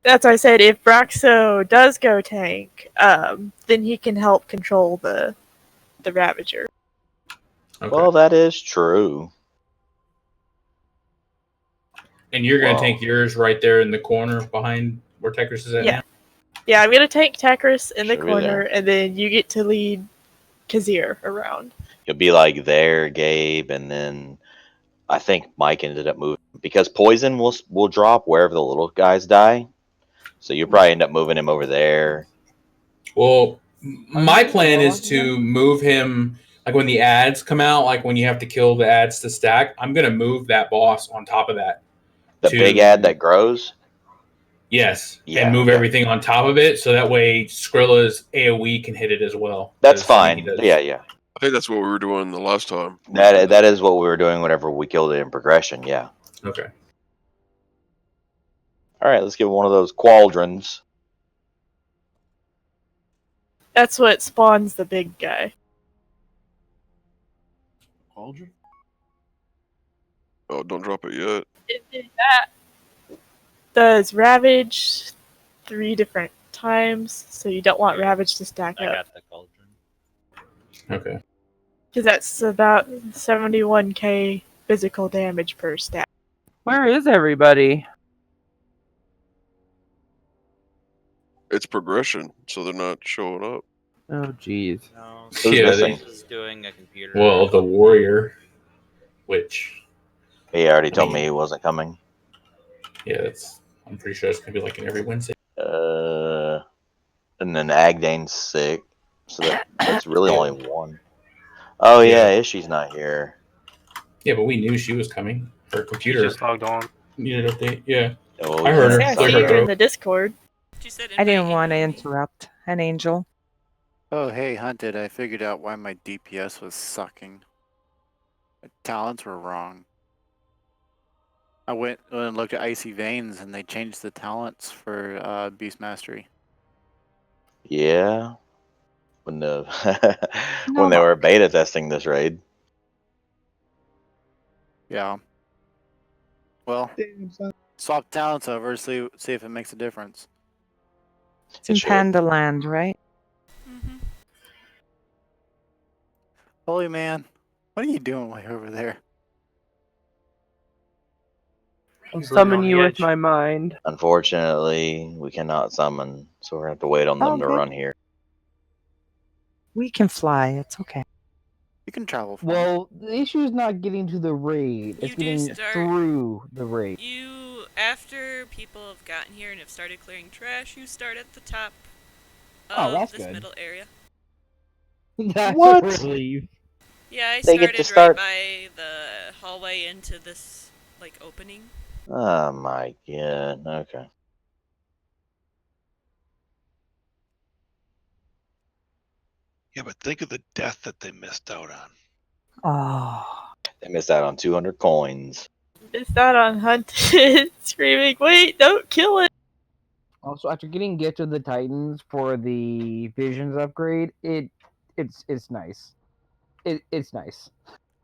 That's why I said if Braxo does go tank, then he can help control the Ravager. Okay. Well, that is true. And you're going to tank yours right there in the corner behind where Tekris is at now? Yeah, I'm going to tank Tekris in the Should be corner, there. and then you get to lead Kazir around. You'll be like there, Gabe, and then I think Mike ended up moving because poison will drop wherever the little guys die. So you probably end up moving him over there. Well, my plan is to move him like when the ads come out, like when you have to kill the ads to stack. I'm gonna move that boss on top of that. The big ad that grows. Yes, Yeah, and move everything on top of it, so that way Skrilla's AOE can hit it as well. That's fine. Yeah. I think that's what we were doing the last time. That is what we were doing whenever we killed it in progression. Yeah. Okay. All right, let's give one of those quadrants. That's what spawns the big guy. Cauldron? Oh, don't drop it yet. That does Ravage 3 different times, so you don't want Ravage to stack up. I got the cauldron. Okay. Because that's about 71k physical damage per stack. Where is everybody? It's progression, so they're not showing up. Oh, jeez. No, Who's doing a computer. Well, the warrior, which he already told me he wasn't coming. Yeah, I'm pretty sure it's gonna be like in every Wednesday. And then Agdane's sick, so that's really only one. Oh yeah, Ishi's not here. Yeah, but we knew she was coming. Her computer just logged on. Needed an update. Yeah, Oh, I heard her. Yeah, I see her in the Discord. I didn't want to interrupt an angel. Oh, hey, Hunted, I figured out why my DPS was sucking. My talents were wrong. I went and looked at Icy Veins, and they changed the talents for Beast Mastery. Yeah. When they were beta testing this raid. Yeah. Well, swap talents over, see if it makes a difference. It's in Panda Land, right? Holy man, what are you doing way over there? I'll summon you with my mind. Unfortunately, we cannot summon, so we're gonna have to wait on them to run here. We can fly. It's okay. You can travel. Well, the issue is not getting to the raid. It's getting through the raid. After people have gotten here and have started clearing trash, you start at the top of this middle area. That's What? a relief. Yeah, I They get to start- right by the hallway into this opening. Oh my god. Okay. Yeah, but think of the death that they missed out on. Oh. They missed out on 200 coins. Missed out on Hunted screaming, wait, don't kill it! Also, after getting Gift of the Titans for the Visions upgrade, it's nice. It's nice.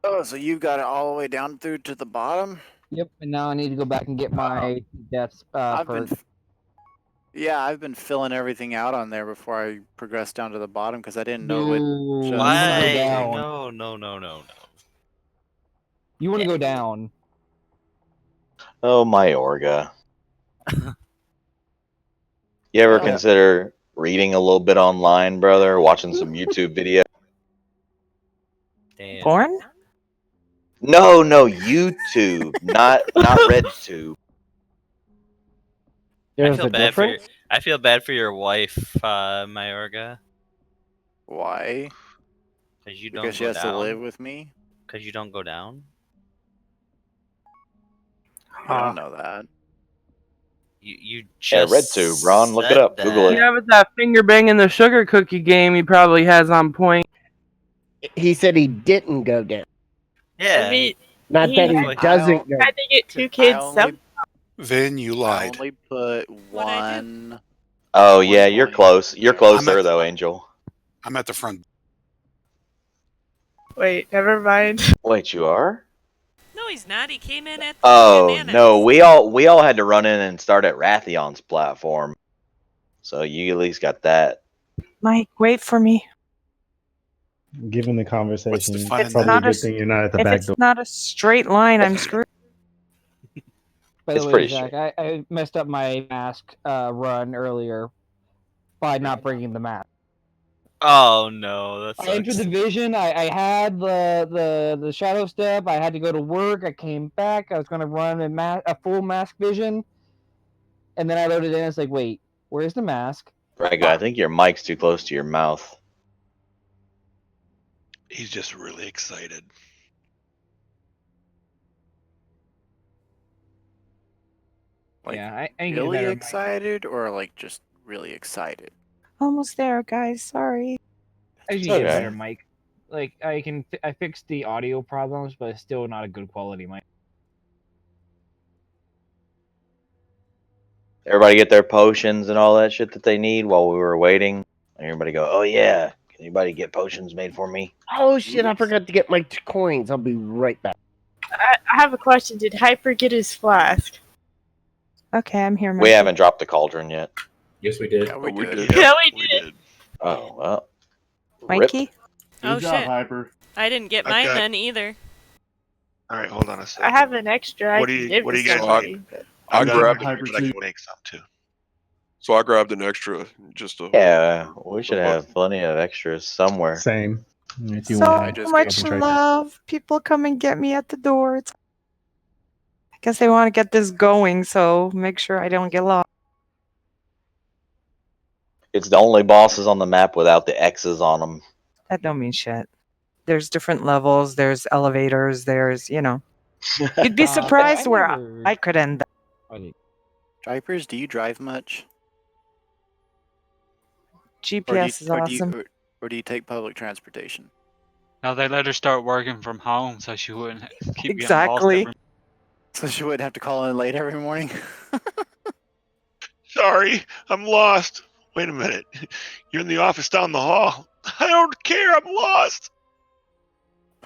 Oh, so you got it all the way down through to the bottom? Yep, and now I need to go back and get my deaths perk. I've been filling everything out on there before I progressed down to the bottom because I didn't know it. Why? No. You want to go down. Oh my Orga. You ever consider reading a little bit online, brother? Watching some YouTube video? Damn. Porn? No, YouTube, not RedTube. I feel bad for your wife, Mayorga. Why? Because you don't Because she go has down. to live with me? Because you don't go down? I don't know that. You just RedTube, Ron, look it up. Google it. Yeah, with that finger banging the sugar cookie game he probably has on point. He said he didn't go down. Yeah. I mean, Not that he doesn't go. I had to get 2 kids some. Then you lied. I only put one. Oh yeah, you're close. You're closer though, Angel. I'm at the front. Wait, never mind. Wait, you are? No, No, he's not. He came in at the Oh bananas. no, we all had to run in and start at Rathion's platform. So you at least got that. Mike, wait for me. Given the conversation, It's probably not a a good thing you're not at the If back it's door. not a straight line, I'm screwed. By the It's way, pretty Zach, I messed up my mask run earlier by not bringing the mask. Oh no, that I entered sucks. the vision. I had the shadow step. I had to go to work. I came back. I was going to run a full mask vision, and then I loaded in. It's like, wait, where's the mask? Rego, I think your mic's too close to your mouth. He's just really excited. Like, Yeah, I can get a really better mic. excited or like just really excited? Almost there, guys. Sorry. I It's can get a okay. better mic. Like I fixed the audio problems, but it's still not a good quality mic. Everybody get their potions and all that shit that they need while we were waiting. Everybody go, oh yeah. Can anybody get potions made for me? Oh shit! I forgot to get my coins. I'll be right back. I have a question. Did Hyper get his flask? Okay, I'm here, Mikey. We haven't dropped the cauldron yet. Yes, we did. Yeah, we did. did. Yeah, we did. Oh well. Mikey? Oh Good job, shit. Hyper. I didn't get I've mine got- then either. All right, hold on a I second. have an extra. What I do can you- give what do to you guys somebody. need? I I've got grabbed one, Hyper but I can too. make some too. So I grabbed an extra just to. Yeah, we should have plenty of extras somewhere. Same. If you So want I just much concentrate. love. People come and get me at the door. I guess they want to get this going, so make sure I don't get lost. It's the only bosses on the map without the X's on them. That don't mean shit. There's different levels. There's elevators. There's, you'd be surprised where I could end up. Drivers, do you drive much? GPS is awesome. Or do you take public transportation? Now they let her start working from home so she wouldn't keep Exactly. getting lost So she wouldn't have to call in late every morning? Sorry, I'm lost. Wait a minute. You're in the office down the hall. I don't care. I'm lost.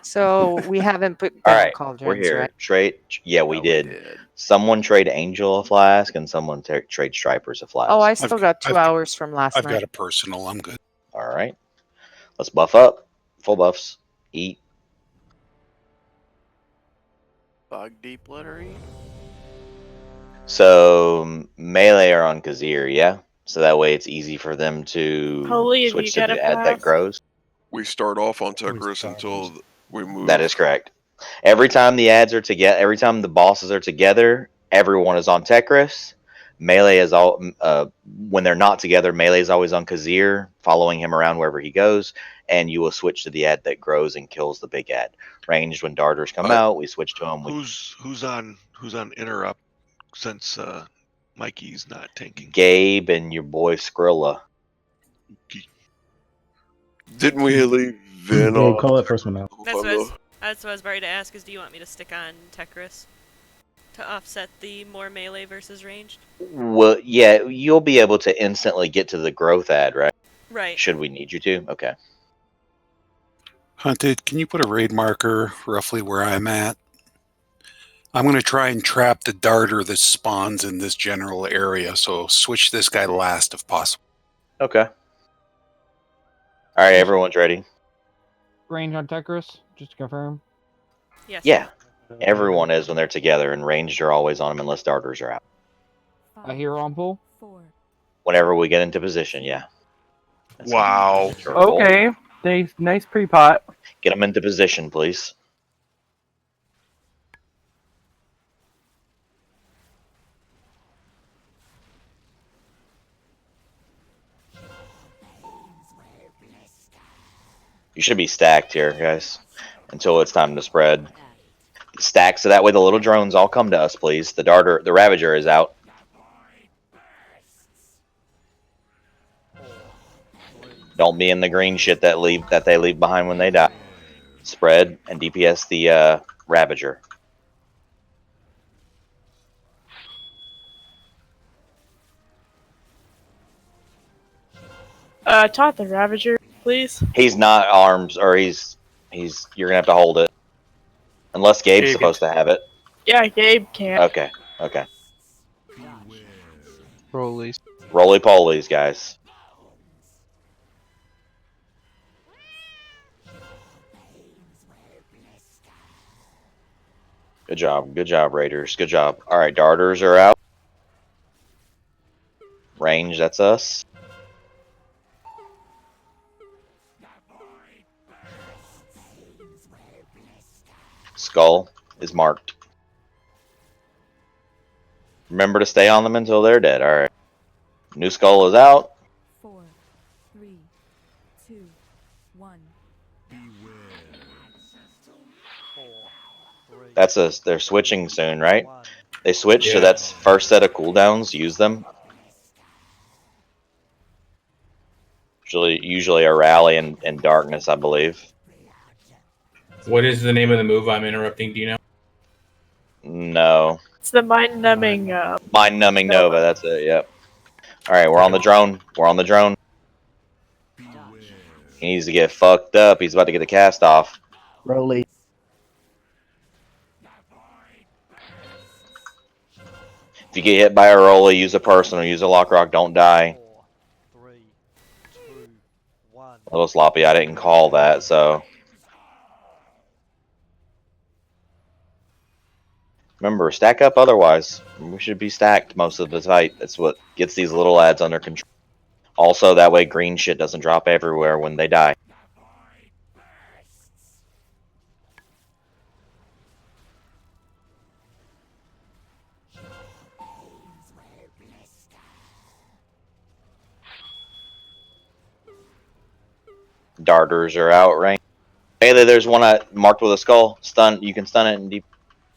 So we haven't put All down right, cauldrons, we're here. right? Trade. Yeah, we did. Someone trade Angel a flask, and someone trade Stripers a flask. Oh, I still got 2 hours from last I've night. got a personal. I'm good. All right. Let's buff up. Full buffs. Eat. Bog deep lettery? So melee are on Kazir, yeah. So that way it's easy for them to Holy, have switch you to got the a ad that flask? grows. We start off on Tekris until we move. That is correct. Every time the ads are together, every time the bosses are together, everyone is on Tekris. Melee is all when they're not together. Melee is always on Kazir, following him around wherever he goes, and you will switch to the ad that grows and kills the big ad. Ranged when darters come out, we switch to him. Who's on interrupt since Mikey's not tanking? Gabe and your boy Skrilla. Didn't we leave Vin Gabe, on? call that first one out. That's what I was about to ask is do you want me to stick on Tekris to offset the more melee versus ranged? Well, yeah, you'll be able to instantly get to the growth ad, right? Right. Should we need you to? Okay. Hunted, can you put a raid marker roughly where I'm at? I'm going to try and trap the darter that spawns in this general area, so switch this guy last if possible. Okay. All right, everyone's ready. Range on Tekris, just to confirm. Yes. Yeah, everyone is when they're together, and ranged are always on them unless darters are out. A hero on pool? Whenever we get into position, yeah. Wow. Okay. Nice pre-pot. Get them into position, please. You should be stacked here, guys, until it's time to spread. Stack so that way the little drones all come to us, please. The Ravager is out. Don't be in the green shit that they leave behind when they die. Spread and DPS the Ravager. Taught the Ravager, please. He's not arms, or he's. You're gonna have to hold it. Unless Gabe's Gabe supposed to have it. Yeah, Gabe can't. Okay. Okay. Rollies. Roly polies, guys. Good job. Good job, Raiders. Good job. All right, darters are out. Range, that's us. Skull is marked. Remember to stay on them until they're dead. All right. New skull is out. 4, 3, 2, 1. They're switching soon, right? They switch, so Yeah. that's first set of cooldowns. Use them. Usually a rally and darkness, I believe. What is the name of the move I'm interrupting? Do you know? No. It's the mind-numbing. Mind-numbing Nova. That's it. Yep. All right, we're on the drone. We're on the drone. He needs to get fucked up. He's about to get the cast off. Rolly. If you get hit by a roller, use a personal, use a lock rock, don't die. A little sloppy, I didn't call that, so. Remember, stack up otherwise. We should be stacked most of the fight. That's what gets these little lads under control. Also, that way green shit doesn't drop everywhere when they die. Darters are out, right? Melee, there's one marked with a skull. Stun. You can stun it and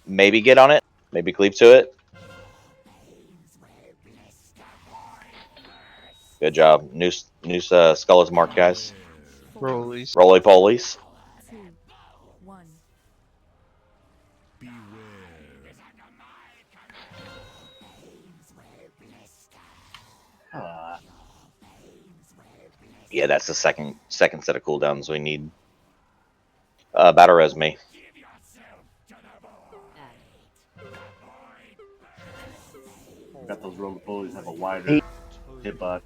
maybe get on it. Maybe cleave to it. Good job. New skull is marked, guys. Rollies. Roly polies. 2, 1. Yeah, that's the second set of cooldowns we need. Battle res me. Got those roller polies have a wider hitbox.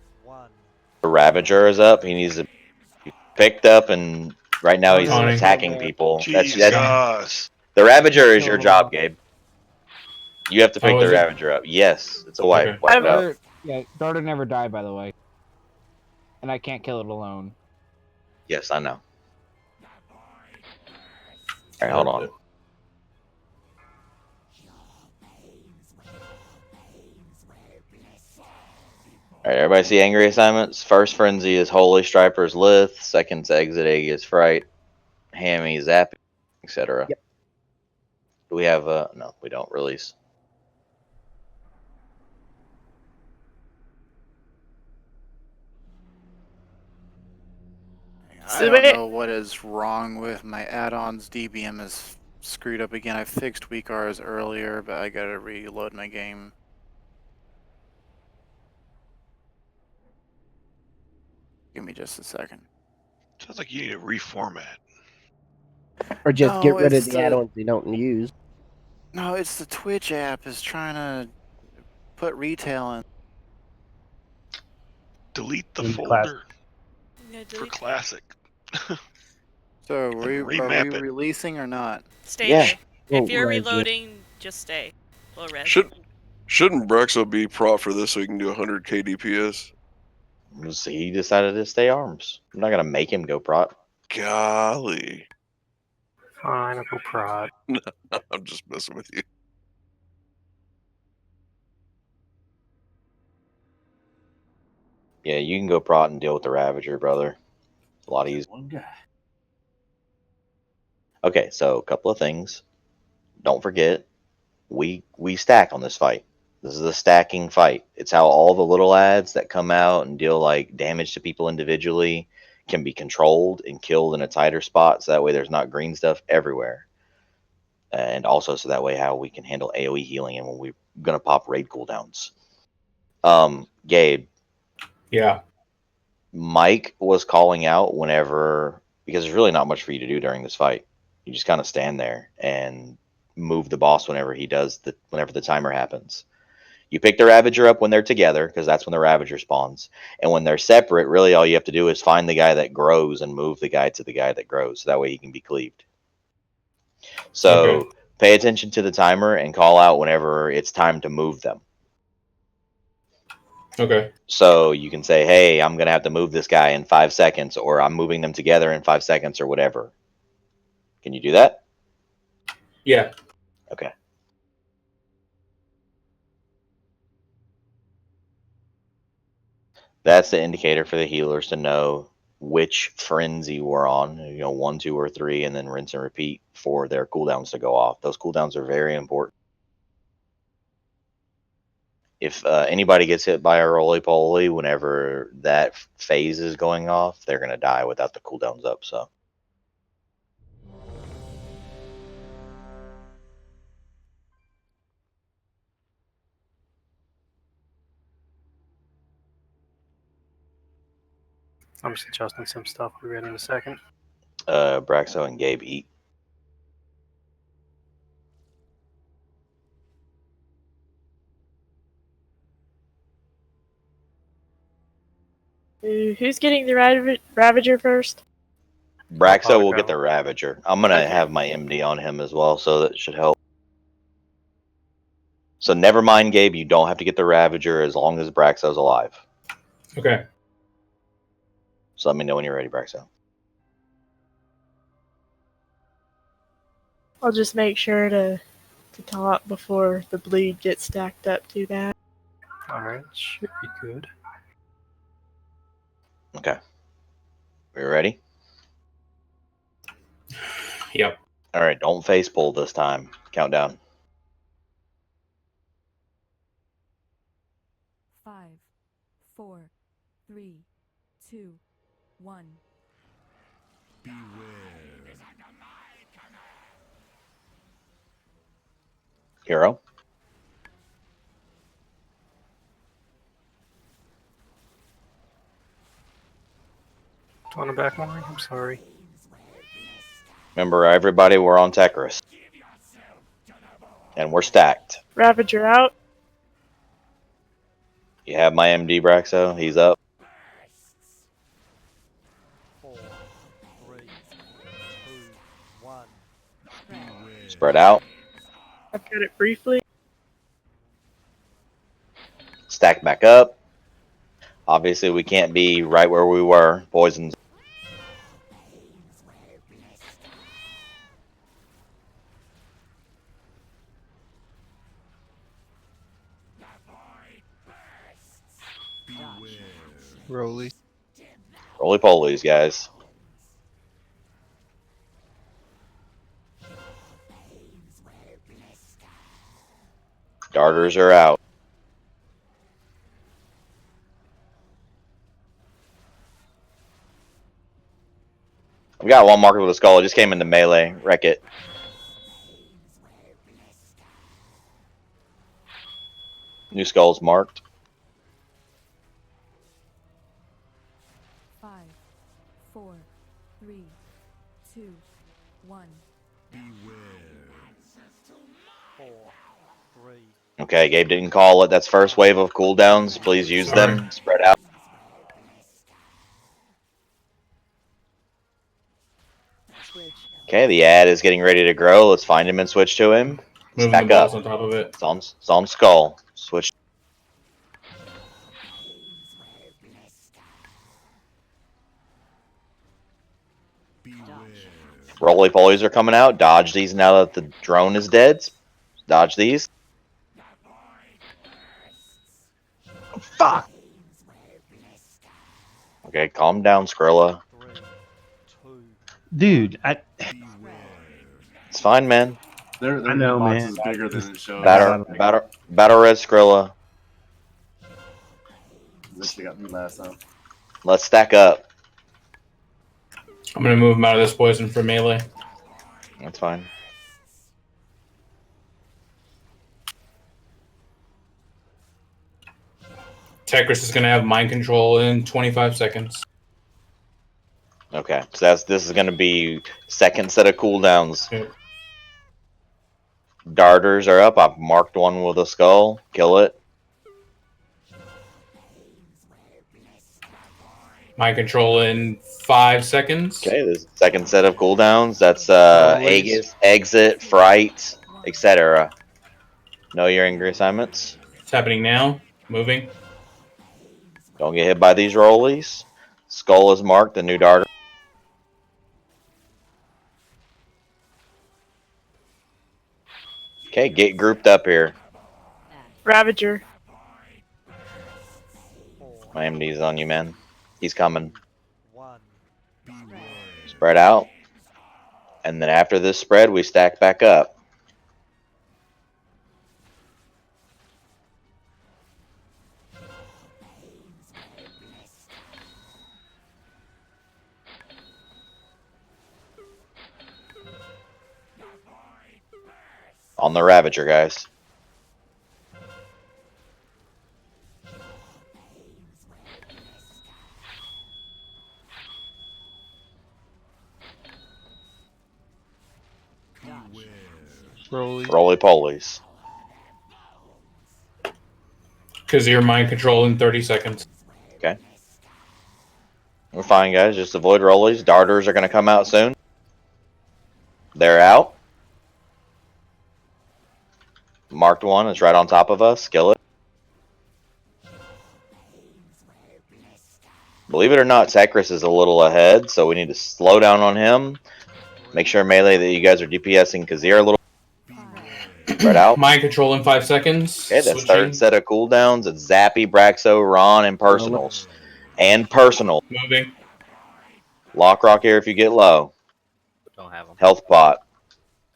The Ravager is up. He needs to be picked up, and right now he's Tony. attacking people. That's Jesus. the Ravager is your job, Gabe. You have to pick Oh, the is it? Ravager up. Yes, it's a wipe. Okay. Wipe it out. Yeah, Darter never died, by the way. And I can't kill it alone. Yes, I know. Alright, hold on. Alright, everybody see angry assignments? First frenzy is Holy Striper's Lith. Second's Exit Egg is Fright. Hammy, Zap, etc. Yep. Do we have no, we don't release. I don't know what is wrong with my add-ons. DBM is screwed up again. I fixed weak R's earlier, but I gotta reload my game. Give me just a second. Sounds like you need to reformat. Or just No, get rid of it's the add-ons you don't use. No, it's the Twitch app is trying to put retail in. Delete the Delete folder Yeah, for delete. classic. So are we remap it. releasing or not? Stay Yeah. there. Oh, If you're res it. reloading, just stay. We'll res. Shouldn't Brexo be prop for this so he can do 100k DPS? He decided to stay arms. I'm not gonna make him go prot. Golly. Fine, I'll go prod. I'm just messing with you. Yeah, you can go prot and deal with the Ravager, brother. A lot easier. One guy. Okay, so a couple of things. Don't forget, we stack on this fight. This is a stacking fight. It's how all the little ads that come out and deal like damage to people individually can be controlled and killed in a tighter spot, so that way there's not green stuff everywhere. And also so that way how we can handle AoE healing and when we're gonna pop raid cooldowns. Gabe. Yeah. Mike was calling out whenever, because there's really not much for you to do during this fight. You just kind of stand there and move the boss whenever the timer happens. You pick the Ravager up when they're together, because that's when the Ravager spawns. And when they're separate, really all you have to do is find the guy that grows and move the guy to the guy that grows. So that way he can be cleaved. So pay attention to the timer and call out whenever it's time to move them. Okay. So you can say, hey, I'm going to have to move this guy in 5 seconds, or I'm moving them together in 5 seconds, or whatever. Can you do that? Yeah. Okay. That's the indicator for the healers to know which frenzy we're on, 1, 2, or 3, and then rinse and repeat for their cooldowns to go off. Those cooldowns are very important. If anybody gets hit by a roly-poly whenever that phase is going off, they're going to die without the cooldowns up, so. I'm just adjusting some stuff. We'll be ready in a second. Braxo and Gabe eat. Who's getting the Ravager first? Braxo will get the Ravager. I'm going to have my MD on him as well, so that should help. So never mind, Gabe. You don't have to get the Ravager as long as Braxo's alive. Okay. So let me know when you're ready, Braxo. I'll just make sure to talk before the bleed gets stacked up to that. Alright, should be good. Okay. We ready? Yep. All right. Don't face pull this time. Countdown. 5, 4, 3, 2, 1. Hero. Do you want a back line? I'm sorry. Remember, everybody, we're on Tekris. And we're stacked. Ravager out. You have my MD, Braxo. He's up. 4, 3, 2, 1. Spread out. I've got it briefly. Stack back up. Obviously, we can't be right where we were. Poisons. Roly. Roly-polies, guys. Darters are out. We got one marker with a skull. It just came into melee. Wreck it. New skull's marked. 5, 4, 3, 2, 1. 4, 3. Okay, Gabe didn't call it. That's first wave of cooldowns. Please use them. Spread out. Okay, the ad is getting ready to grow. Let's find him and switch to him. Moving Stack the balls up. on top of it. It's on skull. Switch. Roly-polies are coming out. Dodge these now that the drone is dead. Dodge these. Fuck! Okay, calm down, Skrilla. Dude, It's fine, man. Their I know, hitbox man. is bigger than it shows. Battle red Skrilla. Wish they got me last time. Let's stack up. I'm gonna move him out of this poison for melee. That's fine. Tekris is gonna have mind control in 25 seconds. Okay, so this is going to be second set of cooldowns. Yep. Darters are up. I've marked one with a skull. Kill it. Mind control in 5 seconds. Okay, this second set of cooldowns. That's Rollies. exit, fright, etc. Know your angry assignments. It's happening now. Moving. Don't get hit by these rollies. Skull is marked. The new darter. Okay, get grouped up here. Ravager. My MD's on you, man. He's coming. Spread out. And then after this spread, we stack back up. On the Ravager, guys. Roly polies. Kazir mind control in 30 seconds. Okay. We're fine, guys. Just avoid rollies. Darters are going to come out soon. They're out. Marked one is right on top of us. Kill it. Believe it or not, Tekris is a little ahead, so we need to slow down on him. Make sure melee that you guys are DPSing Kazir a little. Spread out. Mind control in 5 seconds. Okay, that's third set of cooldowns. It's Zappy, Braxo, Ron, and personals. And personal. Moving. Lock rock here if you get low. Don't have them. Health pot.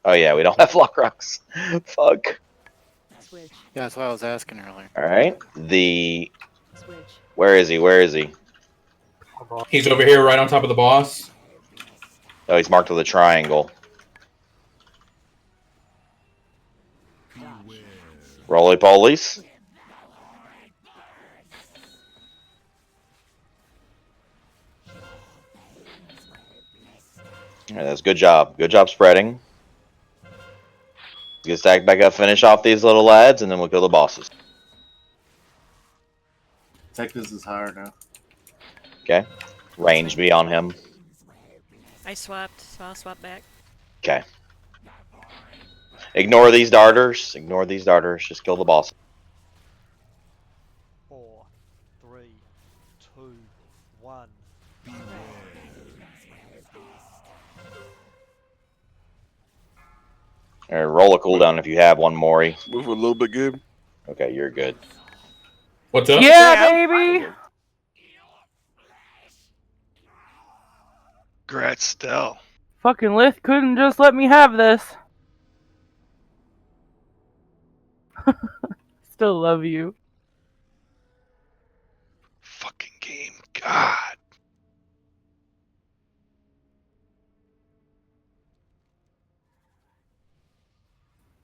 Oh yeah, we don't have lock rocks. Fuck. Yeah, that's what I was asking earlier. Alright. Where is he? Where is he? He's over here right on top of the boss. Oh, he's marked with a triangle. Roly polies. Alright, that's good job. Good job spreading. Get stacked back up, finish off these little lads, and then we'll kill the bosses. Texas is higher now. Okay. Range be on him. I swapped, so I'll swap back. Okay. Ignore these darters. Ignore these darters. Just kill the boss. 4, 3, 2, 1. Alright, roll a cooldown if you have one, Maury. Move a little bit, Gabe. Okay, you're good. What's up? Yeah, baby. Congrats, Stell. Fucking Lith couldn't just let me have this. Still love you. Fucking game. God.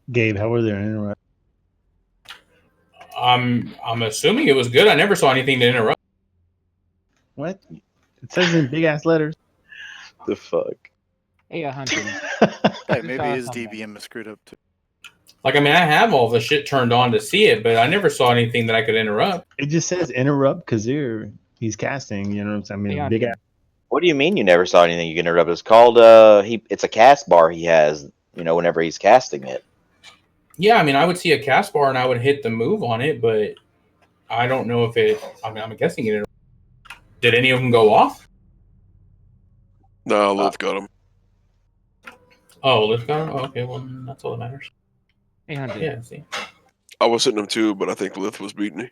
Gabe, how were their interrupt? I'm assuming it was good. I never saw anything to interrupt. What? It says in big ass letters. The fuck? Hey, Hunter. Hey, maybe his DBM is screwed up too. Like, I mean, I have all the shit turned on to see it, but I never saw anything that I could interrupt. It just says interrupt Kazir. He's casting, you know what I'm saying? I mean, Yeah. big ass. What do you mean you never saw anything you can interrupt? It's called it's a cast bar he has, you know, whenever he's casting it. Yeah, I mean, I would see a cast bar and I would hit the move on it, but I don't know if it. I mean, I'm guessing it. Did any of them go off? No, Lith got him. Oh, Lift got him? Oh, okay, well, that's all that matters. Hey, Hunter. Yeah, see. I was hitting him too, but I think Lith was beating me.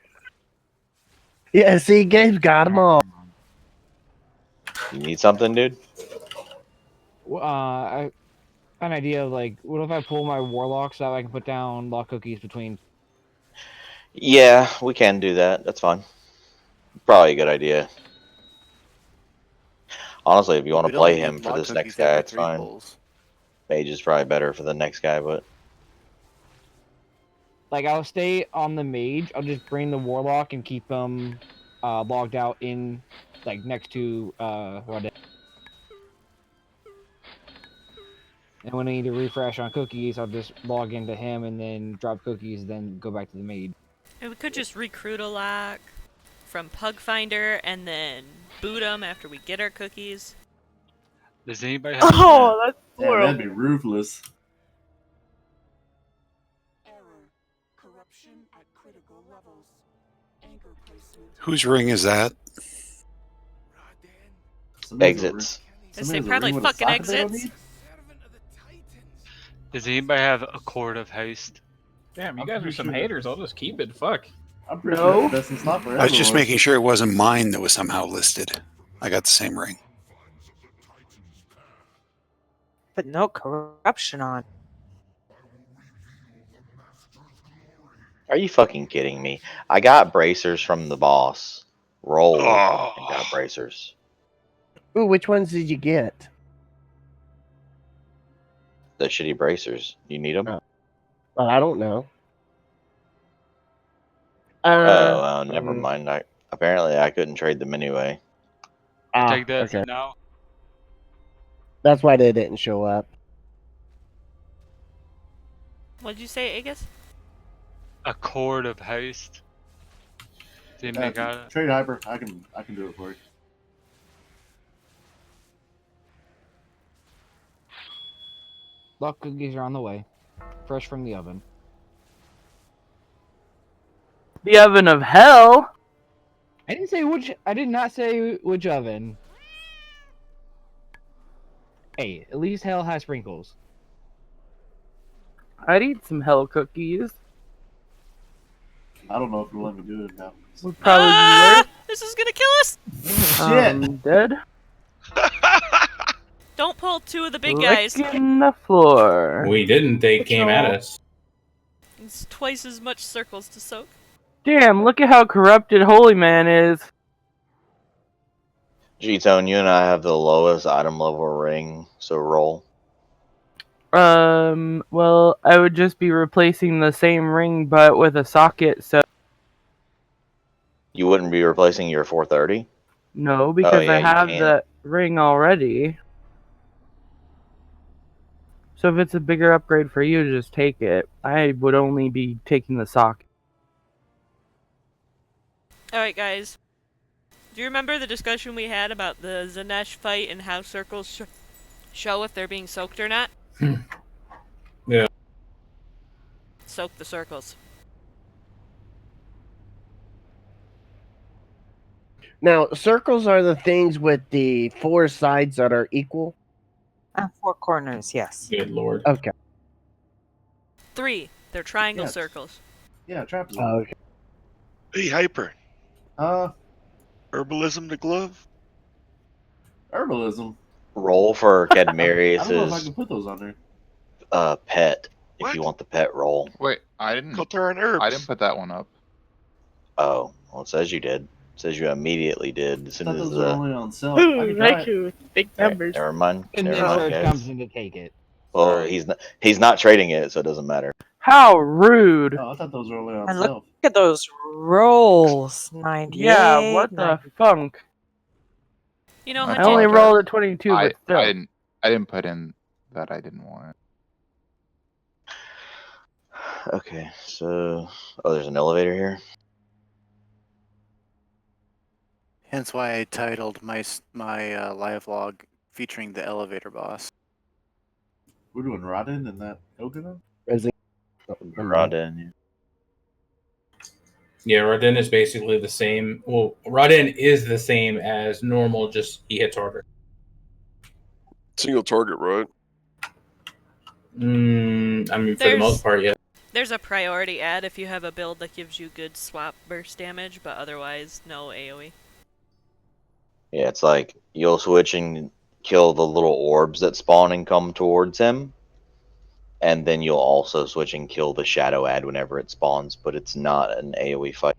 Yeah, see, Gabe's got them all. You need something, dude? I an idea of like, what if I pull my warlock so that I can put down lock cookies between? Yeah, we can do that. That's fine. Probably a good idea. Honestly, if you want We to don't play need him for lock this next cookies guy, every it's 3 fine. pulls. Mage is probably better for the next guy, but Like, I'll stay on the mage. I'll just bring the warlock and keep them logged out in, like, next to what? And when I need to refresh on cookies, I'll just log into him and then drop cookies, then go back to the maid. And we could just recruit a lock from Pugfinder and then boot them after we get our cookies. Does anybody have? Oh, that's Yeah, horrible. that'd be ruthless. Whose ring is that? Exits. I say probably fucking exits. Does anybody have a cord of haste? Damn, you guys are some haters. I'll just keep it. Fuck. I'm pretty sure that's not for I was just everyone. making sure it wasn't mine that was somehow listed. I got the same ring. But no corruption on. Are you fucking kidding me? I got bracers from the boss. Roll and got bracers. Ooh, which ones did you get? The shitty bracers. You need them? Well, I don't know. Never mind. Apparently, I couldn't trade them anyway. Take that okay. now. That's why they didn't show up. What'd you say, Aegis? A cord of haste. Does anybody got it? Trade hyper. I can do it for you. Lock cookies are on the way, fresh from the oven. The oven of hell. I didn't say which. I did not say which oven. Hey, at least hell has sprinkles. I'd eat some hell cookies. I don't know if you'll let me do it now. Would probably be worth. This is gonna kill us! Shit! Dead. Don't pull two of the big guys. Licking the floor. We didn't. They came at us. It's twice as much circles to soak. Damn, look at how corrupted Holy Man is. G-Tone, you and I have the lowest item level ring, so roll. Well, I would just be replacing the same ring, but with a socket, so... You wouldn't be replacing your 430? No, because yeah, I you have can't. the ring already. So if it's a bigger upgrade for you, just take it. I would only be taking the socket. Alright, guys. Do you remember the discussion we had about the Zanesh fight and how circles show if they're being soaked or not? Yeah. Soak the circles. Now, circles are the things with the 4 sides that are equal? 4 corners, yes. Good lord. Okay. 3. They're triangle Yes. circles. Yeah, trap zone. Okay. Hey, Hyper. Herbalism to glove? Herbalism. Roll for I don't know if I Cadmerius's can put those on there. pet. What? If you want the pet roll. Wait, I didn't. Culture and herbs. I didn't put that one up. Oh, well, it says you did. It says you immediately did. As I soon thought as those were only on sale. I Ooh, can try like it. you with big Alright, numbers. never mind. And Never then mind, Surge guys. comes in to take it. Well, Sorry. he's not trading it, so it doesn't matter. How rude. Oh, I thought those were only on And sale. look at those rolls. 98. Yeah, what the funk? You know, I I only apologize. rolled a 22, I but still. I didn't put in that I didn't want it. Okay, so there's an elevator here. Hence why I titled my live log featuring the elevator boss. We're doing Rodden and that Kogan? Rodden. Yeah, Rodin is basically the same. Well, Rodin is the same as normal, just he hits harder. Single target, right? I mean, for the There's- most part, yeah. There's a priority add if you have a build that gives you good swap burst damage, but otherwise, no AoE. Yeah, it's like you'll switch and kill the little orbs that spawn and come towards him. And then you'll also switch and kill the shadow ad whenever it spawns, but it's not an AoE fight.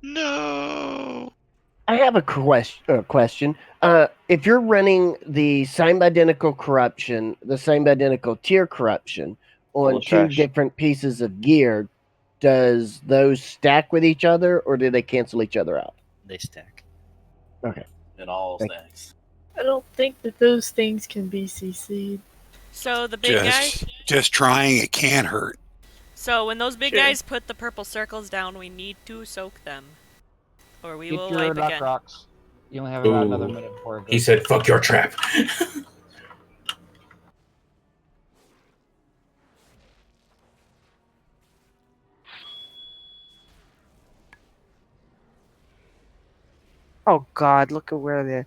No. I have a question. If you're running the same identical corruption, the same identical tier corruption on Full of 2 trash. different pieces of gear, does those stack with each other or do they cancel each other out? They stack. Okay. It all Thank- stacks. I don't think that those things can be CC'd. So the big guys. Just trying it can hurt. So when those big Sure. guys put the purple circles down, we need to soak them, or we Keep will your wipe luck again. rocks. You only have about another Ooh. minute before it goes. He said, "Fuck your trap." Oh God, look at where the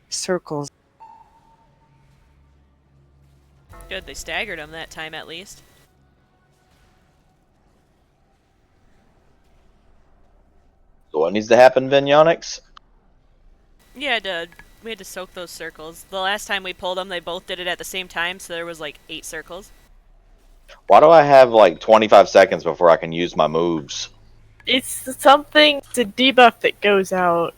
circles. Good, they staggered them that time at least. So what needs to happen, Vinyonics? Yeah, we had to soak those circles. The last time we pulled them, they both did it at the same time, so there was like 8 circles. Why do I have like 25 seconds before I can use my moves? It's something to debuff that goes out.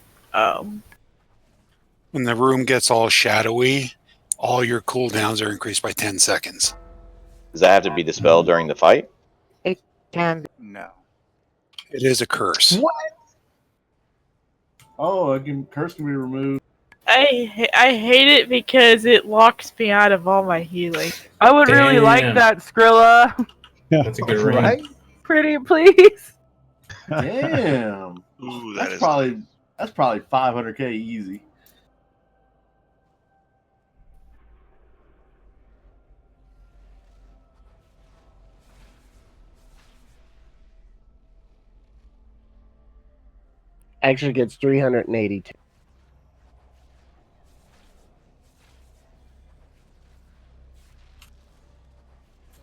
When the room gets all shadowy, all your cooldowns are increased by 10 seconds. Does that have to be dispelled during the fight? It can be. No. It is a curse. What? Oh, curse can be removed. I hate it because it locks me out of all my healing. I would really like Damn. that, Skrilla. That's a good ring. Right? Pretty please. Damn. Ooh, That's probably 500k easy. Actually gets 382.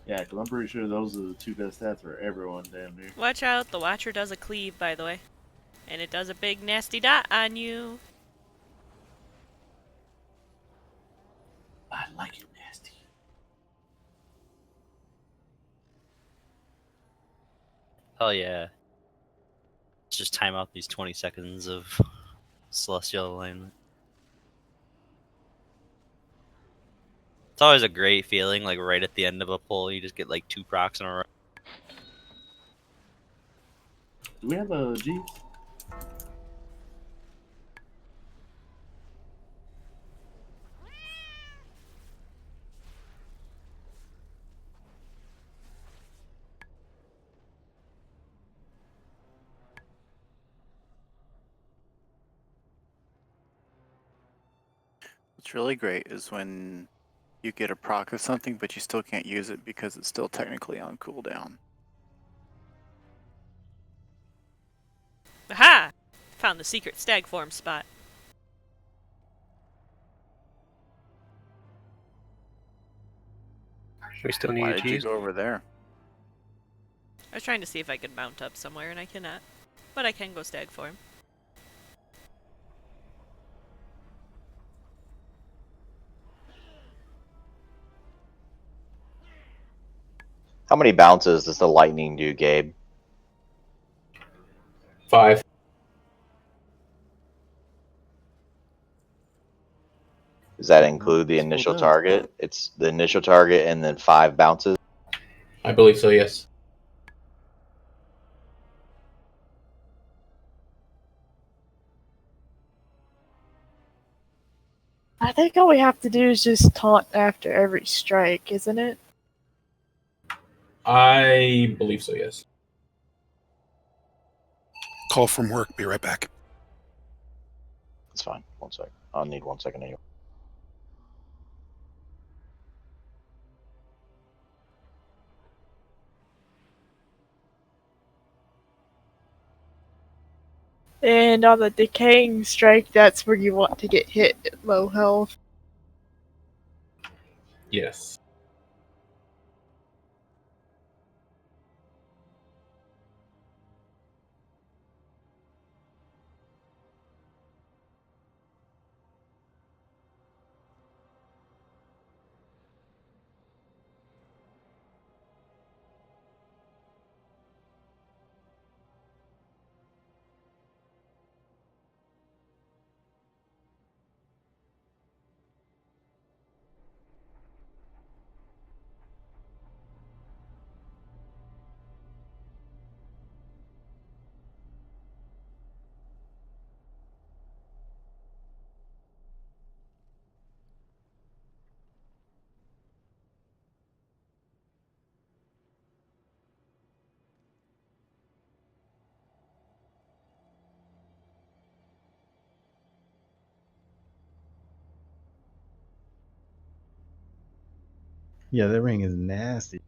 Yeah, because I'm pretty sure those are the two best stats for everyone damn near. Watch out, the Watcher does a cleave, by the way. And it does a big nasty dot on you. I like it nasty. Hell yeah. Let's just time out these 20 seconds of celestial alignment. It's always a great feeling, like right at the end of a pull, you just get like 2 procs in a row. Do we have a G? What's really great is when you get a proc of something, but you still can't use it because it's still technically on cooldown. Aha! Found the secret stag form spot. We still need Why a did you cheese. go over there? I was trying to see if I could mount up somewhere, and I cannot. But I can go stag form. How many bounces does the lightning do, Gabe? 5. Does that include the initial target? It's the initial target and then 5 bounces? I believe so, yes. I think all we have to do is just taunt after every strike, isn't it? I believe so, yes. Call from work. Be right back. That's fine. 1 second. I'll need 1 second anyway. And on the decaying strike, that's where you want to get hit at low health. Yes. Yeah, that ring is nasty.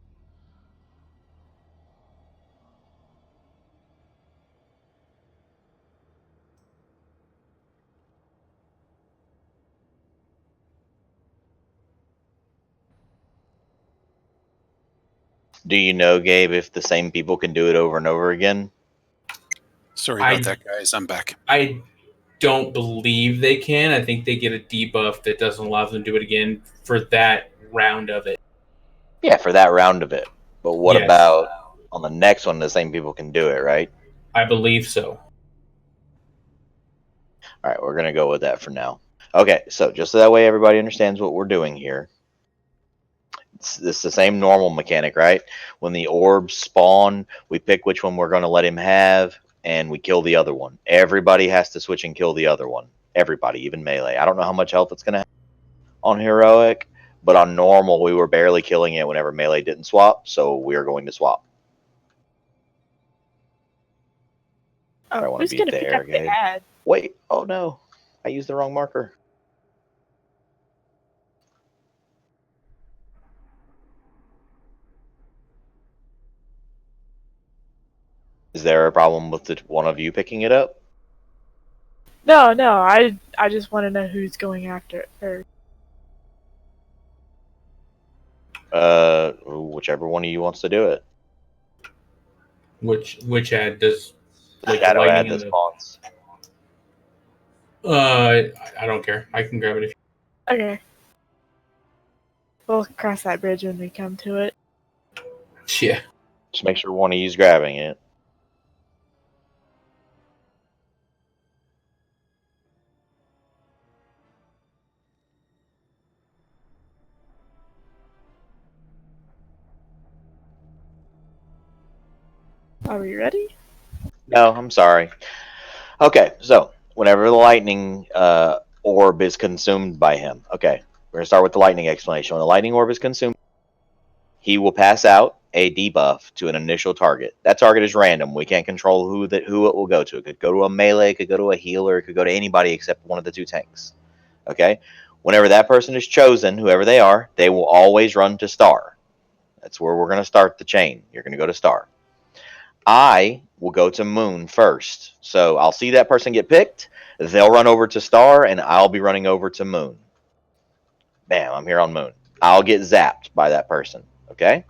Do you know, Gabe, if the same people can do it over and over again? Sorry about that, guys. I'm back. I don't believe they can. I think they get a debuff that doesn't allow them to do it again for that round of it. Yeah, for that round of it. But what Yes. about on the next one? The same people can do it, right? I believe so. All right, we're going to go with that for now. Okay, so just so that way everybody understands what we're doing here. It's the same normal mechanic, right? When the orbs spawn, we pick which one we're going to let him have, and we kill the other one. Everybody has to switch and kill the other one. Everybody, even melee. I don't know how much health it's going to have on heroic, but on normal, we were barely killing it whenever melee didn't swap, so we are going to swap. Oh, I want who's to gonna beat the pick air, up the Gabe. ad? Wait, oh no, I used the wrong marker. Is there a problem with one of you picking it up? No, I just want to know who's going after it first. Whichever one of you wants to do it. Which ad does like Shadow the lightning ad and that the spawns. I don't care. I can grab it if Okay. We'll cross that bridge when we come to it. Yeah. Just make sure one of you's grabbing it. Are we ready? No, I'm sorry. Okay, so whenever the lightning orb is consumed by him. Okay, we're going to start with the lightning explanation. When the lightning orb is consumed, he will pass out a debuff to an initial target. That target is random. We can't control who it will go to. It could go to a melee, it could go to a healer, it could go to anybody except one of the two tanks. Okay? Whenever that person is chosen, whoever they are, they will always run to star. That's where we're going to start the chain. You're going to go to star. I will go to moon first. So I'll see that person get picked. They'll run over to star, and I'll be running over to moon. Bam, I'm here on moon. I'll get zapped by that person. Okay?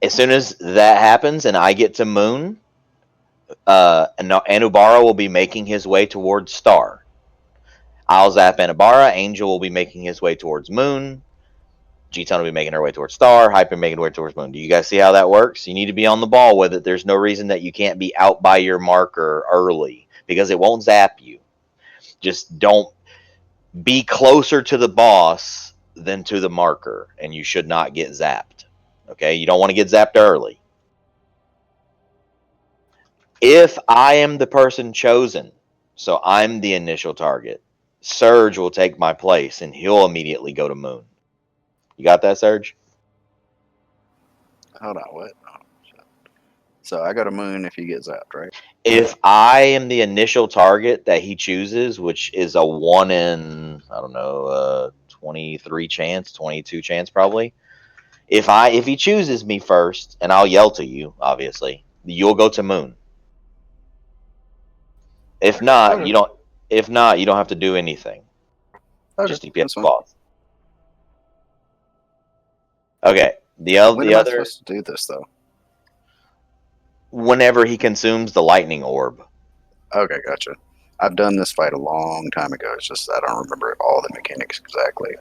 As soon as that happens and I get to moon, Anubara will be making his way towards star. I'll zap Anubara. Angel will be making his way towards moon. G-Tone will be making her way towards star. Hyper making her way towards moon. Do you guys see how that works? You need to be on the ball with it. There's no reason that you can't be out by your marker early because it won't zap you. Just don't be closer to the boss than to the marker, and you should not get zapped. Okay? You don't want to get zapped early. If I am the person chosen, so I'm the initial target, Surge will take my place, and he'll immediately go to moon. You got that, Surge? Hold on, what? Oh, shit. So I go to moon if he gets zapped, right? If I am the initial target that he chooses, which is a 1 in, I don't know, 23 chance, 22 chance probably. If he chooses me first, and I'll yell to you, obviously, you'll go to moon. If not, Okay. you don't. If not, you don't have to do anything. Okay, Just DPS that's fine. boss. Okay. When am I supposed to do this though? Whenever he consumes the lightning orb. Okay, gotcha. I've done this fight a long time ago. It's just I don't remember all the mechanics exactly.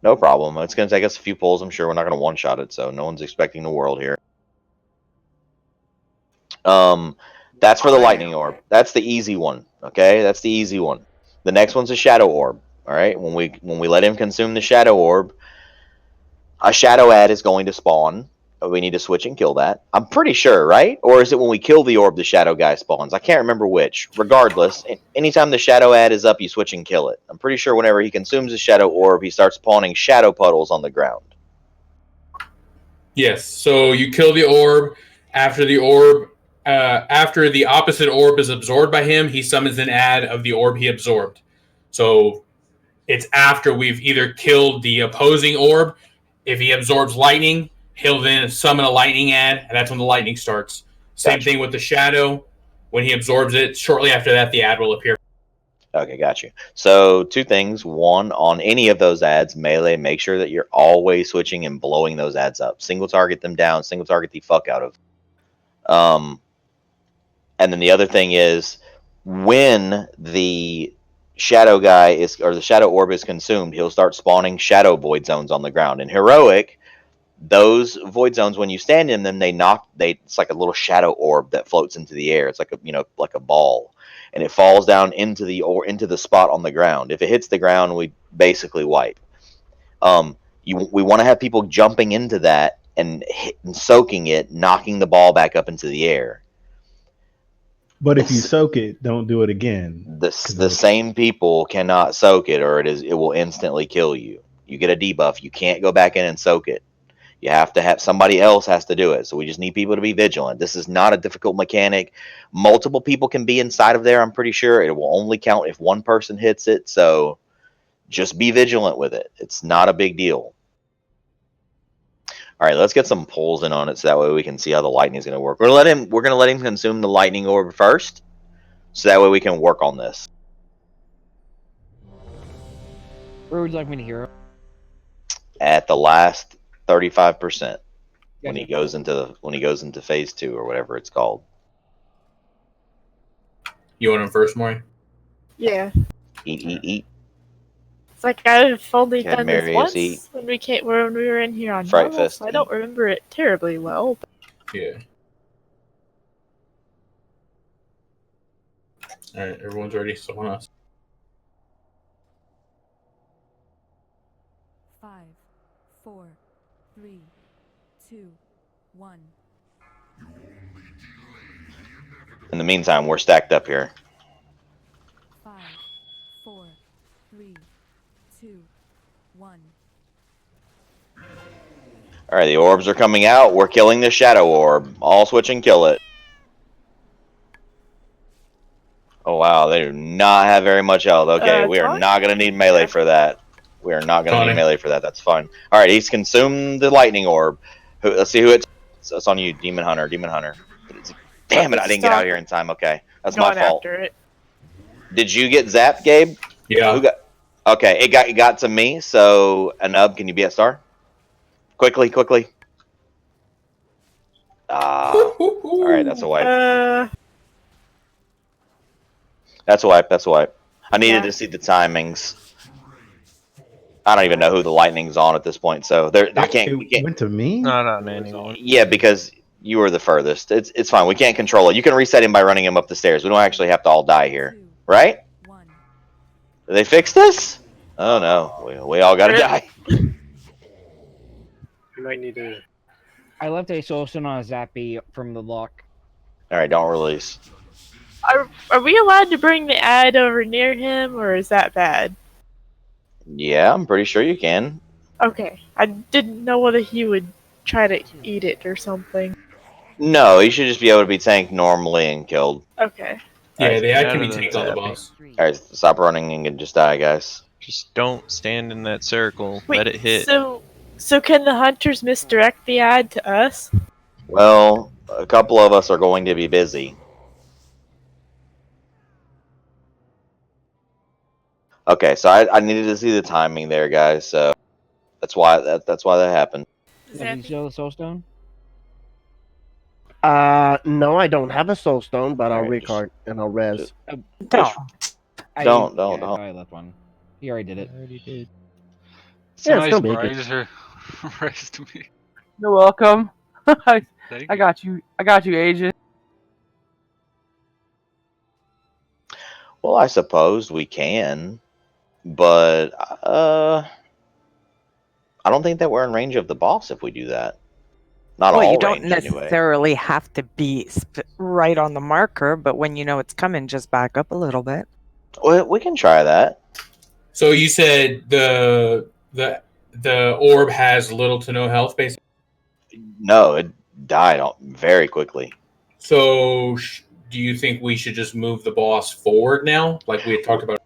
No problem. It's going to take us a few pulls. I'm sure we're not going to one-shot it, so no one's expecting the world here. That's for the lightning orb. That's the easy one. Okay, that's the easy one. The next one's a shadow orb. All right, when we let him consume the shadow orb, a shadow ad is going to spawn. We need to switch and kill that. I'm pretty sure, right? Or is it when we kill the orb, the shadow guy spawns? I can't remember which. Regardless, anytime the shadow ad is up, you switch and kill it. I'm pretty sure whenever he consumes the shadow orb, he starts spawning shadow puddles on the ground. Yes. So you kill the orb. After the orb, after the opposite orb is absorbed by him, he summons an ad of the orb he absorbed. So it's after we've either killed the opposing orb If he absorbs lightning, he'll then summon a lightning ad, and that's when the lightning starts. Same thing with the shadow. When he absorbs it, shortly after that, the ad will appear. Okay, got you. So 2 things. One, on any of those ads, melee, make sure that you're always switching and blowing those ads up. Single target them down, single target the fuck out of. And then the other thing is, when the shadow guy is, or the shadow orb is consumed, he'll start spawning shadow void zones on the ground. In heroic, those void zones, when you stand in them, it's like a little shadow orb that floats into the air. It's like like a ball, and it falls down into the spot on the ground. If it hits the ground, we basically wipe. We want to have people jumping into that and soaking it, knocking the ball back up into the air. But if you soak it, don't do it again. The same people cannot soak it, or it will instantly kill you. You get a debuff. You can't go back in and soak it. You have to have somebody else has to do it. So we just need people to be vigilant. This is not a difficult mechanic. Multiple people can be inside of there. I'm pretty sure it will only count if one person hits it. So just be vigilant with it. It's not a big deal. All right, let's get some pulls in on it so that way we can see how the lightning is going to work. We're gonna let him consume the lightning orb first, so that way we can work on this. Where would you like me to hear it? At the last 35%, when he goes into phase 2 or whatever it's called. You want him first, Maury? Yeah. Eat. It's like I've only Go ahead, done this Marius, eat. once when we were in here on Fright normal, Fest, so I don't remember it terribly well. But... Yeah. All right, everyone's ready. Someone else. 5, 4, 3, 2, 1. In the meantime, we're stacked up here. 5, 4, 3, 2, 1. All right, the orbs are coming out. We're killing the shadow orb. All switch and kill it. Oh, wow. They do not have very much health. Okay, we are not going to need melee for that. We are not going to need melee for that. That's fine. All right, he's consumed the lightning orb. Let's see who it's. It's on you, Demon Hunter. Demon Hunter. Damn it, I didn't get out here in time. Okay, that's my fault. After it. Did you get zapped, Gabe? Yeah. Who got? Okay, it got to me. So, Anub, can you be at star? Quickly. All right, that's a wipe. That's a wipe. I needed to see the timings. I don't even know who the lightning's on at this point, so I can't. It went to me? Not on anyone. Yeah, because you were the furthest. It's fine. We can't control it. You can reset him by running him up the stairs. We don't actually have to all die here, right? Did they fix this? Oh no, we all gotta die. You might need to. I left a soulstone on a Zappy from the lock. All right, don't release. Are we allowed to bring the ad over near him, or is that bad? Yeah, I'm pretty sure you can. Okay, I didn't know whether he would try to eat it or something. No, he should just be able to be tanked normally and killed. Okay. Yeah, the ad can be tanked on the boss. All right, stop running and just die, guys. Just don't stand in that circle. Wait, Let it hit. So can the hunters misdirect the ad to us? Well, a couple of us are going to be busy. Okay, so I needed to see the timing there, guys. So that's why that happened. Did you show the soulstone? No, I don't have a soulstone, but I'll Alright, recard and I'll res. Don't. I left one. He already did it. Already did. Yeah, it's no Somebody's biggie. raised me. You're welcome. I Thank got you. I got you, agent. Well, I suppose we can, but I don't think that we're in range of the boss if we do that. Not all Well, you don't range, anyway. necessarily have to be right on the marker, but when you know it's coming, just back up a little bit. Well, we can try that. So you said the orb has little to no health, basically. No, it died very quickly. So do you think we should just move the boss forward now, like we had talked about?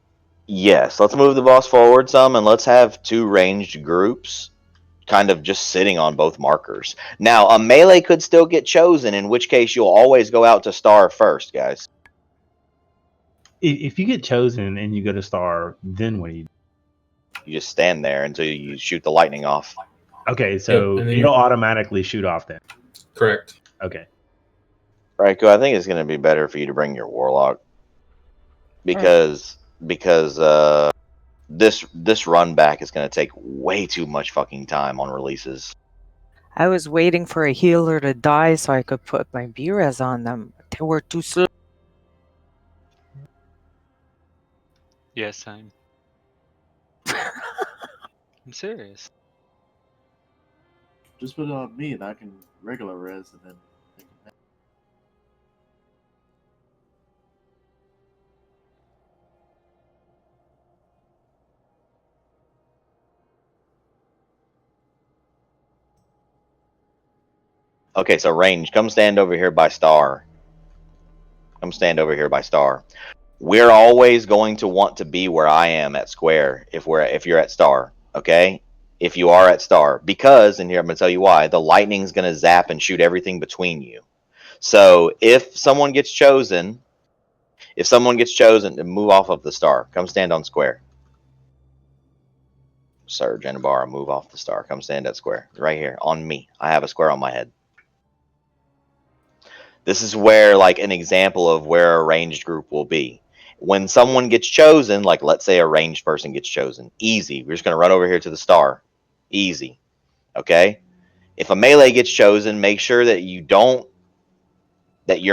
Yes, let's move the boss forward some, and let's have 2 ranged groups kind of just sitting on both markers. Now, a melee could still get chosen, in which case you'll always go out to star first, guys. If you get chosen and you go to star, then what do you do? You just stand there until you shoot the lightning off. Okay, so and then it'll automatically shoot off then. Correct. Okay. Raiko, I think it's going to be better for you to bring your warlock because this run back is going to take way too much fucking time on releases. I was waiting for a healer to die so I could put my B-res on them. They were too slow. Yes, I'm serious. Just put it on me and I can regular res and then. Okay, so range, come stand over here by star. Come stand over here by star. We're always going to want to be where I am at square if you're at star, okay? If you are at star, because, and here I'm going to tell you why, the lightning's going to zap and shoot everything between you. So if someone gets chosen, to move off of the star, come stand on square. Surge and Ibarra, move off the star. Come stand at square. Right here, on me. I have a square on my head. This is where, like, an example of where a ranged group will be. When someone gets chosen, like, let's say a ranged person gets chosen. Easy. We're just going to run over here to the star. Easy. Okay? If a melee gets chosen, make sure that you're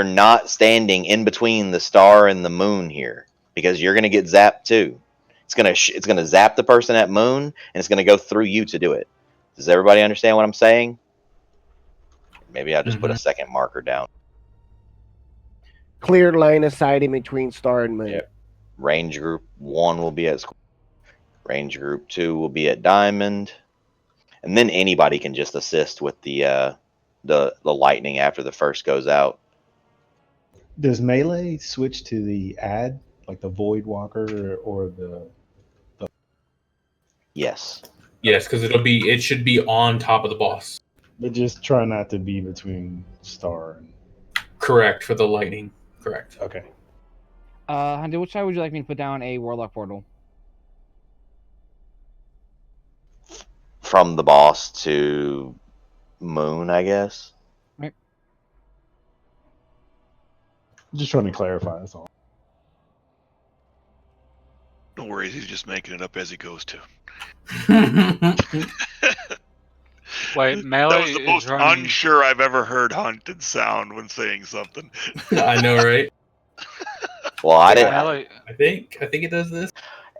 not standing in between the star and the moon here, because you're going to get zapped too. It's gonna zap the person at moon, and it's going to go through you to do it. Does everybody understand what I'm saying? Maybe I'll just put a second marker down. Clear line of sight in between star and moon. Yep. Range group 1 will be at square. Range group 2 will be at diamond. And then anybody can just assist with the lightning after the first goes out. Does melee switch to the ad, like the void walker or the Yes. Yes, because it should be on top of the boss. But just try not to be between star and. Correct, for the lightning. Correct. Okay. Hunter, which side would you like me to put down a warlock portal? From the boss to moon, I guess. Right. Just trying to clarify, that's all. No worries, he's just making it up as he goes to. Wait, melee That was the most running... unsure I've ever heard Hunted sound when saying something. I know, right? Well, I didn't. I think it does this.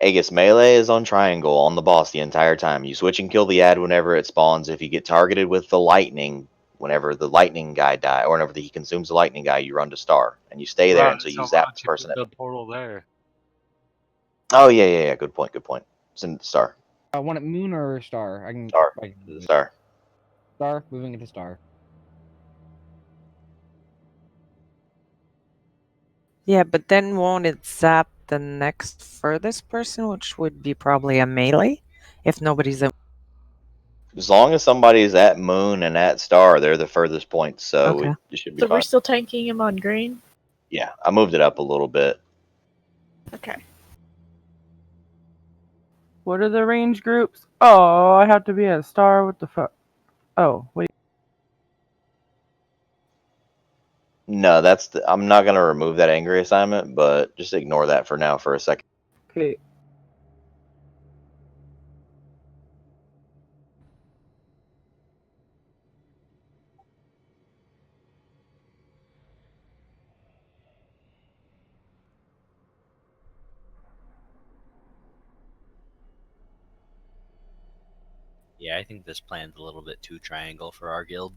Aegis melee is on triangle on the boss the entire time. You switch and kill the ad whenever it spawns. If you get targeted with the lightning, whenever the lightning guy dies, or whenever he consumes the lightning guy, you run to star and you stay there until you zap the person. The portal there. Oh yeah. Good point. It's in the star. I want it moon or star? I can Star. Star. Star. Moving into star. Yeah, but then won't it zap the next furthest person, which would be probably a melee, if nobody's a... As long as somebody's at moon and at star, they're the furthest points, so Okay. it should be So fine. we're still tanking him on green? Yeah, I moved it up a little bit. Okay. What are the range groups? Oh, I have to be at star. What the fuck? Oh, wait. No, I'm not going to remove that angry assignment, but just ignore that for now for a second. Okay. Yeah, I think this plan's a little bit too triangle for our guild.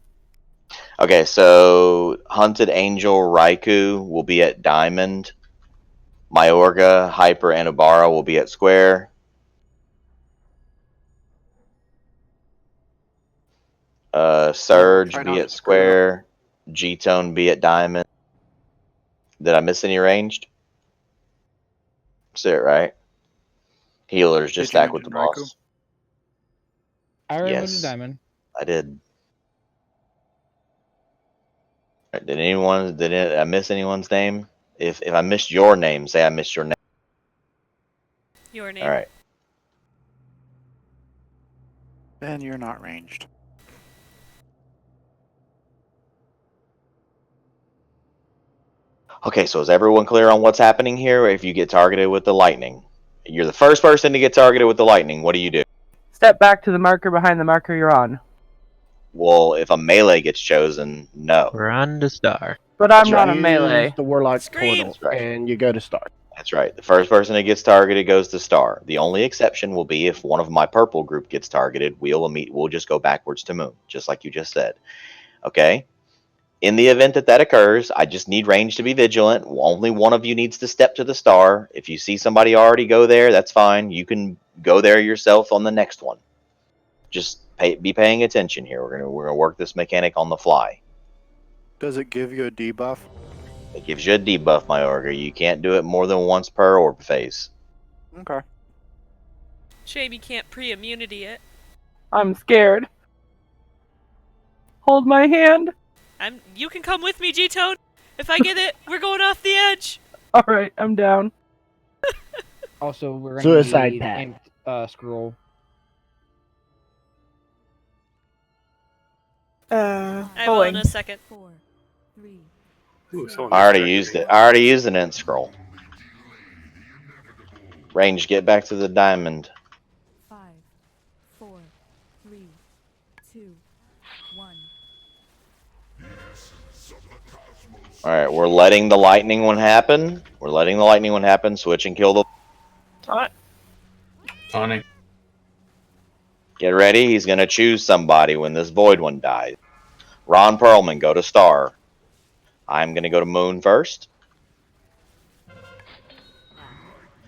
Okay, so Hunted Angel Raikou will be at diamond. Mayorga, Hyper, and Ibarra will be at square. Surge be at square. G-Tone be at diamond. Did I miss any ranged? That's it, right? Healers just stack with the boss. I already moved Yes. to diamond. I did. Did I miss anyone's name? If I missed your name, say I missed your name. Your name. All right. Ben, you're not ranged. Okay, so is everyone clear on what's happening here? If you get targeted with the lightning, you're the first person to get targeted with the lightning. What do you do? Step back to the marker behind the marker you're on. Well, if a melee gets chosen, no. We're on the star. But I'm That's not right. a melee. Use the warlock Scream. portal, That's right. and you go to start. That's right. The first person that gets targeted goes to star. The only exception will be if one of my purple group gets targeted, we'll just go backwards to moon, just like you just said. Okay? In the event that occurs, I just need range to be vigilant. Only one of you needs to step to the star. If you see somebody already go there, that's fine. You can go there yourself on the next one. Just be paying attention here. We're gonna work this mechanic on the fly. Does it give you a debuff? It gives you a debuff, my ogre. You can't do it more than once per orb phase. Okay. Shame you can't pre-immunity it. I'm scared. Hold my hand. You can come with me, G-Tone. If I get it, we're going off the edge. Alright, I'm down. Also, we're gonna Suicide need pact. scroll. I will pulling. in a second. 4, 3, Ooh, someone I already just used it. I already used an end scroll. Range, get back to the diamond. 5, 4, 3, 2, 1. All right, we're letting the lightning one happen. We're letting the lightning one happen. Switch and kill the. Taunting. Get ready. He's gonna choose somebody when this void one dies. Ron Perlman, go to star. I'm gonna go to moon first.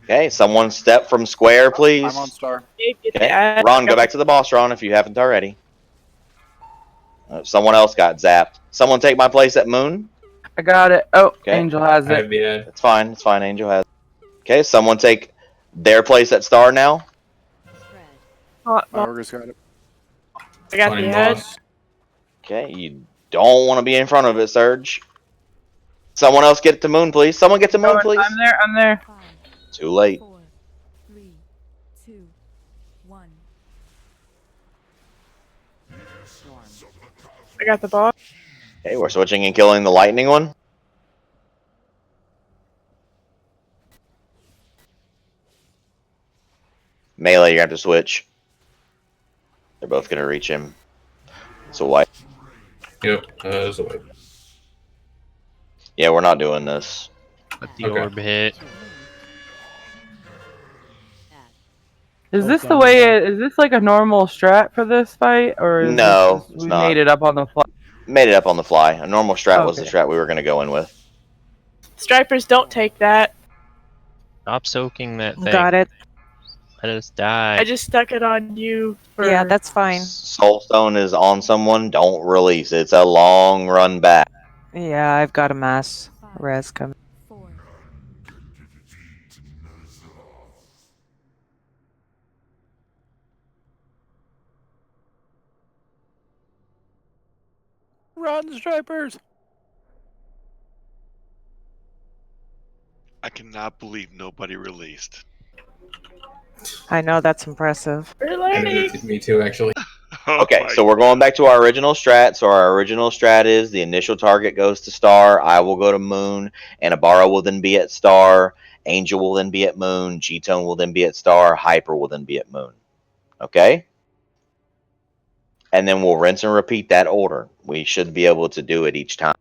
Okay, someone step from square, please. I'm on star. Okay, Ron, go back to the boss, Ron, if you haven't already. Someone else got zapped. Someone take my place at moon. I got it. Oh, Okay. Angel has it. It's fine. It's fine. Angel has it. Okay, someone take their place at star now. My ogre's got it. I got the edge. Okay, you don't want to be in front of it, Surge. Someone else get to moon, please. Someone get to moon, please. I'm there. I'm there. Too late. 4, 3, 2, 1. I got the boss. Okay, we're switching and killing the lightning one. Melee, you have to switch. They're both gonna reach him. It's a white. Yep, it's a white. Yeah, we're not doing this. Let the orb hit. Is this the way? Is this like a normal strat for this fight, or is No, this just, it's we not. made it up on the fly? Made it up on the fly. A normal strat was the Okay. strat we were gonna go in with. Stripers don't take that. Stop soaking that thing. Got it. Let us die. I just stuck it on you. Yeah, that's fine. Soulstone is on someone. Don't release. It's a long run back. Yeah, I've got a mass res coming. 4. Run, stripers! I cannot believe nobody released. I know, that's impressive. Me too, actually. Okay, so we're going back to our original strat. So our original strat is the initial target goes to star. I will go to moon, and Abara will then be at star. Angel will then be at moon. G-Tone will then be at star. Hyper will then be at moon. Okay? And then we'll rinse and repeat that order. We should be able to do it each time.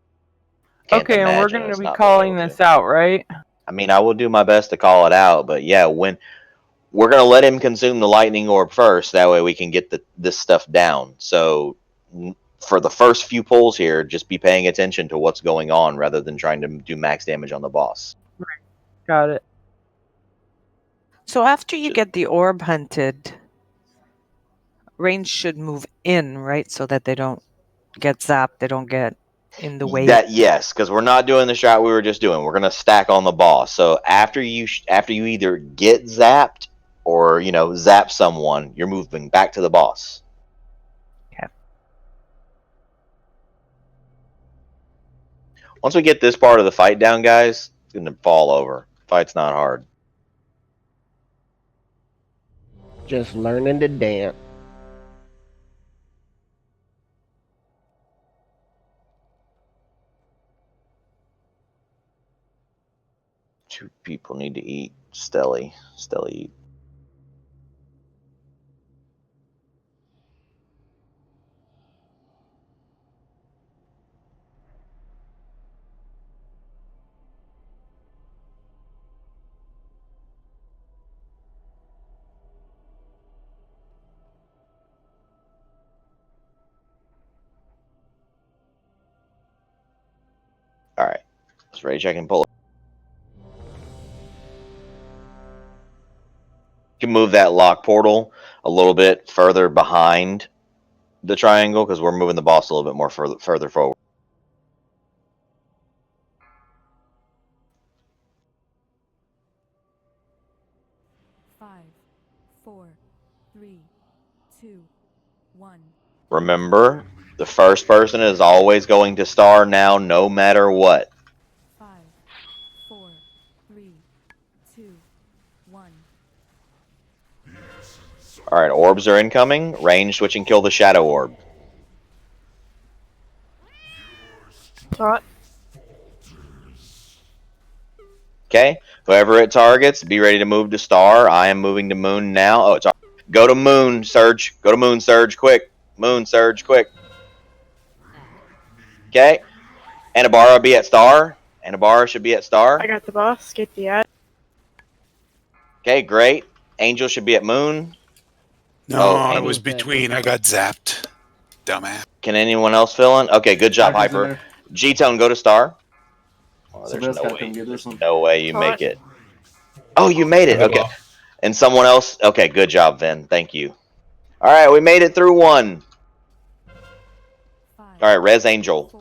Can't Okay, and we're imagine going us to be not being calling able to. this out, right? I mean, I will do my best to call it out, but yeah, when we're going to let him consume the lightning orb first, that way we can get this stuff down. So for the first few pulls here, just be paying attention to what's going on rather than trying to do max damage on the boss. Right. Got it. So after you get the orb hunted, range should move in, right? So that they don't get zapped, they don't get in the way. Yes, because we're not doing the strat we were just doing. We're going to stack on the boss. So after you either get zapped or, zap someone, you're moving back to the boss. Once we get this part of the fight down, guys, it's going to fall over. Fight's not hard. Just learning to dance. Two people need to eat. Stelly eat. All right, let's rage. I can pull it. You can move that lock portal a little bit further behind the triangle because we're moving the boss a little bit more further forward. Five, 4, 3, 2, 1. Remember, the first person is always going to star now, no matter what. 5, 4, 3, 2, 1. All right, orbs are incoming. Range switch and kill the shadow orb. Taunt. Okay, whoever it targets, be ready to move to star. I am moving to moon now. Oh, it's go to moon, Surge. Go to moon, Surge, quick. Moon, Surge, quick. Okay, Anabara be at star. Anabara should be at star. I got the boss. Get the ad. Okay, great. Angel should be at moon. No, I was between. I got zapped. Dumbass. Can anyone else fill in? Okay, good job, Hyper's in Hyper. there. G-Tone, go to star. Oh, Somebody else gotta come get this one. No way you Taunt. make it. Oh, you made it. Okay. And someone else? Okay, good job, Vin. Thank you. All right, we made it through one. All right, Res Angel.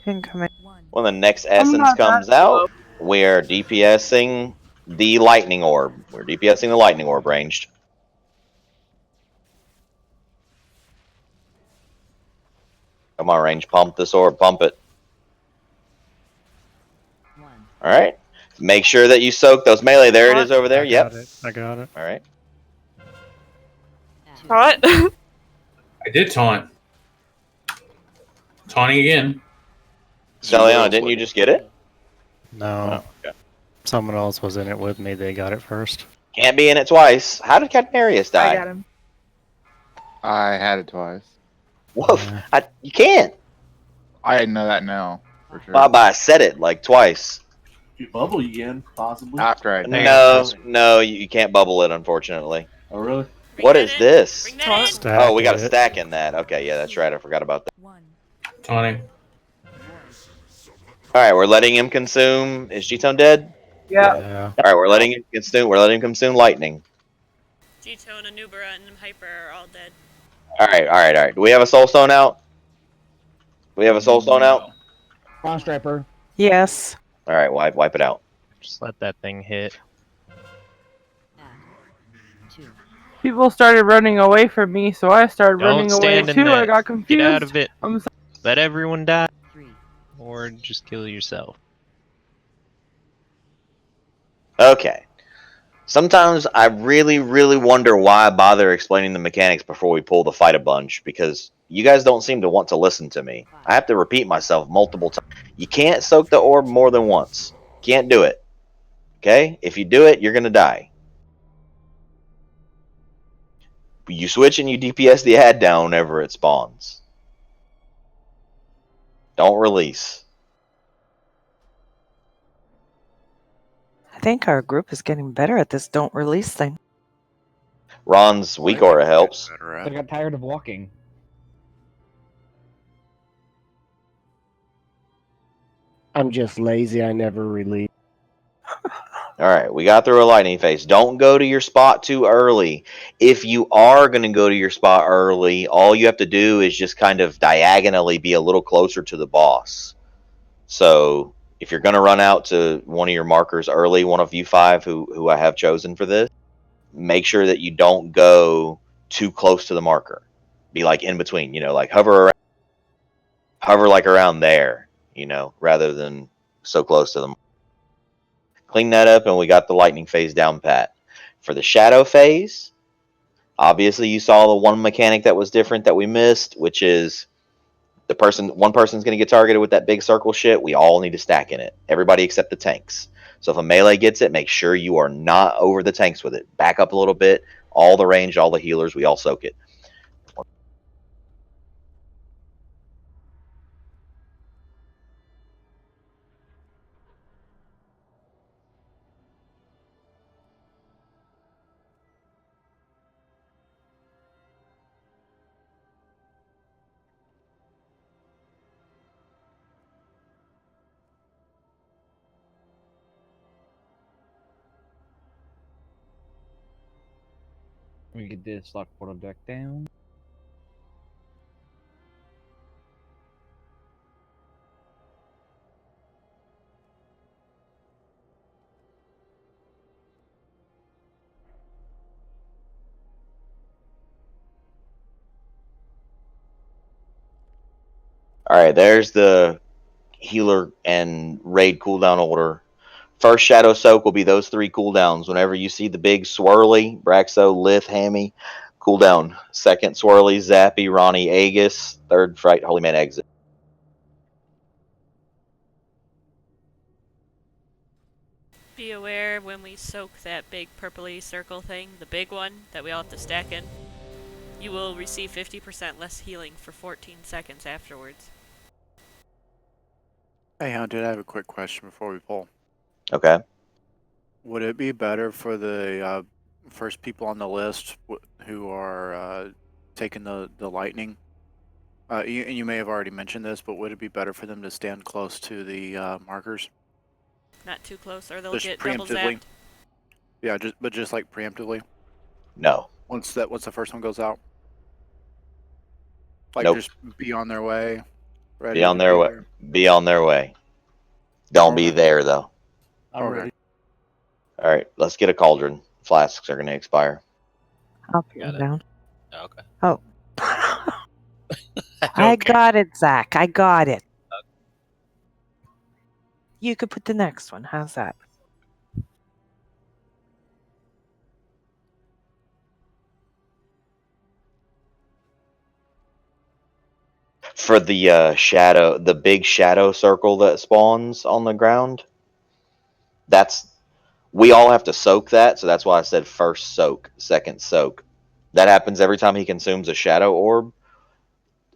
Incoming. When the next essence comes out, we're DPSing the lightning orb. We're DPSing the lightning orb ranged. Come on, range. Pump this orb. Pump it. All right. Make sure that you soak those melee. There it is over there. Yep. I got it. All right. Taunt. I did taunt. Taunting again. Steliana, didn't you just get it? No. Okay. Someone else was in it with me. They got it first. Can't be in it twice. How did Captain Arius die? I got him. I had it twice. Whoa, you can't. I know that now, for sure. Baba, I said it like twice. If you bubble, you can, possibly. After I No, you can't bubble it, unfortunately. Oh, really? What is this? Stack Oh, we got a it. stack in that. Okay, yeah, that's right. I forgot about that. Taunting. All right, we're letting him consume. Is G-Tone dead? Yeah. All right, we're letting him consume. We're letting him consume lightning. G-Tone, Anubara, and Hyper are all dead. All right. Do we have a soul stone out? We have a soul stone out. Crown Striper. Yes. All right, wipe it out. Just let that thing hit. People started running away from me, so I started Don't running away stand in too. I that. got confused. Get out of it. I'm sorry. Let everyone die. Or just kill yourself. Okay. Sometimes I really, really wonder why I bother explaining the mechanics before we pull the fight a bunch, because you guys don't seem to want to listen to me. I have to repeat myself multiple times. You can't soak the orb more than once. Can't do it. Okay? If you do it, you're going to die. You switch and you DPS the ad down whenever it spawns. Don't release. I think our group is getting better at this don't release thing. Ron's weak aura helps. I got tired of walking. I'm just lazy. I never release. All right, we got through a lightning phase. Don't go to your spot too early. If you are going to go to your spot early, all you have to do is just kind of diagonally be a little closer to the boss. So if you're going to run out to one of your markers early, one of you five who I have chosen for this, make sure that you don't go too close to the marker. Be like in between, like hover around. Hover like around there, you know, rather than so close to them. Clean that up, and we got the lightning phase down pat. For the shadow phase, obviously you saw the one mechanic that was different that we missed, which is one person's going to get targeted with that big circle shit. We all need to stack in it. Everybody except the tanks. So if a melee gets it, make sure you are not over the tanks with it. Back up a little bit. All the range, all the healers, we all soak it. We get this lock portal deck down. All right, there's the healer and raid cooldown order. First shadow soak will be those 3 cooldowns. Whenever you see the big swirly, Braxo, Lith, Hammy, cooldown. Second swirly, Zappy, Ronnie, Aegis. Third fright, Holy Man exit. Be aware when we soak that big purpley circle thing, the big one that we all have to stack in, you will receive 50% less healing for 14 seconds afterwards. Hey, Hunted, I have a quick question before we pull. Okay. Would it be better for the first people on the list who are taking the lightning? You may have already mentioned this, but would it be better for them to stand close to the markers? Not too close, or they'll Just get double preemptively. zapped. Yeah, just like preemptively. No. Once the first one goes out. Like Nope. just be on their way. Ready Be on to their be way. there. Be on their way. Don't be Okay. there though. I'm ready. All right, let's get a cauldron. Flasks are going to expire. I'll put it down. Oh, okay. Oh. I got it, Zach. I got it. You could put the next one. How's that? For the shadow, the big shadow circle that spawns on the ground, we all have to soak that, so that's why I said first soak, second soak. That happens every time he consumes a shadow orb.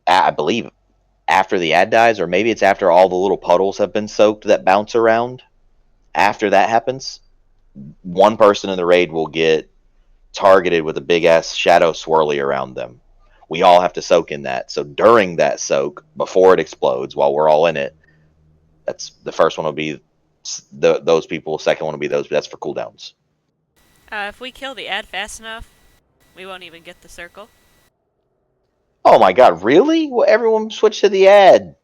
I believe after the ad dies, or maybe it's after all the little puddles have been soaked that bounce around. After that happens, one person in the raid will get targeted with a big ass shadow swirly around them. We all have to soak in that. So during that soak, before it explodes, while we're all in it, that's the first one will be those people. Second one will be those. That's for cooldowns. If we kill the ad fast enough, we won't even get the circle. Oh my god, really? Well, everyone switch to the ad.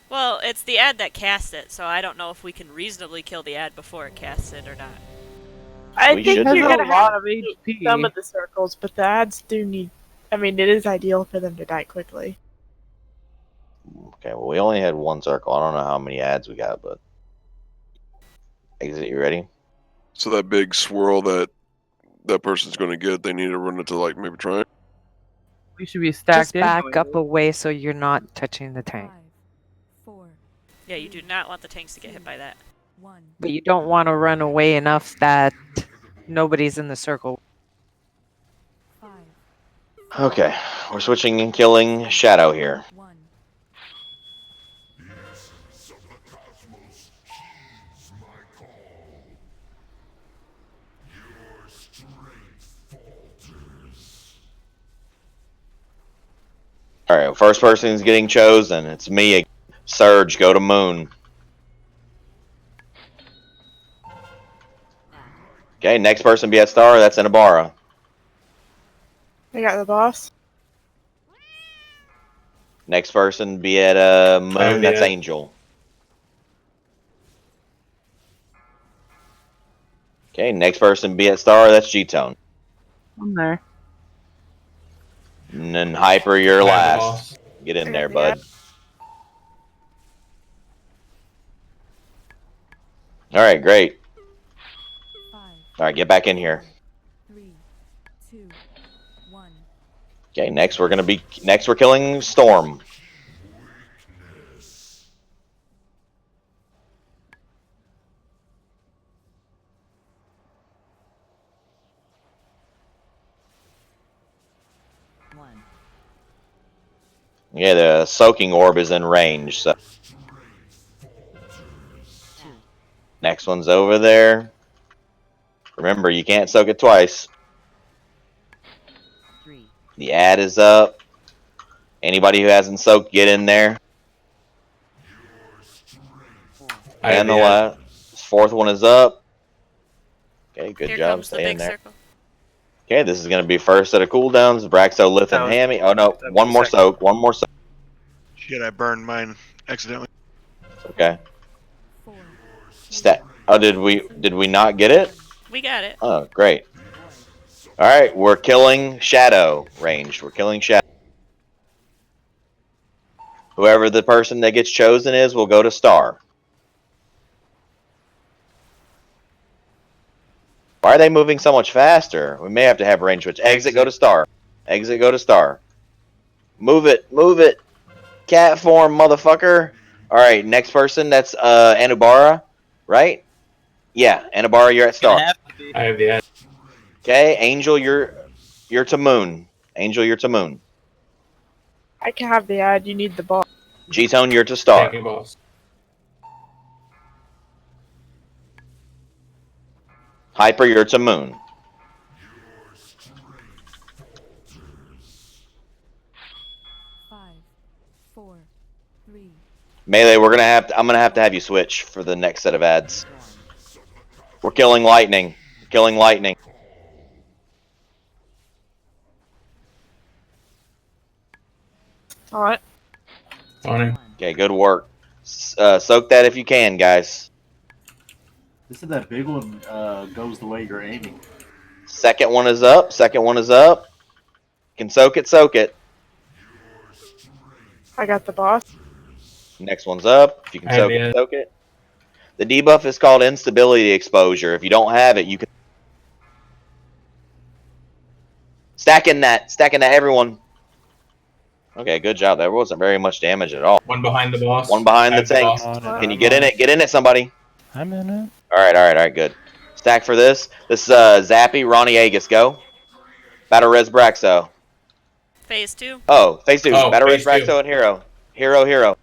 Well, it's the ad that casts it, so I don't know if we can reasonably kill the ad before it casts it or not. I We think should you're be. going to have some of the circles, but the ads do need... I mean, it is ideal for them to die quickly. Okay, well, we only had one circle. I don't know how many ads we got, but... Exit, you ready? So that big swirl that person's going to get, they need to run it to, like, maybe try. We should be stacked Just in. back up away so you're not touching the tank. Yeah, you do not want the tanks to get hit by that. But you don't want to run away enough that nobody's in the circle. Okay, we're switching and killing Shadow here. Alright, first person is getting chosen. It's me. Surge, go to Moon. Okay, next person be at Star. That's Inabara. I got the boss. Next person be at Moon. That's Angel. Okay, next person be at Star. That's G-Tone. I'm there. And then Hyper, you're last. Get in there, bud. All right, great. 5, All right, get back in here. 3, 2, 1. Okay, next we're killing Storm. Yeah, the soaking orb is in range, so next one's over there. Remember, you can't soak it twice. The ad is up. Anybody who hasn't soaked, get in there. And the last fourth one is up. Okay, good Here job. comes the Stay in big there. circle. Okay, this is going to be first set of cooldowns. Braxo, Lith, and Hammy. Oh no, one more soak. One more soak. Shit, I burned mine accidentally. Okay. Oh, did we not get it? We got it. Oh, great. All right, we're killing Shadow ranged. We're killing Shadow. Whoever the person that gets chosen is will go to Star. Why are they moving so much faster? We may have to have range switch. Exit, go to Star. Exit, go to Star. Move it, move it. Cat form, motherfucker. All right, next person. That's Anubara, right? Yeah, Anubara, you're at Star. I have the ad. Okay, Angel, you're to Moon. Angel, you're to Moon. I can have the ad. You need the boss. G-Tone, you're to Star. Taking boss. Hyper, you're to Moon. Five, 4, 3. Melee, I'm gonna have to have you switch for the next set of ads. We're killing lightning. We're killing lightning. Alright. Okay, good work. Soak that if you can, guys. This is that big one goes the way you're aiming. Second one is up. Second one is up. You can soak it, soak it. I got the boss. Next one's up. If you can soak it, soak it. The debuff is called instability exposure. If you don't have it, you can stacking that, everyone. Okay, good job. There wasn't very much damage at all. One behind the boss. One behind the tank. Can you get in it? Get in it, somebody. I'm in it. All right, good. Stack for this. This is Zappy, Ronnie Agus, go. Battle Res Braxo. Phase 2. Oh, phase 2. Oh, Battle Res phase 2. Braxo and Hero. Hero.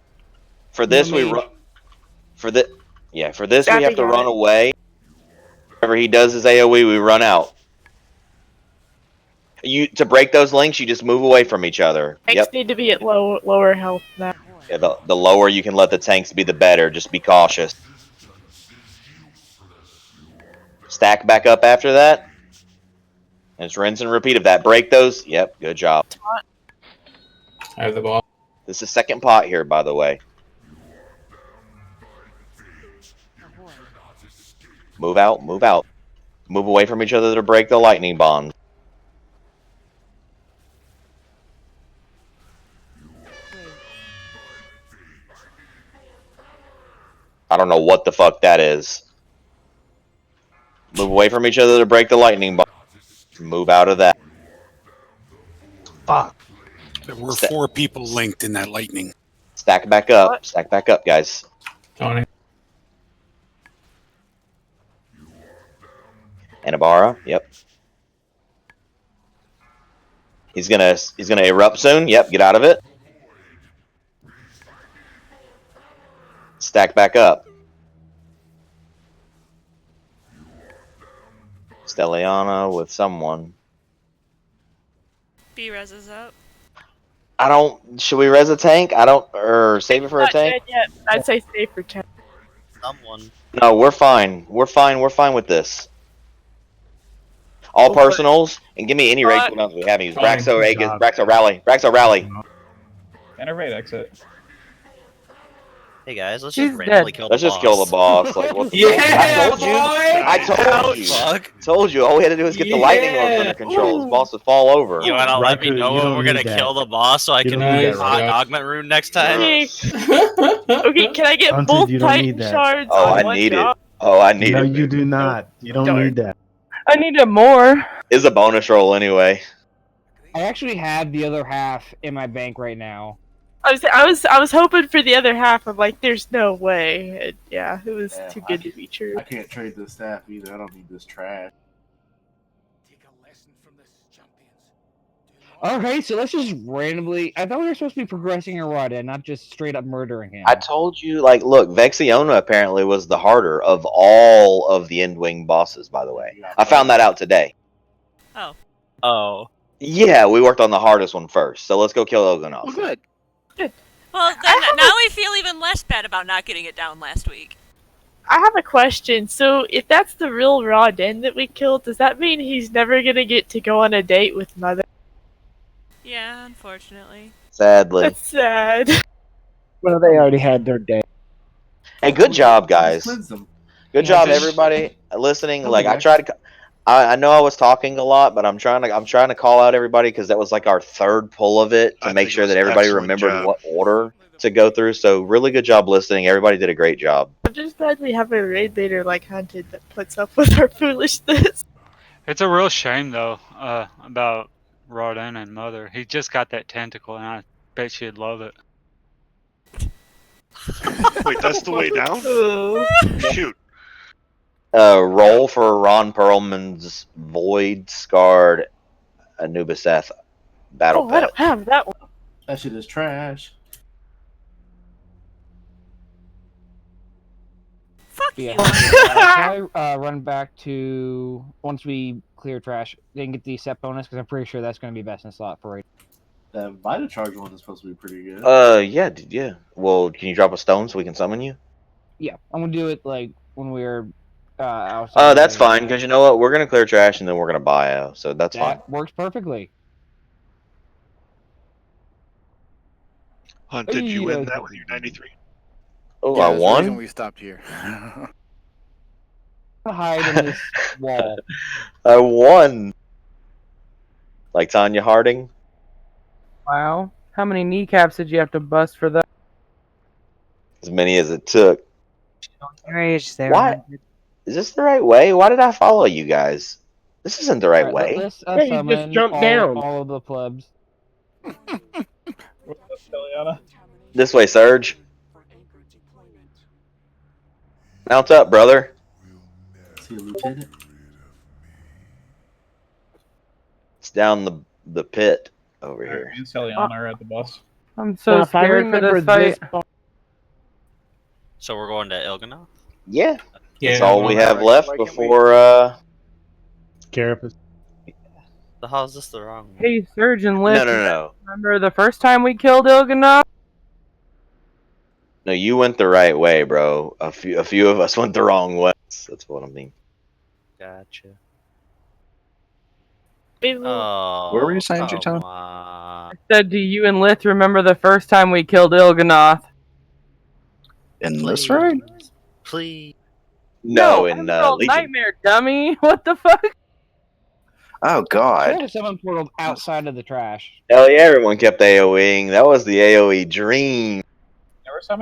For this we run. For this we have to run away. Whenever he does his AoE, we run out. To break those links, you just move away from each other. Tanks need to be at lower health now. Yeah, the lower you can let the tanks be, the better. Just be cautious. Stack back up after that. And it's rinse and repeat of that. Break those. Yep, good job. I have the ball. This is second pot here, by the way. Move out, move out. Move away from each other to break the lightning bond. I don't know what the fuck that is. Move away from each other to break the lightning bond. Move out of that. Fuck. There were 4 people linked in that lightning. Stack back up. Stack back up, guys. Tony. Anubara, yep. He's gonna erupt soon. Yep, get out of it. Stack back up. Stelliana with someone. B-Res is up. Should we res a tank? Or save it for a tank? Yet. I'd say save for tank. Someone. No, we're fine. We're fine with this. All personals, and give me any raid cooldowns we have. Use Braxo, Agus, Braxo rally. Enervate exit. Hey guys, let's just randomly kill the boss. Let's just kill the boss. Like, what the I told you. All we had to do was get the lightning orbs under control. This boss would fall over. You wanna let me know when we're gonna kill the boss so I can augment rune next time? Okay, can I get both Titan shards? Oh, I need it. Oh, I need No, it. you do not. You don't need that. I need it more. It's a bonus roll anyway. I actually have the other half in my bank right now. I was hoping for the other half. I'm like, there's no way. And yeah, it was too good to be true. I can't trade this staff either. I don't need this trash. Okay, so let's just randomly. I thought we were supposed to be progressing Arada, not just straight up murdering him. I told you, like, look, Vexiona apparently was the harder of all of the Endwing bosses, by the way. I found that out today. Oh. Oh. Yeah, we worked on the hardest one first, so let's go kill Ogonoth. Well, good. Well, then now we feel even less bad about not getting it down last week. I have a question. So, if that's the real Raw Den that we killed, does that mean he's never gonna get to go on a date with Mother? Yeah, unfortunately. Sadly. That's sad. Well, they already had their day. Hey, good job, guys. Cleanse them. Good Yeah, job, just- everybody listening. Don't Like, do I that. tried to. I know I was talking a lot, but I'm trying to call out everybody because that was like our third pull of it to make think it sure was that an everybody excellent remembered job. what order to go through. So really good job listening. Everybody did a great job. I'm just glad we have a raid leader like Hunted that puts up with our foolishness. It's a real shame though, about Rodin and Mother. He just got that tentacle, and I bet she'd love it. Wait, that's the way down? Shoot. Roll for Ron Perlman's Void Scarred Anubiseth Battle Oh, I Pet. don't have that one. That shit is trash. Yeah. Can I run back to once we clear trash, then get the set bonus because I'm pretty sure that's going to be best in slot for right. That Vita Charge one is supposed to be pretty good. Yeah. Well, can you drop a stone so we can summon you? Yeah, I'm gonna do it like when we're outside. That's fine because you know what? We're gonna clear trash and then we're gonna bio, so that's fine. That works perfectly. Hunt, did you win that with your 93? Oh, Yeah, I that's the reason won. we stopped here. Hide in this wall. I won. Like Tanya Harding. Wow. How many kneecaps did you have to bust for that? As many as it took. Rage there. Why? Is this the right way? Why did I follow you guys? This isn't the right way. Let's Yeah, you just summon jumped down. all of the plebs. This way, Surge. Mount up, brother. See a lieutenant? It's down the pit over here. Me and Celiana are at the bus. I'm so Now, if I scared for remember this fight. So we're going to Ilgana? Yeah. Yeah, That's all we well, have left before Carapace. The hell is this the wrong one? Hey, Surgeon Liz. No. Remember the first time we killed Ilgana? No, you went the right way, bro. A few of us went the wrong way. That's what I mean. Gotcha. Oh, Where were you saying, G-Town? I said, do you and Lith remember the first time we killed Ilganoth? In this raid? Please. No, in Emerald Legion. Nightmare, dummy. What the fuck? Oh, I God. had a summon portal outside of the trash. Hell yeah, everyone kept AoEing. That was the AoE dream.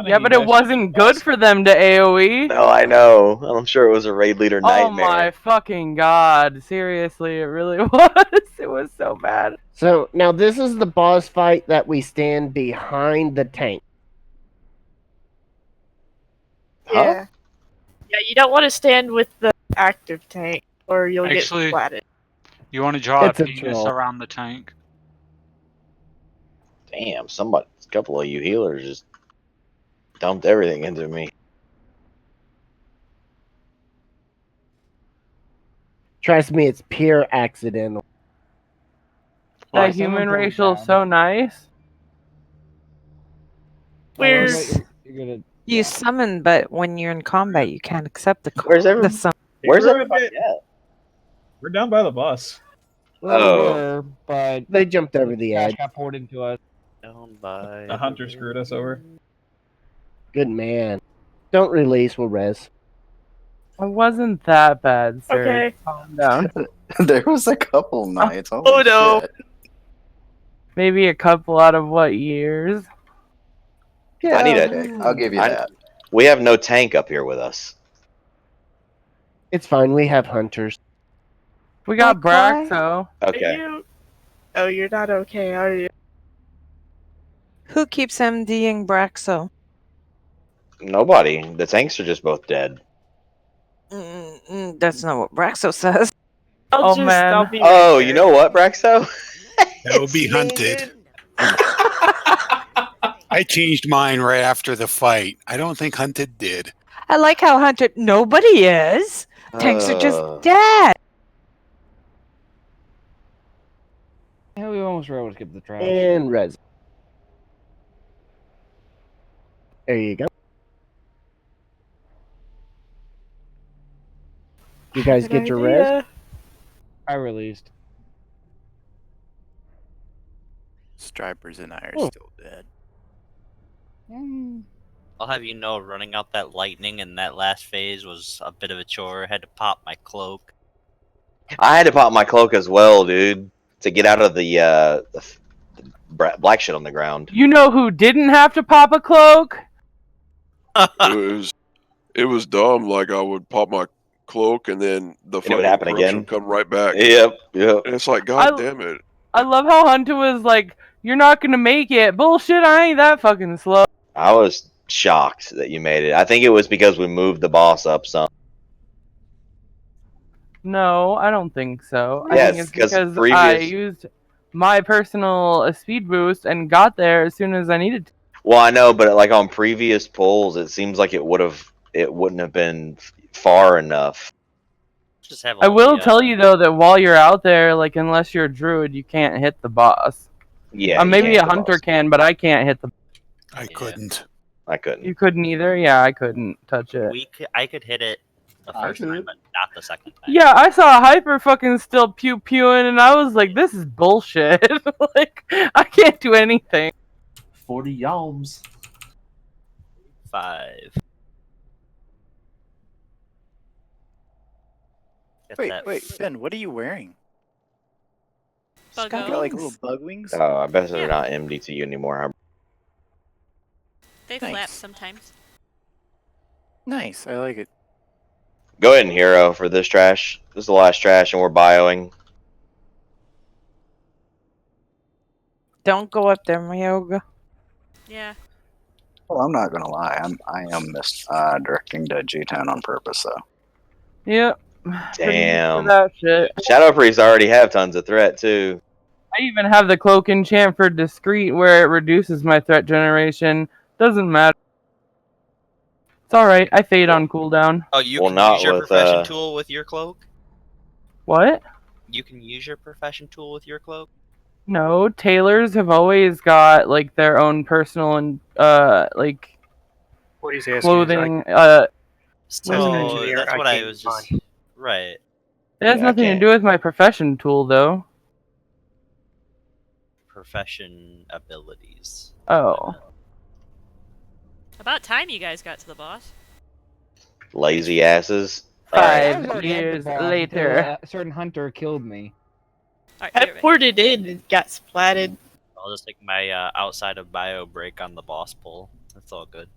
Yeah, but it wasn't good for them to AoE. No, I know. I'm sure it was a raid leader Oh nightmare. my fucking god. Seriously, it really was. It was so bad. So now this is the boss fight that we stand behind the tank. Yeah. Yeah, you don't want to stand with the active tank, or you'll Actually, get flattened. You want to draw It's a a penis troll. around the tank. Damn, a couple of you healers just dumped everything into me. Trust me, it's pure accidental. That human racial is so nice. Where's You summon, but when you're in combat, you can't accept the. Where's everyone? Where's everybody at? We're down by the bus. Well, Oh. we were, but They jumped over the trash edge. got poured into us. Down by The hunter screwed us over. Good man. Don't release, we'll res. It wasn't that bad, sir. Okay. Calm down. There was a couple nights. Oh, Holy no. shit. Maybe a couple out of what years? Yeah, I need okay, I'll give you I- that. We have no tank up here with us. It's fine. We have hunters. We got Black Braxo. Okay. Oh, you're not okay, are you? Who keeps MDing Braxo? Nobody. The tanks are just both dead. That's not what Braxo says. Oh man. I'll be Oh, right you there. know what, Braxo? That would be hunted. I changed mine right after the fight. I don't think hunted did. I like how Hunter. Nobody is. Tanks are just Uh. dead. Yeah, we almost were able to skip the trash. And res. There you go. You guys Good get your res? idea. I released. Stripers and I are Oh. still dead. I'll have you know, running out that lightning in that last phase was a bit of a chore. I had to pop my cloak. I had to pop my cloak as well, dude, to get out of the black shit on the ground. You know who didn't have to pop a cloak? It was dumb. Like I would pop my cloak and then the And it would fucking happen corruption again. would come right back. Yep. And it's like, God damn it. I love how Hunter was like, "You're not gonna make it." Bullshit, I ain't that fucking slow. I was shocked that you made it. I think it was because we moved the boss up some. No, I don't think so. I Yes, think it's 'cause because I previous- used my personal speed boost and got there as soon as I needed to. Well, I know, but like on previous polls, it seems like it wouldn't have been far enough. Just have I will tell you though that while you're out there, like unless you're a druid, you can't hit the boss. Yeah, you maybe can't a hit the hunter boss. can, but I can't hit the. I couldn't. I couldn't. You couldn't either. Yeah, I couldn't touch it. I could hit it the first time, but not the second time. Yeah, I saw Hyper fucking still pew pewing, and I was like, "This is bullshit." Like, I can't do anything. 40 yalms. 5. Get Wait, that Ben, what are you wearing? Bug Got like little bug wings? Oh, I bet they're not MD to you anymore. Huh? They Nice. flap sometimes. Nice, I like it. Go ahead and hero for this trash. This is the last trash, and we're bioing. Don't go up there, Myoga. Yeah. Well, I'm not gonna lie. I am directing to G-Town on purpose, though. Yep. Damn. That shit. Shadow Priests already have tons of threat too. I even have the cloak enchant for discreet where it reduces my threat generation. Doesn't matter. It's alright, I fade on cooldown. Oh, you Well, can not use your with, profession tool with your cloak? What? You can use your profession tool with your cloak? No, tailors have always got like their own personal and like What he's asking clothing. is, as an So engineer, that's I what I can't was just find. right. It has Yeah, I nothing to can't. do with my profession tool, though. Profession abilities. Oh. About time you guys got to the boss. Lazy asses. I was 5 already at the years boss until later. a certain hunter killed me. I ported in and got splatted. I'll just take my outside of bio break on the boss pull. That's all good.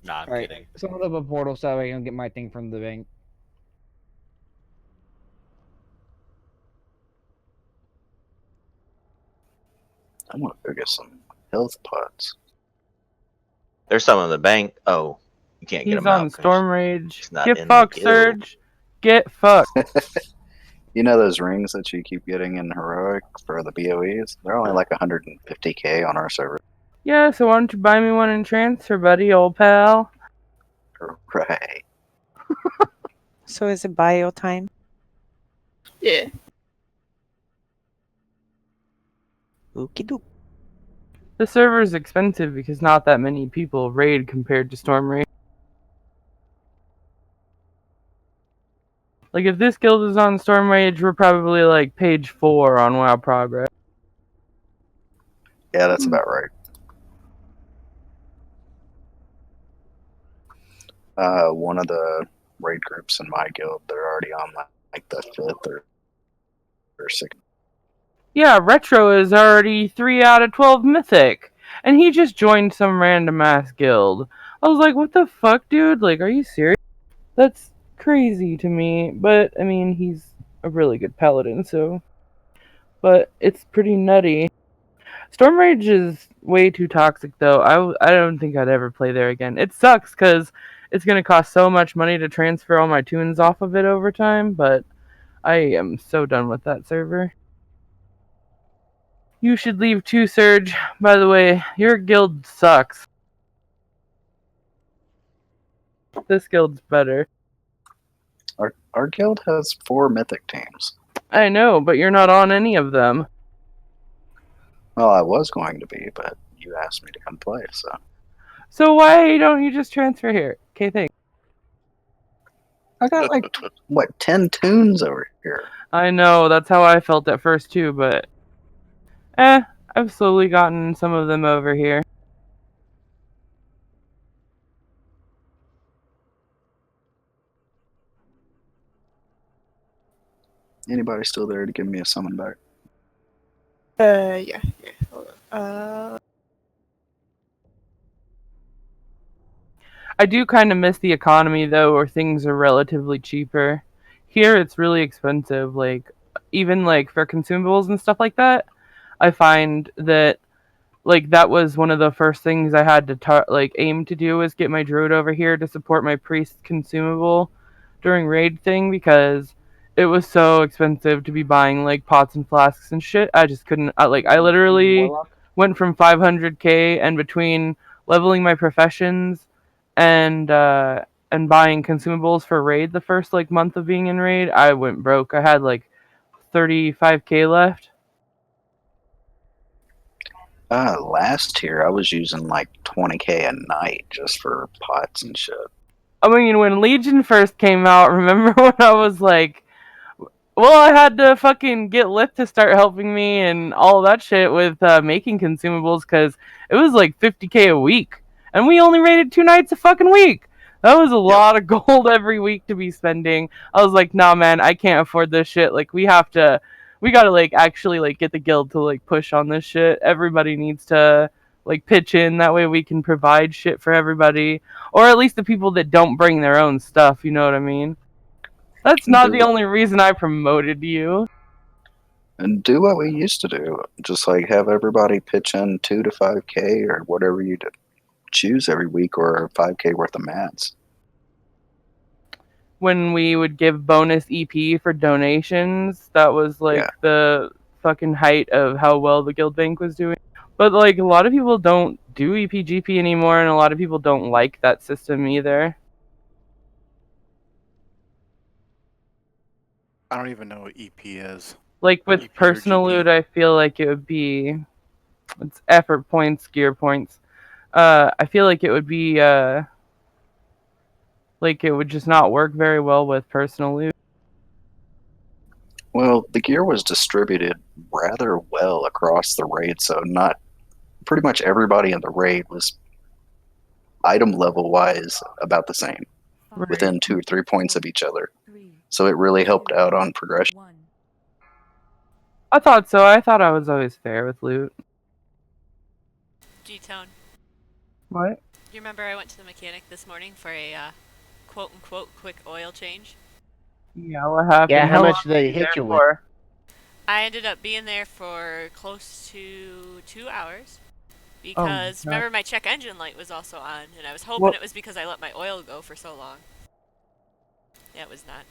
Nah, I'm Alright, kidding. someone up a portal so I can get my thing from the bank. I'm gonna go get some health pots. There's some in the bank. Oh, you can't get He's them out. on Storm Rage. not Get in the fucked, guild. Surge. Get fucked. You know those rings that you keep getting in heroic for the BOEs? They're only like 150k on our server. Yeah, so why don't you buy me one in transfer, buddy, old pal? Right. So is it bio time? Yeah. Okie doke. The server is expensive because not that many people raid compared to Storm Rage. Like, if this guild is on Storm Rage, we're probably like page 4 on WoW Progress. Yeah, that's about right. One of the raid groups in my guild, they're already on like the 5th or 6th. Yeah, Retro is already 3 out of 12 Mythic. And he just joined some random ass guild. I was like, what the fuck, dude? Like, are you serious? That's crazy to me. But I mean, he's a really good paladin, so. But it's pretty nutty. Storm Rage is way too toxic, though. I don't think I'd ever play there again. It sucks because it's going to cost so much money to transfer all my tunes off of it over time, but I am so done with that server. You should leave too, Surge. By the way, your guild sucks. This guild's better. Our guild has 4 mythic teams. I know, but you're not on any of them. Well, I was going to be, but you asked me to come play, so. So why don't you just transfer here? Okay, thanks. I got like, 10 tunes over here. I know, that's how I felt at first too, but... I've slowly gotten some of them over here. Anybody still there to give me a summon back? Yeah. Hold on. I do kind of miss the economy, though, where things are relatively cheaper. Here, it's really expensive, like, even, like, for consumables and stuff like that. I find that, like, that was one of the first things I had to, aim to do was get my druid over here to support my priest consumable during raid thing, because it was so expensive to be buying, like, pots and flasks and shit. I just couldn't, I literally went from 500k, and between leveling my professions and buying consumables for raid the first, like, month of being in raid, I went broke. I had, like, 35k left. Last year I was using like 20k a night just for pots and shit. I mean, when Legion first came out, remember when I was like, well, I had to fucking get Lith to start helping me and all that shit with making consumables, because it was like 50k a week. And we only raided 2 nights a fucking week. That was a lot of gold every week to be spending. I was like, nah, man, I can't afford this shit. Like, we gotta, like, actually, like, get the guild to, like, push on this shit. Everybody needs to, like, pitch in. That way we can provide shit for everybody. Or at least the people that don't bring their own stuff, you know what I mean? That's not the only reason I promoted you. And do what we used to do. Just like have everybody pitch in 2 to 5k or whatever you choose every week, or 5k worth of mats. When we would give bonus EP for donations, that was like the fucking height of how well the guild bank was doing. But like a lot of people don't do EPGP anymore, and a lot of people don't like that system either. I don't even know what EP is. Like with personal loot, I feel like it would be, it's effort points, gear points. I feel like it would be like it would just not work very well with personal loot. Well, the gear was distributed rather well across the raid, so not pretty much everybody in the raid was item level wise about the same, within 2 or 3 points of each other. So it really helped out on progression. I thought so. I thought I was always fair with loot. G-Tone. What? You remember I went to the mechanic this morning for a quote-unquote quick oil change? Yeah, what happened? Yeah, how much did they hit you with? I ended up being there for close to 2 hours. Because, remember, my check engine light was also on, and I was hoping it was because I let my oil go for so long. Yeah, it was not.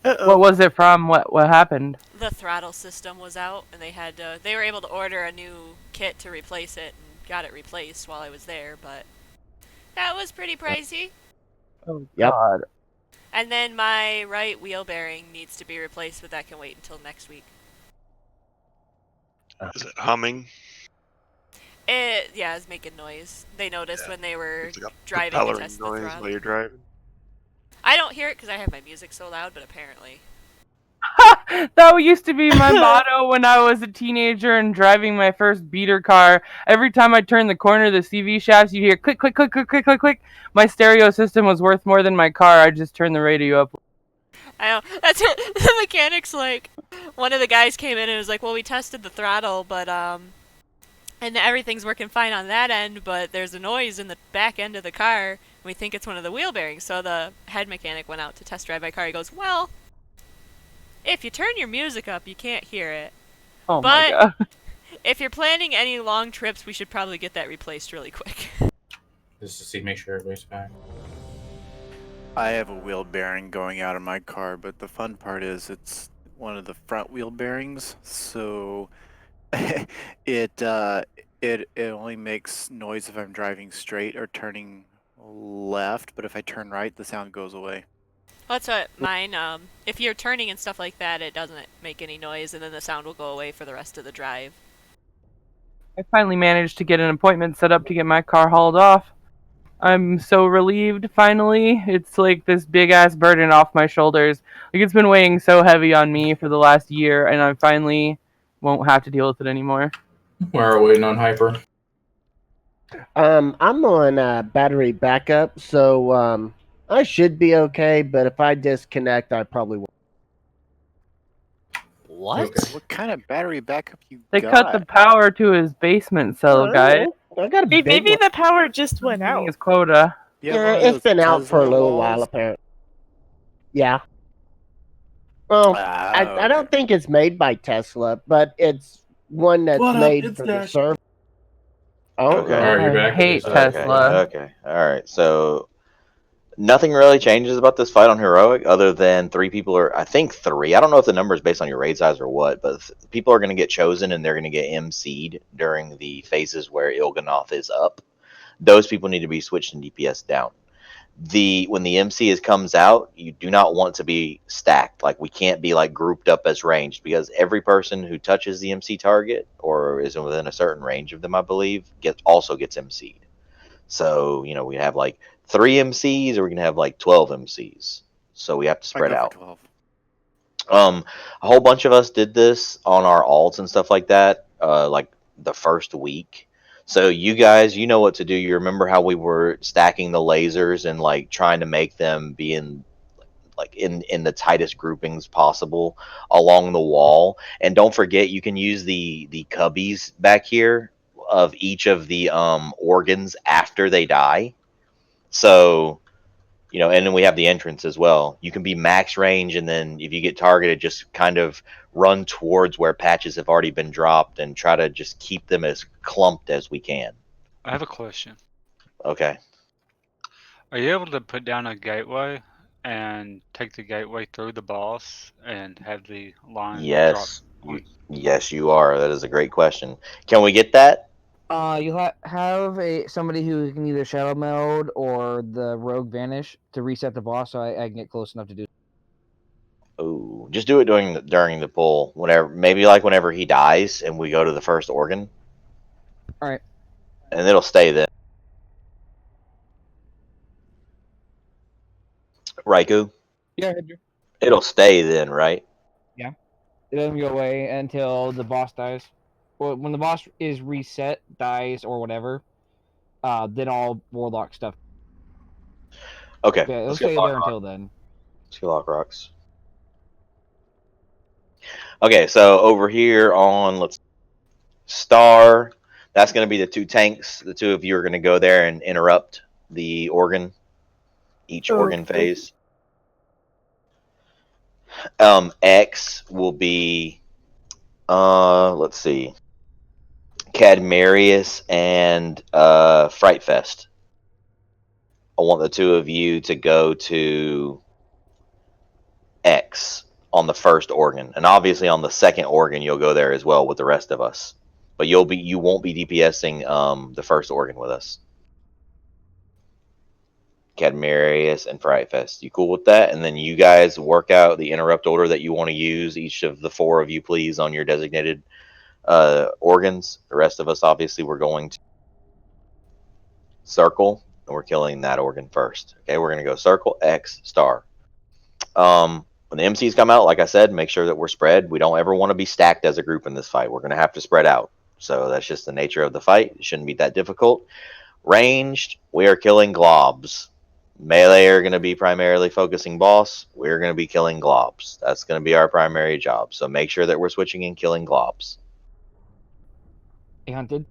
What was it from? What happened? The throttle system was out, and they were able to order a new kit to replace it, and got it replaced while I was there, but that was pretty pricey. Oh, God. And then my right wheel bearing needs to be replaced, but that can wait until next week. Is it humming? Yeah, it's making noise. They noticed when they were driving to test the noise throttle. while you're driving. I don't hear it because I have my music so loud, but apparently. That used to be my motto when I was a teenager and driving my first beater car. Every time I turned the corner of the CV shafts, you hear click, click, click, click, click, click, click. My stereo system was worth more than my car. I just turned the radio up. I know. That's it. The mechanic's like, one of the guys came in and was like, well, we tested the throttle, but And everything's working fine on that end, but there's a noise in the back end of the car. And we think it's one of the wheel bearings. So the head mechanic went out to test drive my car. He goes, well, if you turn your music up, you can't hear it. Oh but my god. if you're planning any long trips, we should probably get that replaced really quick. Just to see, make sure everybody's back. I have a wheel bearing going out of my car, but the fun part is it's one of the front wheel bearings, so it only makes noise if I'm driving straight or turning left, but if I turn right, the sound goes away. That's what mine, if you're turning and stuff like that, it doesn't make any noise, and then the sound will go away for the rest of the drive. I finally managed to get an appointment set up to get my car hauled off. I'm so relieved, finally. It's like this big-ass burden off my shoulders. Like, it's been weighing so heavy on me for the last year, and I finally won't have to deal with it anymore. We're waiting on Hyper. I'm on battery backup, so I should be okay. But if I disconnect, I probably won't. What? Okay. What kind of battery backup you They got? cut the power to his basement cell, guys. I got a big Maybe one. the power just went out. His quota. Yeah, it's been out for a little while, apparently. Yeah. Well, I don't think it's made by Tesla, but it's one that's What up? made It's for the Dash. server. Oh, Okay. All right, you're back. I hate Okay, Tesla. Okay. All right. So nothing really changes about this fight on heroic, other than three people are. I think three. I don't know if the number is based on your raid size or what, but people are going to get chosen and they're going to get MC'd during the phases where Il'gynoth is up. Those people need to be switched in DPS down. When the MC comes out, you do not want to be stacked. Like, we can't be like grouped up as ranged, because every person who touches the MC target or is within a certain range of them, I believe, also gets MC'd. So, we have like 3 MCs, or we can have like 12 MCs. So we have to spread out. 12. A whole bunch of us did this on our alts and stuff like that, like the first week. So you guys, you know what to do. You remember how we were stacking the lasers and like trying to make them be in the tightest groupings possible along the wall. And don't forget, you can use the cubbies back here of each of the organs after they die. So, and then we have the entrance as well. You can be max range, and then if you get targeted, just kind of run towards where patches have already been dropped and try to just keep them as clumped as we can. I have a question. Okay. Are you able to put down a gateway and take the gateway through the boss and have the line Yes. drop? Yes, you are. That is a great question. Can we get that? You have somebody who can either shadow meld or the rogue vanish to reset the boss, so I can get close enough to do. Oh, just do it during the pull. Whenever he dies and we go to the first organ. All right. And it'll stay then. Raikou? Yeah. It'll stay then, right? Yeah. It doesn't go away until the boss dies. Well, when the boss is reset, dies, or whatever, then all warlock stuff. Okay. Yeah, it'll Let's get stay there until then. Let's get Lock Rocks. Okay, so over here on Star, that's going to be the 2 tanks. The 2 of you are going to go there and interrupt the organ, each organ phase. X will be, let's see, Cadmarius and Fright Fest. I want the 2 of you to go to X on the first organ, and obviously on the second organ you'll go there as well with the rest of us. But you won't be DPSing the first organ with us. Cadmarius and Fright Fest. You cool with that? And then you guys work out the interrupt order that you want to use, each of the 4 of you, please, on your designated organs. The rest of us, obviously, we're going to circle, and we're killing that organ first. Okay, we're going to go circle, X, star. When the MCs come out, like I said, make sure that we're spread. We don't ever want to be stacked as a group in this fight. We're going to have to spread out. So that's just the nature of the fight. It shouldn't be that difficult. Ranged, we are killing globs. Melee are going to be primarily focusing boss. We're going to be killing globs. That's going to be our primary job. So make sure that we're switching and killing globs. Hey, Hunted.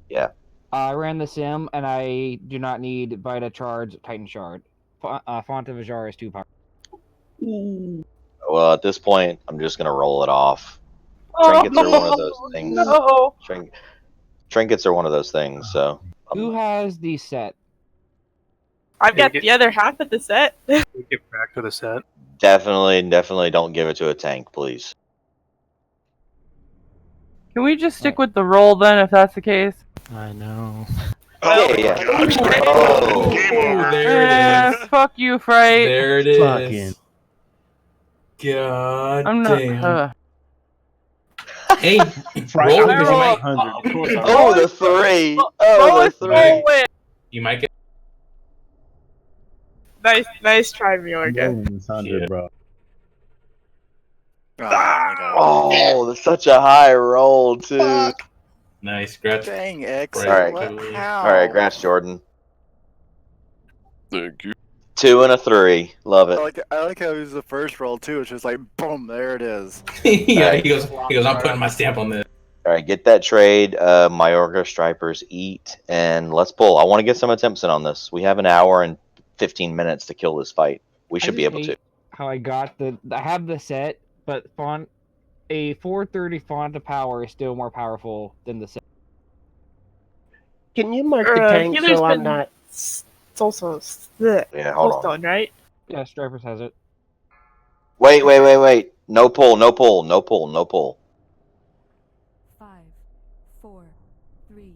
Yeah. I ran the sim, and I do not need Vita Charge Titan Shard. Font of Ajar is too powerful. Well, at this point, I'm just gonna roll it off. Oh, Trinkets are one of those things. no. Trinkets are one of those things. So Who has the set? I've got the other half of the set. We get back to the set. definitely don't give it to a tank, please. Can we just stick with the roll then, if that's the case? I know. Oh, yeah. Oh, game over. There it is. Fuck you, Fright. There it is. Fucking. God I'm not. damn. Hey, Right, roll I because you might. 100. Of course I Oh, the 3. Oh, the 3. You might get. Nice try, Miorga. Millions 100, bro. Oh, that's such a high roll too. Nice, Gretch. Dang, X. All right, How? all right, Grass Jordan. Thank you. 2 and a 3. Love it. I like how it was the first roll too. It's just like boom, there it is. Yeah, Alright. he goes. I'm putting my stamp on this. All right, get that trade. Mayorga, Stripers, eat, and let's pull. I want to get some attempts in on this. We have an hour and 15 minutes to kill this fight. We should be able to. How I got I have the set, but a 430 font of power is still more powerful than the set. Can you mark the tank so I'm not? It's also Yeah, hold on. Soulstone, right? Yeah, Stripers has it. Wait. No pull. 5, 4, 3,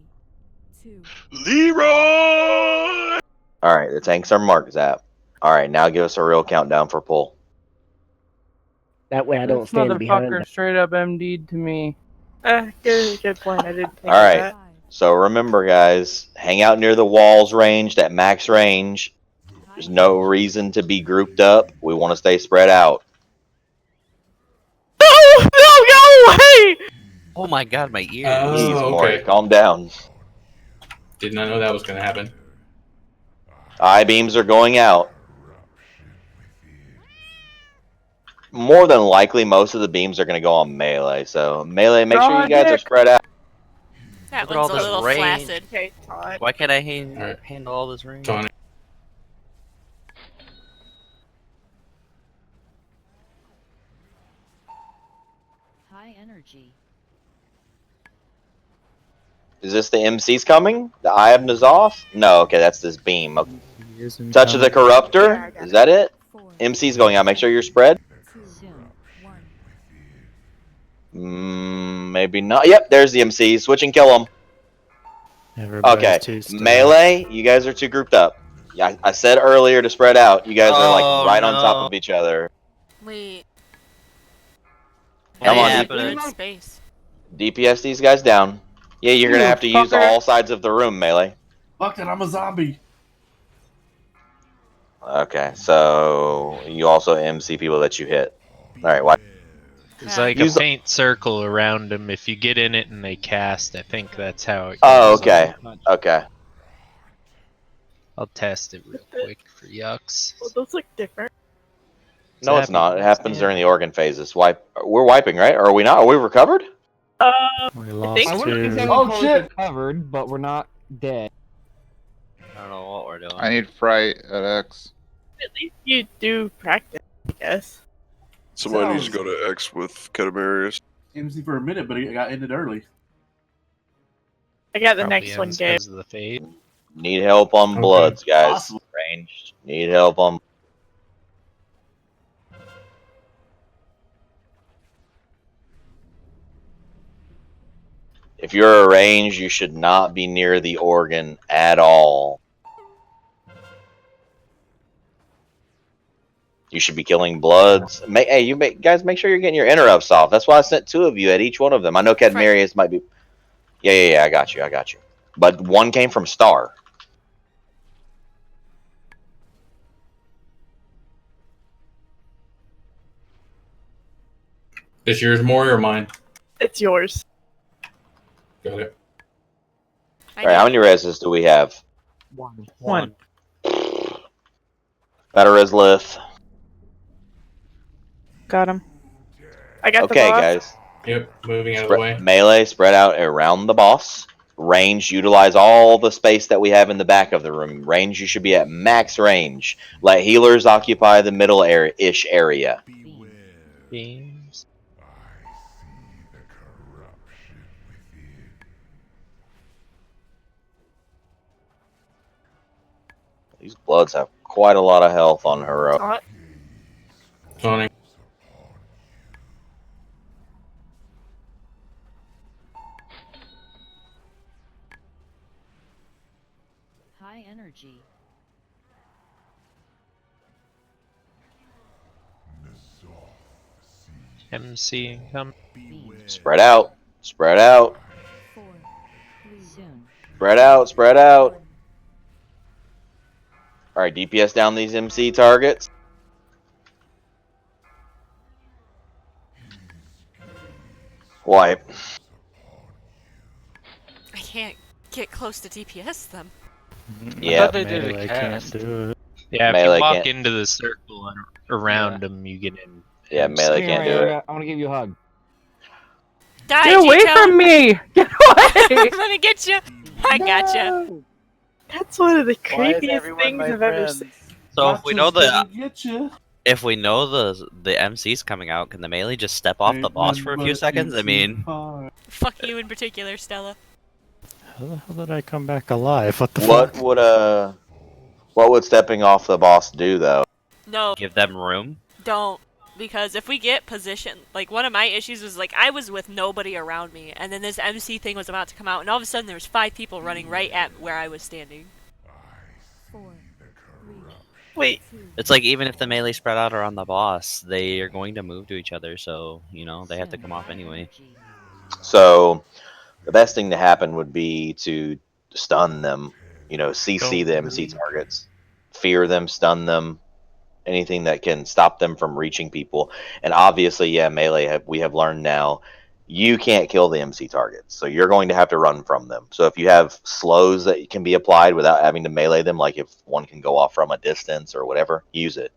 2. Leroy! All right, the tanks are marked, Zap. All right, now give us a real countdown for pull. That way I don't This stand behind motherfucker them. straight up MD'd to me. Good point. I didn't think All of right, that. so remember, guys, hang out near the walls ranged at max range. There's no reason to be grouped up. We want to stay spread out. No, go away! Oh my god, my ears. Jeez, Oh, Maury, okay. calm down. Did not know that was going to happen. I-beams are going out. More than likely, most of the beams are going to go on melee. So melee, make sure you guys are spread out. That Look at all one's a this little range. flaccid. Okay, Todd. Why can't I handle all this range? Tony. High energy. Is this the MC's coming? The Eye of Nazoth? No, okay, that's this beam. Okay. Touch of the Corruptor? Is that it? MC's going out. Make sure you're spread. Maybe not. Yep, there's the MC. Switch and kill him. Okay, melee, you guys are too grouped up. Yeah, I said earlier to spread out. You guys are like right on top of each other. Wait. Come on, happening? Space. DPS these guys down. Yeah, you're gonna have to use all sides of the room, melee. Fuck it, I'm a zombie. Okay, so you also MC people that you hit. Alright, what? There's like a faint circle around them. If you get in it and they cast, I think that's how it goes. Oh, okay. Okay. I'll test it real quick for yucks. Well, those look different. No, it's not. It happens during the organ phases. We're wiping, right? Or are we not? Are we recovered? We I lost think I wouldn't say two. we're totally covered, but we're not dead. I don't know what we're doing. I need Fright at X. At least you do practice, I guess. Somebody needs to go to X with Katamarius. MC for a minute, but it got ended early. I got the Probably next one, ends Gabe. 'cause of the fade. Need help on bloods, guys. Awesome. Ranged. Need help on. If you're arranged, you should not be near the organ at all. You should be killing bloods. Guys, make sure you're getting your interrupts off. That's why I sent 2 of you at each one of them. I know Cadmarius might be. Yeah. I got you. But one came from Star. Is yours more or mine? It's yours. Got it. All right, how many reses do we have? One. Better res lith. Got him. I got the Okay, boss. guys. Yep, moving out of the way. Melee spread out around the boss. Range, utilize all the space that we have in the back of the room. Range, you should be at max range. Let healers occupy the middle ish area. Beams. These Bloods have quite a lot of health on her. Tony. High energy. MC income. Spread out. Spread out. 4, 3, soon. Spread out. Spread out. Alright, DPS down these MC targets. Wipe. I can't get close to DPS them. Yeah. I thought they did a Melee cast. can't do it. Yeah, if Melee you walk can't. into the circle and around them, you get in. Yeah, MC. melee Come here, can't do it. Yoga. I want to give you a hug. Die, Get away Chico! from me! Get away! I'm gonna get you. I gotcha. That's one of the Why is creepiest everyone things my I've ever friend? seen. So if we know Gotcha's gonna get you. if we know the MC's coming out, can the melee just step off the Ain't boss for a nothing few but seconds? I MC mean, fire. Fuck you in particular, Stella. How the hell did I come back alive? What the What fuck? would stepping off the boss do though? No, give them room. don't. Because if we get position, like one of my issues was like I was with nobody around me, and then this MC thing was about to come out, and all of a sudden there was 5 people running right at where I was standing. 4, 3, Wait. 2, It's like even if the melee spread out around the boss, they are going to move to each other, so they have to come off anyway. So the best thing to happen would be to stun them, CC the MC targets, fear them, stun them, anything that can stop them from reaching people. And obviously, yeah, melee, we have learned now, you can't kill the MC targets, so you're going to have to run from them. So if you have slows that can be applied without having to melee them, like if one can go off from a distance or whatever, use it.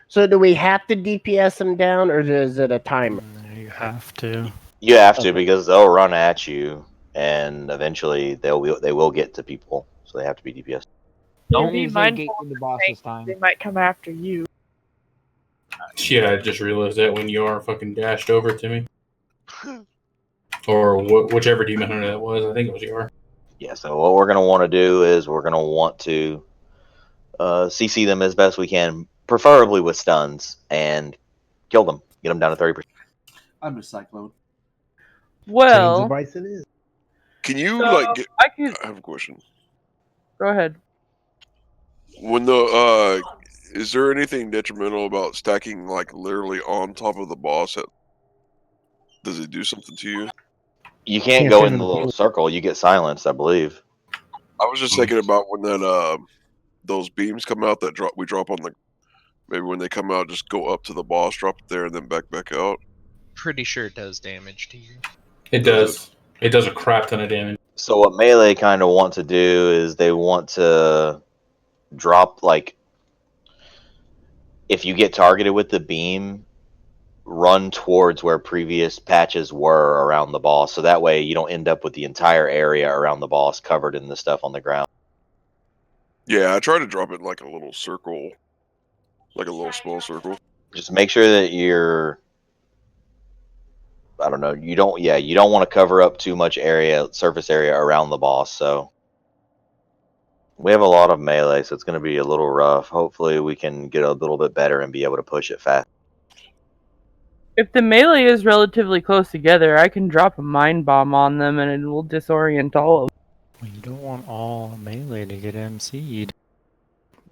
So do we have to DPS them down, or is it a timer? You have to. You have to, because they'll run at you, and eventually they will get to people, so they have to be DPS. Don't be There is a gate mindful to the boss this time. they might come after you. Shit, I just realized that when you are fucking dashed over to me. Or whichever demon hunter that was. I think it was Yar. Yeah, so what we're going to want to do is we're going to want to CC them as best we can, preferably with stuns, and kill them. Get them down to 30%. I miss Cyclone. Well, Bryson is. Can you So, like get? I could I have a question. go ahead. When the is there anything detrimental about stacking like literally on top of the boss? Does it do something to you? You can't go in the little circle. You get silenced, I believe. I was just thinking about when that those beams come out that we drop on the, maybe when they come out, just go up to the boss, drop it there, and then back out. Pretty sure it does damage to you. It does. It does a crap ton of damage. So what melee kind of want to do is they want to drop, like, if you get targeted with the beam, run towards where previous patches were around the boss, so that way you don't end up with the entire area around the boss covered in the stuff on the ground. Yeah, I try to drop it in like a little circle, like a little small circle. Just make sure that you're, I don't know, you don't want to cover up too much surface area around the boss. So we have a lot of melee, so it's going to be a little rough. Hopefully we can get a little bit better and be able to push it fast. If the melee is relatively close together, I can drop a mind bomb on them and it will disorient all of them. Well, you don't want all melee to get MC'd.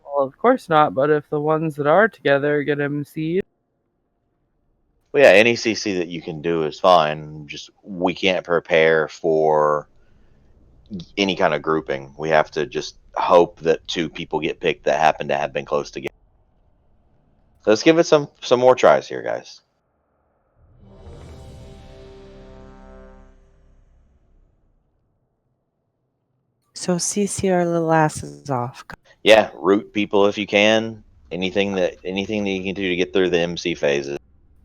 Well, of course not, but if the ones that are together get MC'd. Well, yeah, any CC that you can do is fine. Just we can't prepare for any kind of grouping. We have to just hope that 2 people get picked that happen to have been close together. So let's give it some more tries here, guys. So CC our little asses off. Yeah, root people if you can. Anything that you can do to get through the MC phases.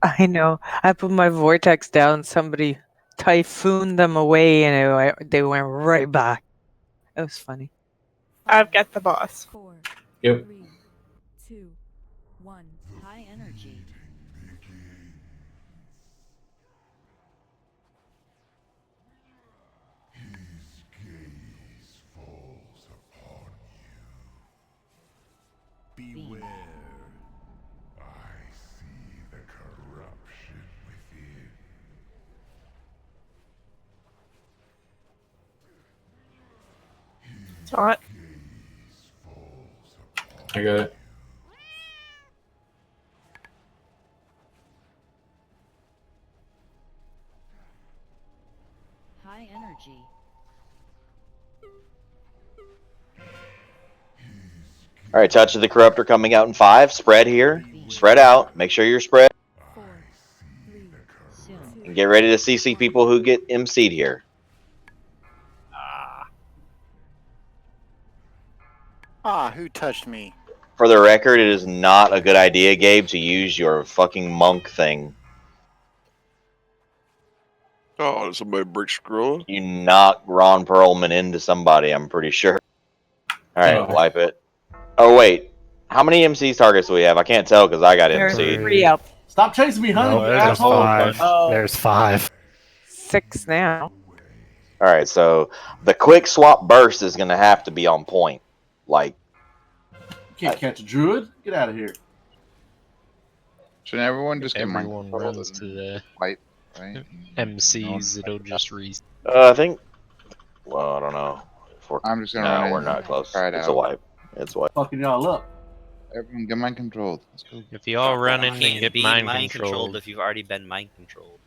I know. I put my vortex down. Somebody typhooned them away, and they went right back. It was funny. I've got the boss. 4, Yep. 3, 2, 1. High energy. Beware. I see the corruption within. Taunt. I got it. High energy. All right, Touch of the Corruptor coming out in 5. Spread here. Spread out. Make sure you're spread. 4, 3, And get ready to CC people who get MC'd here. Who touched me? For the record, it is not a good idea, Gabe, to use your fucking monk thing. Oh, did somebody break Skrilla? You knock Ron Perlman into somebody, I'm pretty sure. Alright, Oh. wipe it. Oh, wait. How many MC targets do we have? I can't tell because I got There's MC'd. 3 up. Stop chasing me, honey, No, you there's asshole. 5. Oh. There's 5. 6 now. Alright, so the quick swap burst is going to have to be on point. Like, You can't catch a druid. Get out of here. Should everyone just get Everyone runs to the wipe, right? MCs, it'll just reset. I think... Well, I don't know. I'm just gonna No, run in we're and not close. try it It's a out. wipe. It's a wipe. Fucking y'all up. Everyone get mind controlled. Let's go. If you all run in You and can't get be mind controlled controlled, if you've already been mind controlled.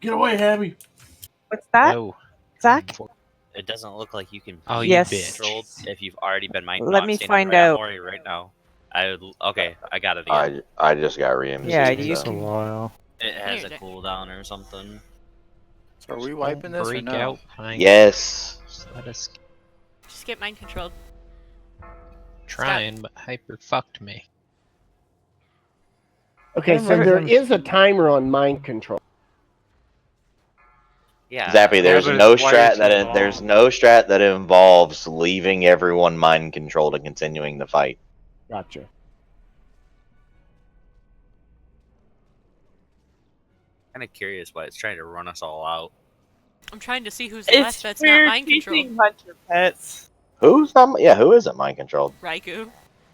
Get away, Abby. What's that? no. Zach? It doesn't look like you can be Oh, you mind bitch. controlled if you've already been mind. Let no, me I'm saying find right, I'm out. Maury right now. Okay, I got it again. I just got re-MC'd. Yeah, Takes you so. a while. It has a Weird. cooldown or something. So are we Don't wiping this or break no? out mind. Yes. Just let us Just get mind controlled. trying, but Hyper fucked me. Okay, so there is a timer on mind control. Yeah. Zappy, there's but no it's way strat too that long. there's no strat that involves leaving everyone mind controlled and continuing the fight. Gotcha. Kind of curious why it's trying to run us all out. I'm trying to see who's It's left that's not weird mind controlled. keeping hunter pets. Who's not? Yeah, who isn't mind controlled? Raikou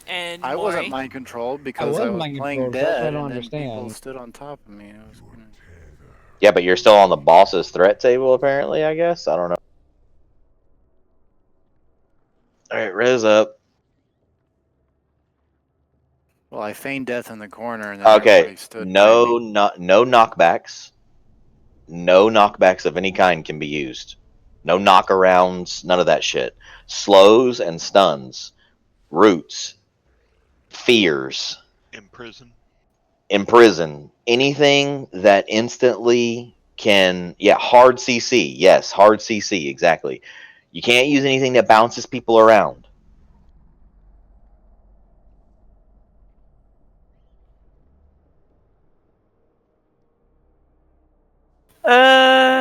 and I Mori. wasn't mind controlled because was I was mind playing controlled, that's what I dead, don't and then people understand. stood on top of me. I was gonna... Yeah, but you're still on the boss's threat table, apparently. I guess I don't know. All right, Rez up. Well, I feigned death in the corner, and then Okay, everybody stood by no, me. no knockbacks. No knockbacks of any kind can be used. No knockarounds, none of that shit. Slows and stuns, roots, fears, imprison, anything that instantly can, hard CC. Yes, hard CC, exactly. You can't use anything that bounces people around.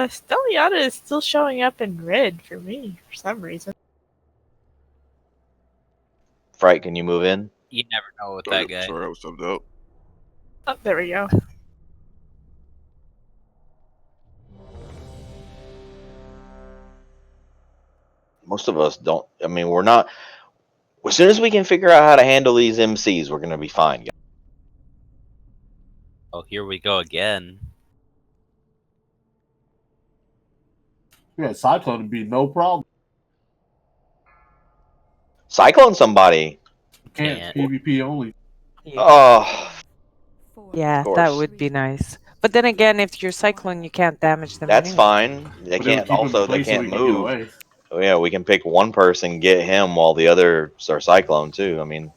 Stelliana is still showing up in red for me for some reason. Fright, can you move in? You never know with that guy. Sorry, I was subbed out. Oh, there we go. Most of us don't. I mean, we're not. As soon as we can figure out how to handle these MCs, we're going to be fine. Oh, here we go again. Yeah, Cyclone would be no problem. Cyclone somebody. Can't. PvP only. Oh. Yeah, that would be nice. But then again, if you're cyclone, you can't damage them. That's anyway. fine. They But it would can't. keep 'em in Also, they place so can't we can get move. away. Oh yeah, we can pick one person, get him, while the others are cyclone too. I mean,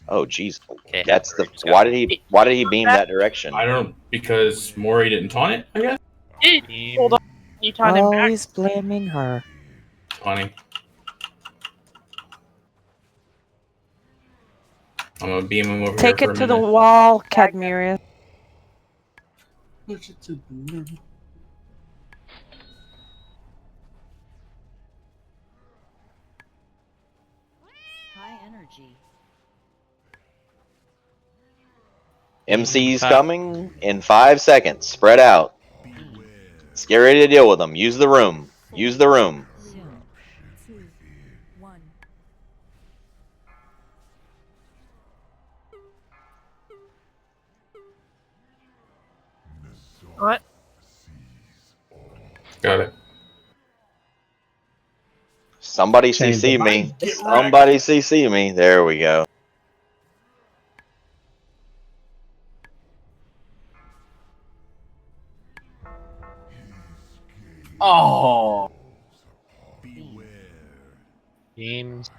oh jeez, Okay, that's the. just got- Why did he beam that direction? I don't know, because Maury didn't taunt it, I guess? Hold on. You taunt him back. Always blaming her. Taunting. I'm gonna beam him over Take here it for to a the minute. wall, Cadmirius. Push it to the limit. energy. MC's coming in 5 seconds. Spread out. Get ready to deal with them. Use the room. Use the room. 2, 1. What? Got it. Somebody Change CC the me. line. Get Somebody CC me. There we go. Oh. Games.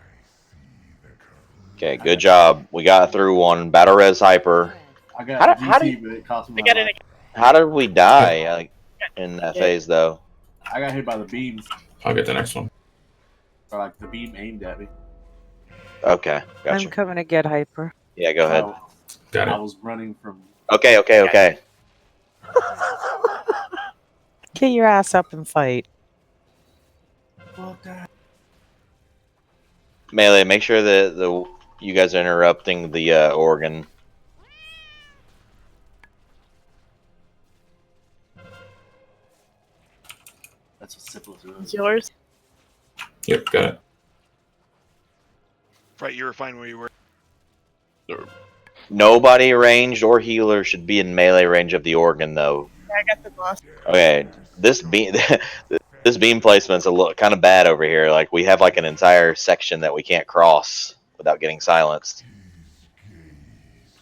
Okay, good job. We got through one. Battle Res Hyper. I got GC, but it cost me I my got life. it. How did we die in that phase, though? I got hit by the beams. I'll get the next one. Or like the beam aimed at me. Okay, I'm gotcha. coming to get Hyper. Yeah, go ahead. Got it. I was running from. Okay. Get your ass up and fight. Melee, make sure that you guys are interrupting the organ. That's what simple as it It's is. yours. Yep, got it. Right, you were fine where you were. Nobody ranged or healer should be in melee range of the organ, though. Yeah, I got the boss. Okay, this beam this beam placement's a little kind of bad over here. Like we have like an entire section that we can't cross without getting silenced.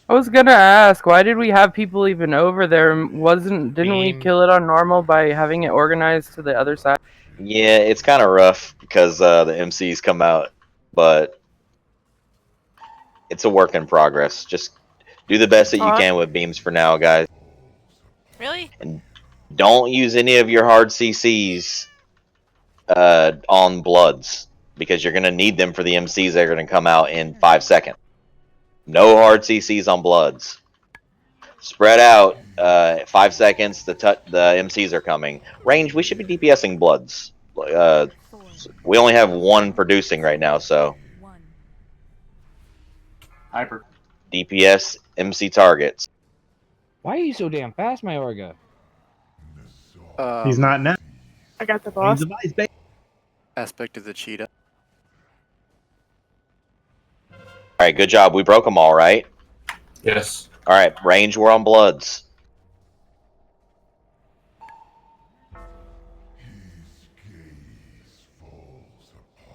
I was gonna ask, why did we have people even over there? Didn't we kill it on normal by having it organized to the other side? Yeah, it's kind of rough because the MCs come out, but it's a work in progress. Just do the best that you can with beams for now, guys. Really? And don't use any of your hard CCs on Bloods because you're gonna need them for the MCs that are gonna come out in 5 seconds. No hard CCs on Bloods. Spread out. 5 seconds. The MCs are coming. Range. We should be DPSing Bloods. We only have one producing right now, so Hyper. DPS MC targets. Why are you so damn fast, my Orga? He's not now. I got the boss. Aspect of the cheetah. All right, good job. We broke them all, right? Yes. All right, range. We're on Bloods.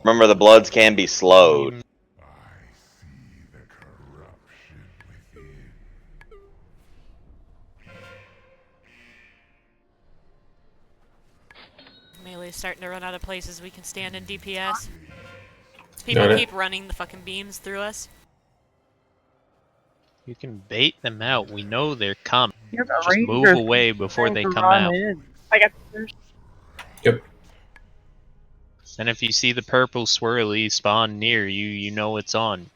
Remember, the Bloods can be slowed. Melee's starting to run out of places we can stand in DPS. Got People it. keep running the fucking beams through us. You can bait them out. We know they're coming. Yeah, the Just move Rangers away keep before trying they to come run out. in. I got the first. And if you see the purple swirly spawn near you, you know it's on.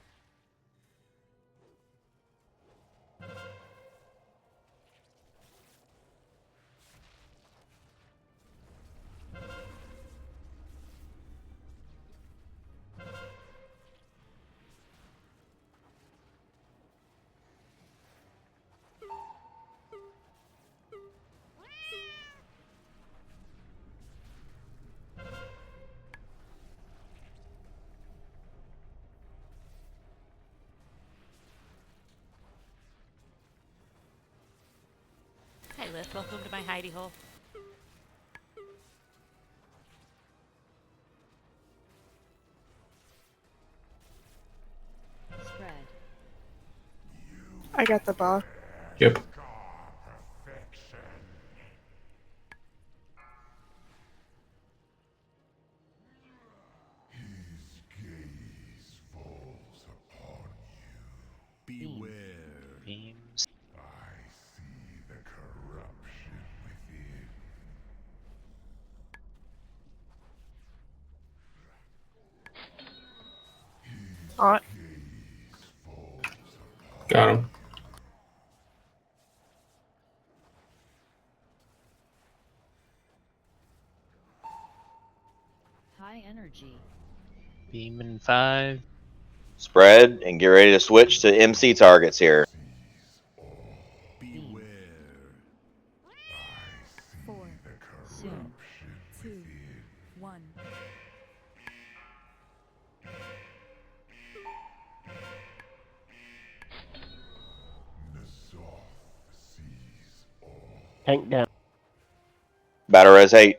Hi, Lift. Welcome to my hidey hole. Spread. I got the boss. Yep. Beware. Beams. Alright. Got him. High energy. Beam in 5. Spread and get ready to switch to MC targets here. 4, 3, 2, 1. Tank down. Battle res 8.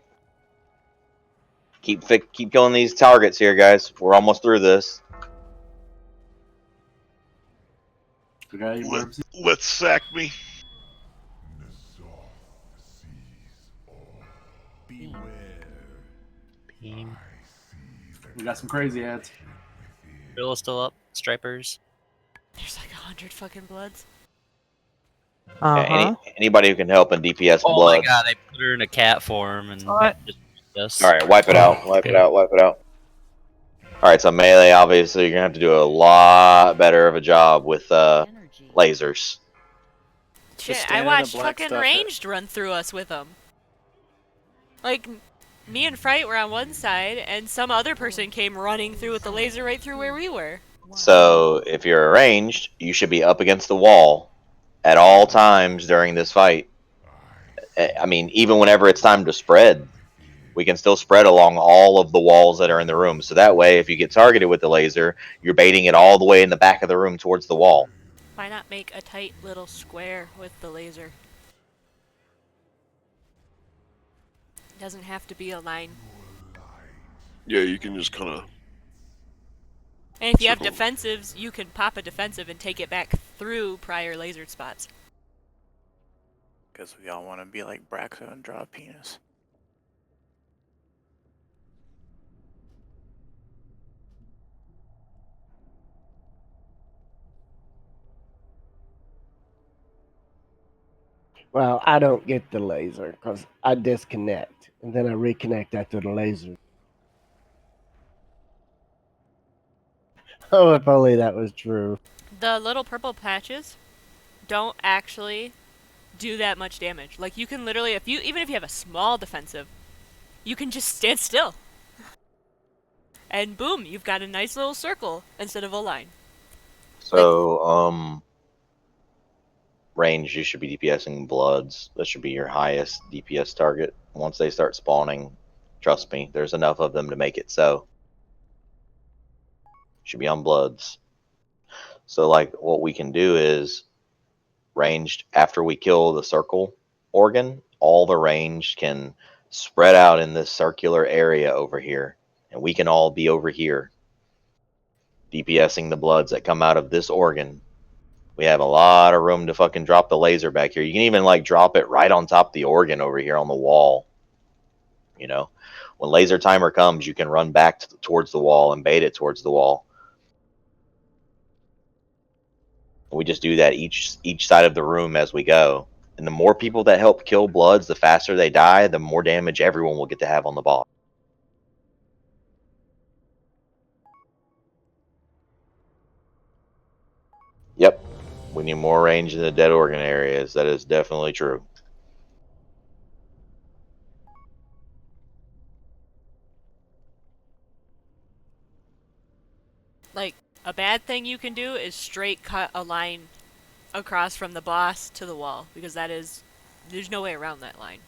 Keep killing these targets here, guys. We're almost through this. Let's sack me. Beam. We got some crazy ads. Bill is still up. Stripers. There's like 100 fucking bloods. Anybody who can help in DPS Oh blood. my god, I put her in a cat form and just All right, wipe it out. Wipe it out. Wipe it out. All right, so melee. Obviously, you're gonna have to do a lot better of a job with lasers. Shit, I watched fucking ranged run through us with them. Like, me and Fright were on one side, and some other person came running through with the laser right through where we were. So if you're ranged, you should be up against the wall at all times during this fight. I mean, even whenever it's time to spread, we can still spread along all of the walls that are in the room. So that way, if you get targeted with the laser, you're baiting it all the way in the back of the room towards the wall. Why not make a tight little square with the laser? It doesn't have to be a line. Yeah, you can just kind of. And if you have defensives, you can pop a defensive and take it back through prior lasered spots. Because we all want to be like Braxo and draw a penis. Well, I don't get the laser because I disconnect and then I reconnect after the laser. Oh, if only that was true. The little purple patches don't actually do that much damage. Like, you can literally, even if you have a small defensive, you can just stand still. And boom, you've got a nice little circle instead of a line. So, range, you should be DPSing bloods. That should be your highest DPS target. Once they start spawning, trust me, there's enough of them to make it so. Should be on bloods. So, like, what we can do is ranged after we kill the circle organ, all the ranged can spread out in this circular area over here, and we can all be over here DPSing the bloods that come out of this organ. We have a lot of room to fucking drop the laser back here. You can even like drop it right on top of the organ over here on the wall. You know, when laser timer comes, you can run back towards the wall and bait it towards the wall. We just do that each side of the room as we go. And the more people that help kill bloods, the faster they die, the more damage everyone will get to have on the boss. Yep. We need more range in the dead organ areas. That is definitely true. Like, a bad thing you can do is straight cut a line across from the boss to the wall, because there's no way around that line.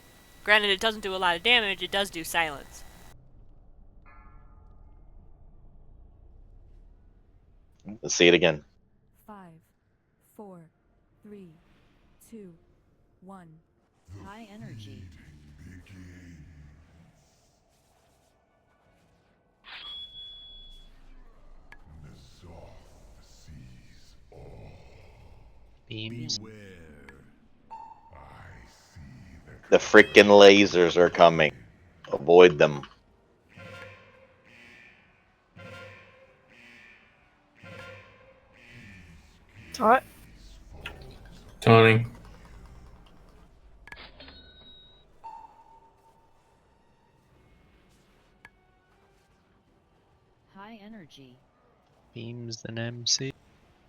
Granted, it doesn't do a lot of damage, it does do silence. Let's see it again. 5, 4, 3, 2, 1. High energy. Beams. The freaking lasers are coming. Avoid them. Taunt. Taunting. High energy. Beams and MC.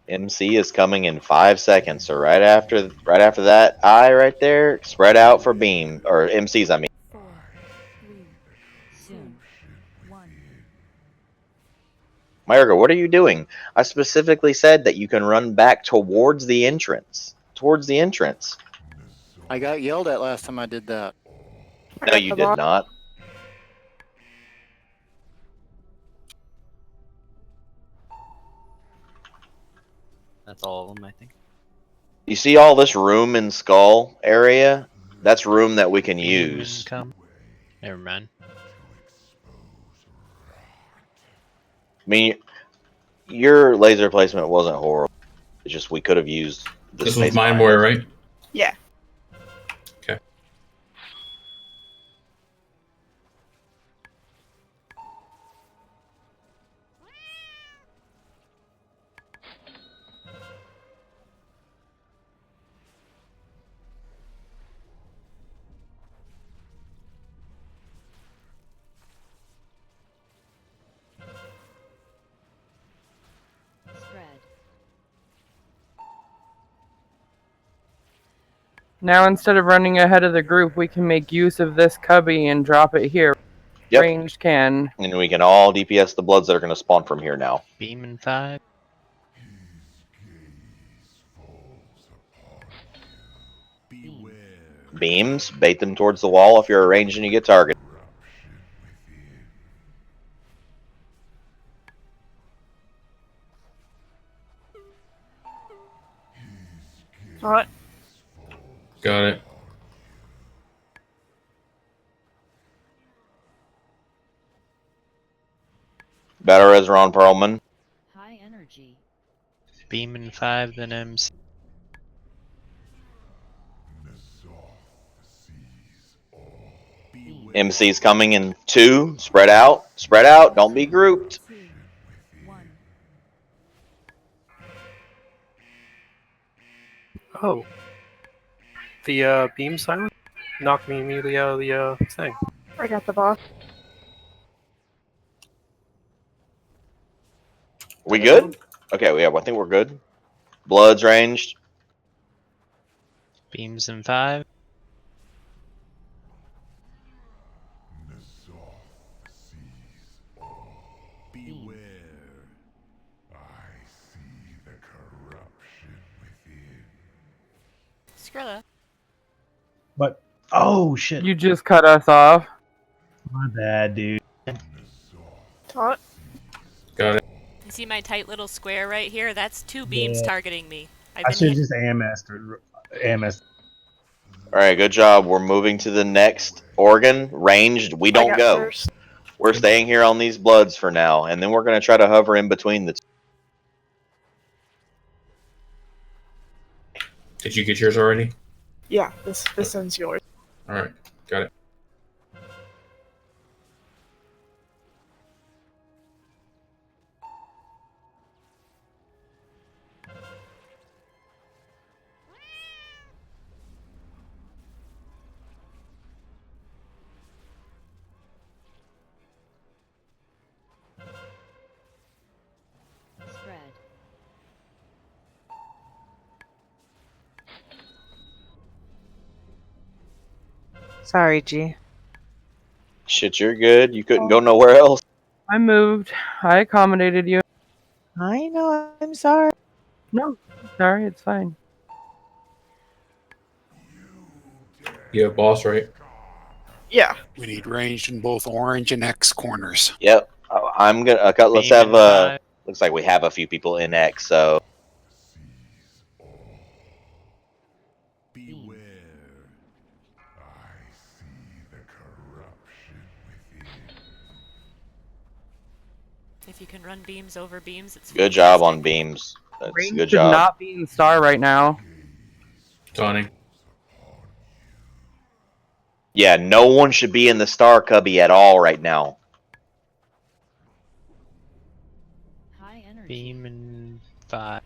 MC is coming in 5 seconds. So right after that eye right there, spread out for beam or MCs. I mean. 4, 3, 2, 1. Myurga, what are you doing? I specifically said that you can run back towards the entrance. Towards the entrance. I got yelled at last time I did that. No, you did not. That's all of them, I think. You see all this room in Skull area? That's room that we can Beam use. income. Never mind. I mean, your laser placement wasn't horrible. It's just we could have used the This space was Mind behind Warrior, us. right? Yeah. Okay. Spread. Now instead of running ahead of the group, we can make use of this cubby and drop it here. Yep. Ranged can. And we can all DPS the bloods that are going to spawn from here now. Beam in 5. Beams, bait them towards the wall if you're ranged and you get targeted. What? Got it. Battle Res Ron Perlman. High energy. Beam in 5, then MC. MC's coming in 2. Spread out. Spread out. Don't be grouped. 2, 1. Oh. The beam silence knocked me immediately out of the thing. I got the boss. We good? Okay, yeah, I think we're good. Bloods ranged. Beams in 5. Skrilla. But oh shit! You just cut us off. My bad, dude. Taunt. Got it. You see my tight little square right here? That's 2 beams Yeah. targeting me. I should have just AMS. Alright, good job. We're moving to the next organ. Ranged, we don't got go. first. We're staying here on these bloods for now, and then we're going to try to hover in between the two. Did you get yours already? Yeah, this one's yours. All right. Got it. Spread. Sorry, G. Shit, you're good. You couldn't go nowhere else. I moved. I accommodated you. I know. I'm sorry. No, sorry, it's fine. You have boss, right? Yeah. We need ranged in both orange and X corners. Yep. I'm going to... let's Beam in have... 5. looks like we have a few people in X, so... If you can run beams over beams, it's Good job on beams. That's Range a good should job. not be in star right now. Taunting. Yeah, no one should be in the star cubby at all right now. High energy. Beam in 5,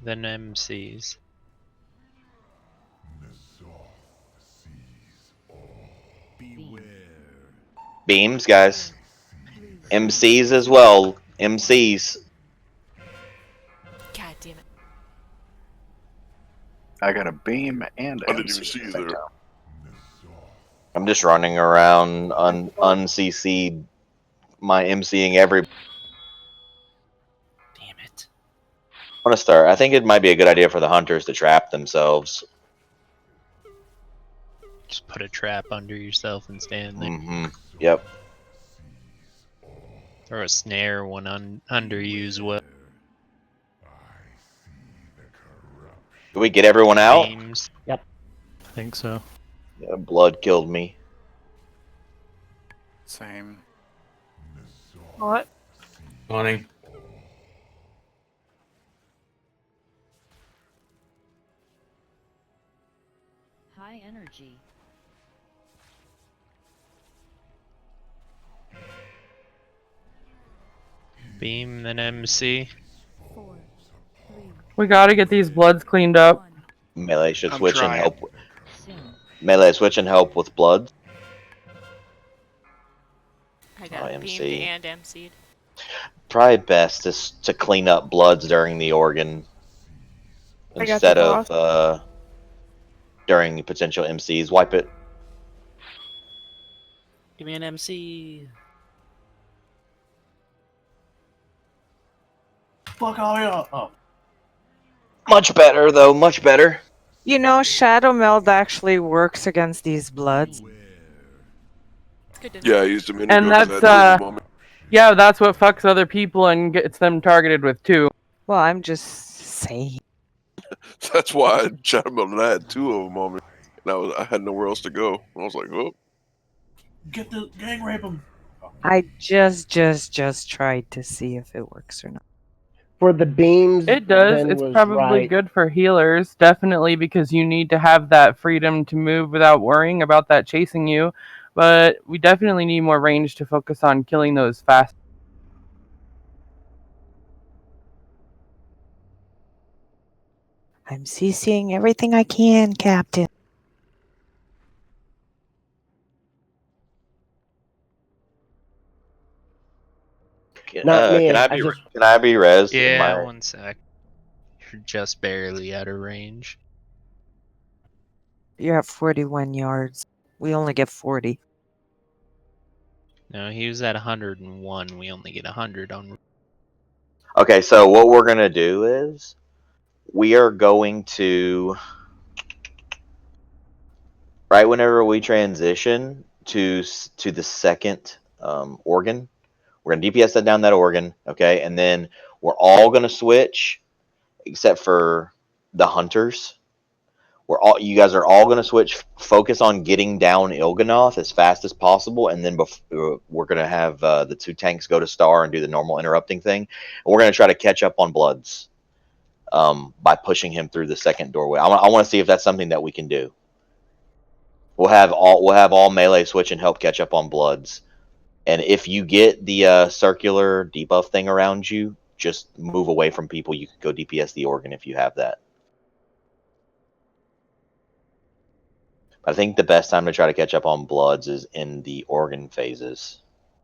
then MCs. Beams, guys. MCs as well. MCs. God damn it. I got a beam and I didn't MC even see at you the same there. time. I'm just running around un-CC'd my MCing every... want to start. I think it might be a good idea for the hunters to trap themselves. Just put a trap under yourself and stand there. Mm-hmm. Yep. Throw a snare one under you as well. Did we get everyone out? Beams. Yep. I think so. Yeah, blood killed me. Same. What? Funny. High energy. Beam then MC. 4, 3, We gotta get these bloods cleaned up. Melee should I'm switch and trying. help. soon. Melee switch and help with blood. I got beamed MC. and MC'd. Probably best is to clean up bloods during the organ I got instead the of during potential MCs. Wipe it. Give me an MC. Fuck all y'all. Oh. Much better though. Much better. You know, Shadow Meld actually works against these bloods. Good to know. Yeah, I used a minute And ago 'cause I that's had to moment. yeah, that's what fucks other people and gets them targeted with too. Well, I'm just saying. That's why I shot him and I had 2 of them on me. And I had nowhere else to go. I was like, oh. Get the gang rape him. I just tried to see if it works or not. For the beams, It does. Ben It's was probably right. good for healers, definitely, because you need to have that freedom to move without worrying about that chasing you. But we definitely need more range to focus on killing those fast. I'm CCing everything I can, Captain. Not me. Can I I be? just Can I be res? Yeah, Am I- 1 sec. You're just barely out of range. You're at 41 yards. We only get 40. No, he was at 101. We only get 100 on. Okay, so what we're gonna do is we are going to right whenever we transition to the second organ, we're gonna DPS that down that organ, okay, and then we're all gonna switch except for the hunters. You guys are all gonna switch. Focus on getting down Ilganoth as fast as possible, and then we're gonna have the 2 tanks go to Star and do the normal interrupting thing. And we're gonna try to catch up on Bloods by pushing him through the second doorway. I want to see if that's something that we can do. We'll have all melee switch and help catch up on Bloods. And if you get the circular debuff thing around you, just move away from people. You can go DPS the organ if you have that. I think the best time to try to catch up on Bloods is in the organ phases.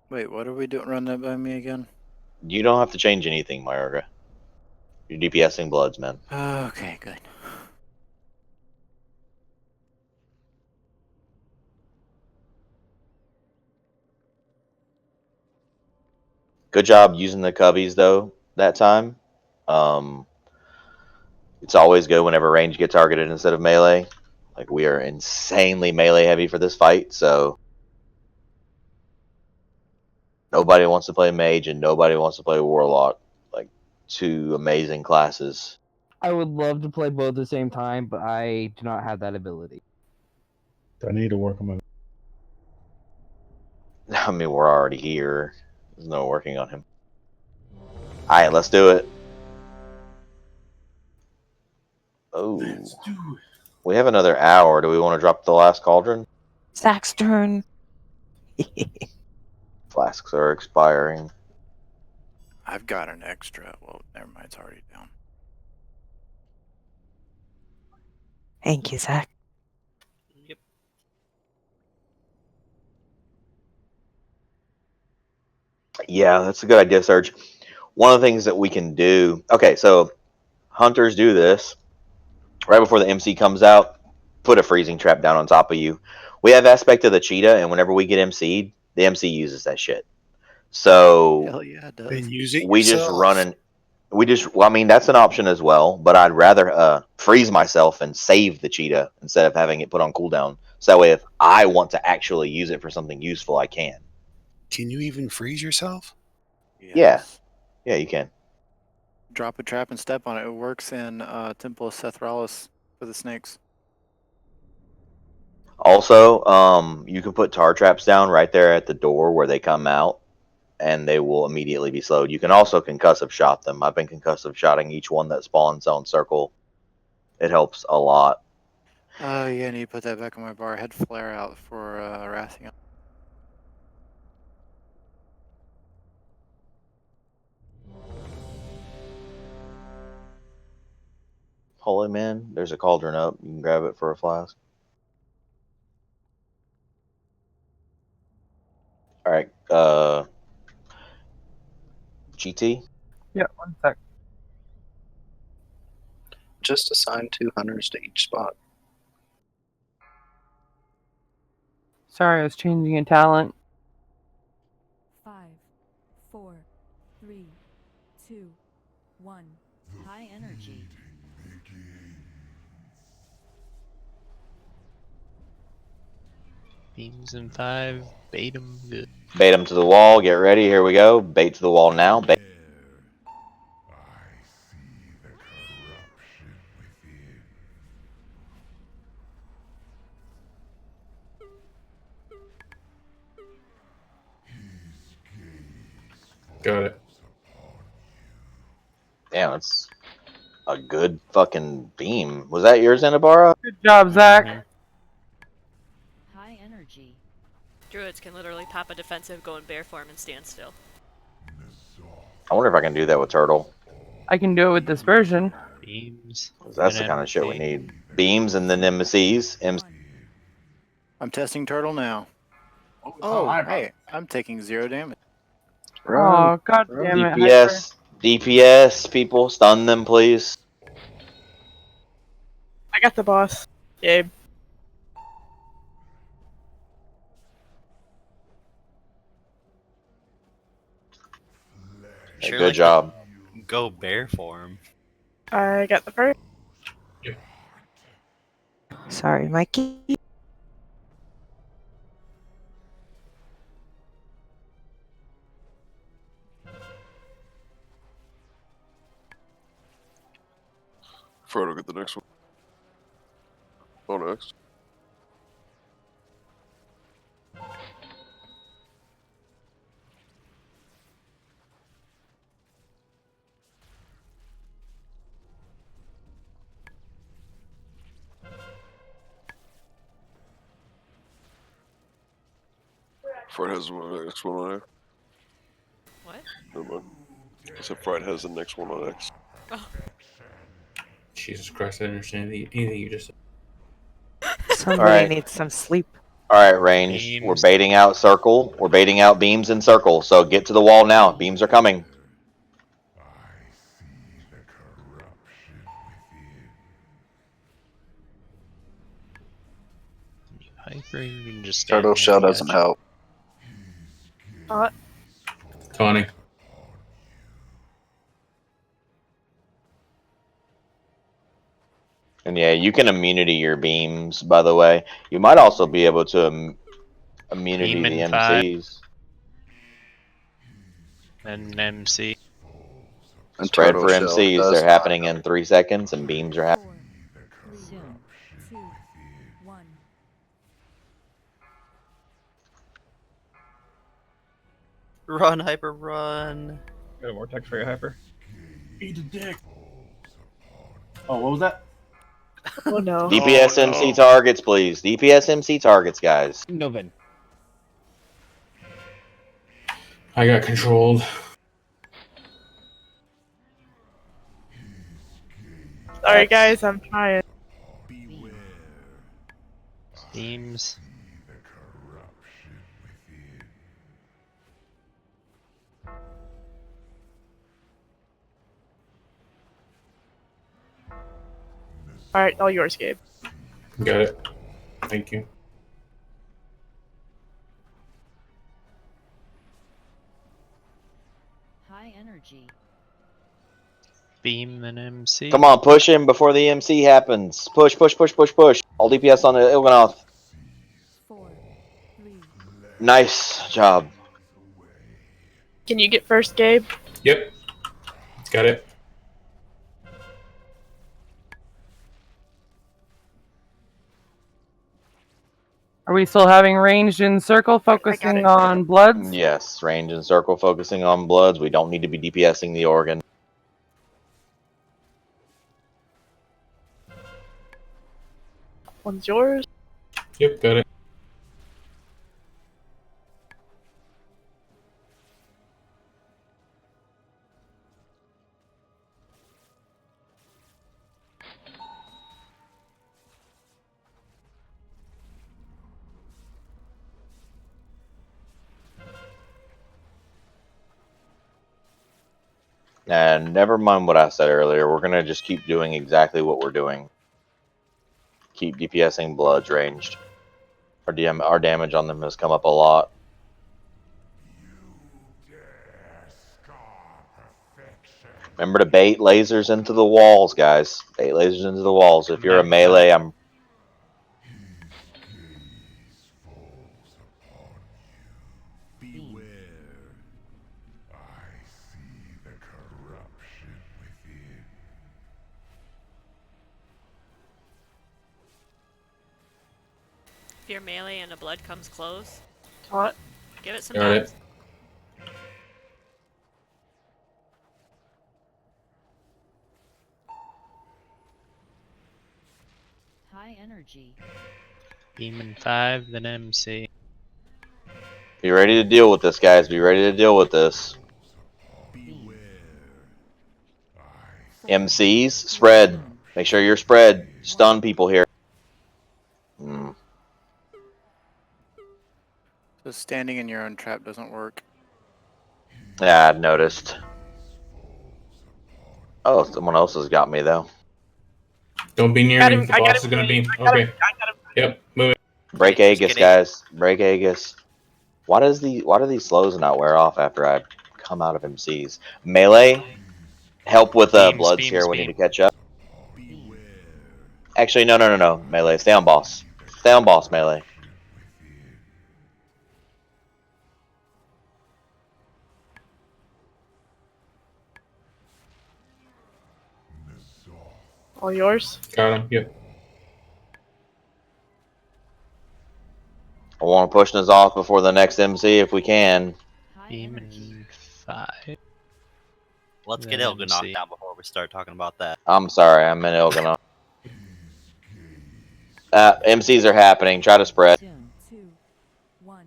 Wait, what are we doing? Run that by me again. You don't have to change anything, Myurga. You're DPSing Bloods, man. Okay, good. Good job using the cubbies, though, that time. It's always good whenever range get targeted instead of melee. Like, we are insanely melee heavy for this fight, so nobody wants to play mage and nobody wants to play warlock. Like, 2 amazing classes. I would love to play both at the same time, but I do not have that ability. I need to work on my. I mean, we're already here. There's no working on him. Alright, let's do it. Oh. Let's do it. We have another hour. Do we want to drop the last cauldron? Zach's turn. Flasks are expiring. I've got an extra. Well, never mind. It's already down. Thank you, Zach. Yep. Yeah, that's a good idea, Serge. One of the things that we can do... Okay, so hunters do this. Right before the MC comes out, put a freezing trap down on top of you. We have aspect of the cheetah, and whenever we get MC'd, the MC uses that shit. So Hell yeah, it does. Then use it we just yourself. run an... I mean, that's an option as well, but I'd rather freeze myself and save the cheetah instead of having it put on cooldown. So that way, if I want to actually use it for something useful, I can. Can you even freeze yourself? Yes. Yeah, you can. Drop a trap and step on it. It works in Temple of Sethralis for the snakes. Also, you can put tar traps down right there at the door where they come out, and they will immediately be slowed. You can also concussive shot them. I've been concussive shotting each one that spawns on circle. It helps a lot. Oh, yeah, I need to put that back on my bar. I had flare out for Rathian. Holy man, there's a cauldron up. You can grab it for a flask. All right, GT. Yeah, 1 sec. Just assign 2 hunters to each spot. Sorry, I was changing a talent. 5, 4, 3, 2, 1. High energy. Beams in 5. Bait 'em good. Bait them to the wall. Get ready. Here we go. Bait to the wall now. Bait. Got it. Damn, it's a good fucking beam. Was that yours, Anabara? Good job, Zach. High energy. Druids can literally pop a defensive, go in bear form, and stand still. I wonder if I can do that with Turtle. I can do it with dispersion. Beams. That's the kind of shit we need. Beams and the nemesis. I'm testing Turtle now. Oh, hey, I'm taking 0 damage. Oh, god damn it, Hyper. DPS. DPS, people. Stun them, please. I got the boss. Gabe. Hey, Sure good like to job. Go bear form. I got the first. Sorry, Mikey. Frodo, get the next one. Oh, next. Fred has the next one on X. What? Never mind. I said Fred has the next one on X. Oh. Jesus Christ, I didn't understand anything you just said. Somebody Alright. needs some sleep. Alright, range. We're baiting out circle. We're baiting out beams in circle. So get to the wall now. Beams are coming. Hyper, you can just stand Turtle near shell the doesn't edge. help. Tawny. And yeah, you can immunity your beams, by the way. You might also be able to immunity Beam the in 5. MCs. And MC. And Spread turtle for shell MCs. does They're not happening help. in 3 seconds, and beams are happening. 4, 3, soon. 2, 1. Run, Hyper, run. Got a vortex for you, Hyper. Eat a dick. Oh, what was that? Oh no. DPS MC targets, please. DPS MC targets, guys. Novin. I got controlled. Sorry guys, I'm trying. Beams. Alright, all yours, Gabe. Got it. Thank you. High energy. Beam and MC. Come on, push him before the MC happens. Push, push, push, push, push. All DPS on the Ilganoth. 4, 3, Nice job. Can you get first, Gabe? Yep. Got it. Are we still having ranged in circle, focusing on bloods? Yes, range and circle focusing on bloods. We don't need to be DPSing the organ. One's yours. Yep, got it. And never mind what I said earlier. We're gonna just keep doing exactly what we're doing. Keep DPSing bloods ranged. Our damage on them has come up a lot. Remember to bait lasers into the walls, guys. Bait lasers into the walls. If you're a melee, I'm... Beware. I see the corruption within. If your melee and a blood comes close, Taunt. give it some Got time. it. high energy. Beam and 5, then MC. Be ready to deal with this, guys. Be ready to deal with this. MCs, spread. Make sure you're spread. Stun people here. So standing in your own trap doesn't work. Yeah, I noticed. Oh, someone else has got me, though. Don't be near Got me. him, The I got boss is him, going to be... I got him, Okay. Yep, move it. Break Just Aegis, kidding. guys. Break Aegis. Why do these slows not wear off after I come out of MCs? Melee, help with bloods here. We need to catch up. Actually, no. Melee, stay on boss. Stay on boss, melee. All yours. Got him. Yep. I want to push this off before the next MC if we can. Beam and 5. Let's get Then Ilga MC. knocked down before we start talking about that. I'm sorry, I'm in Ilganoth. MCs are happening. Try to spread. 2, 1.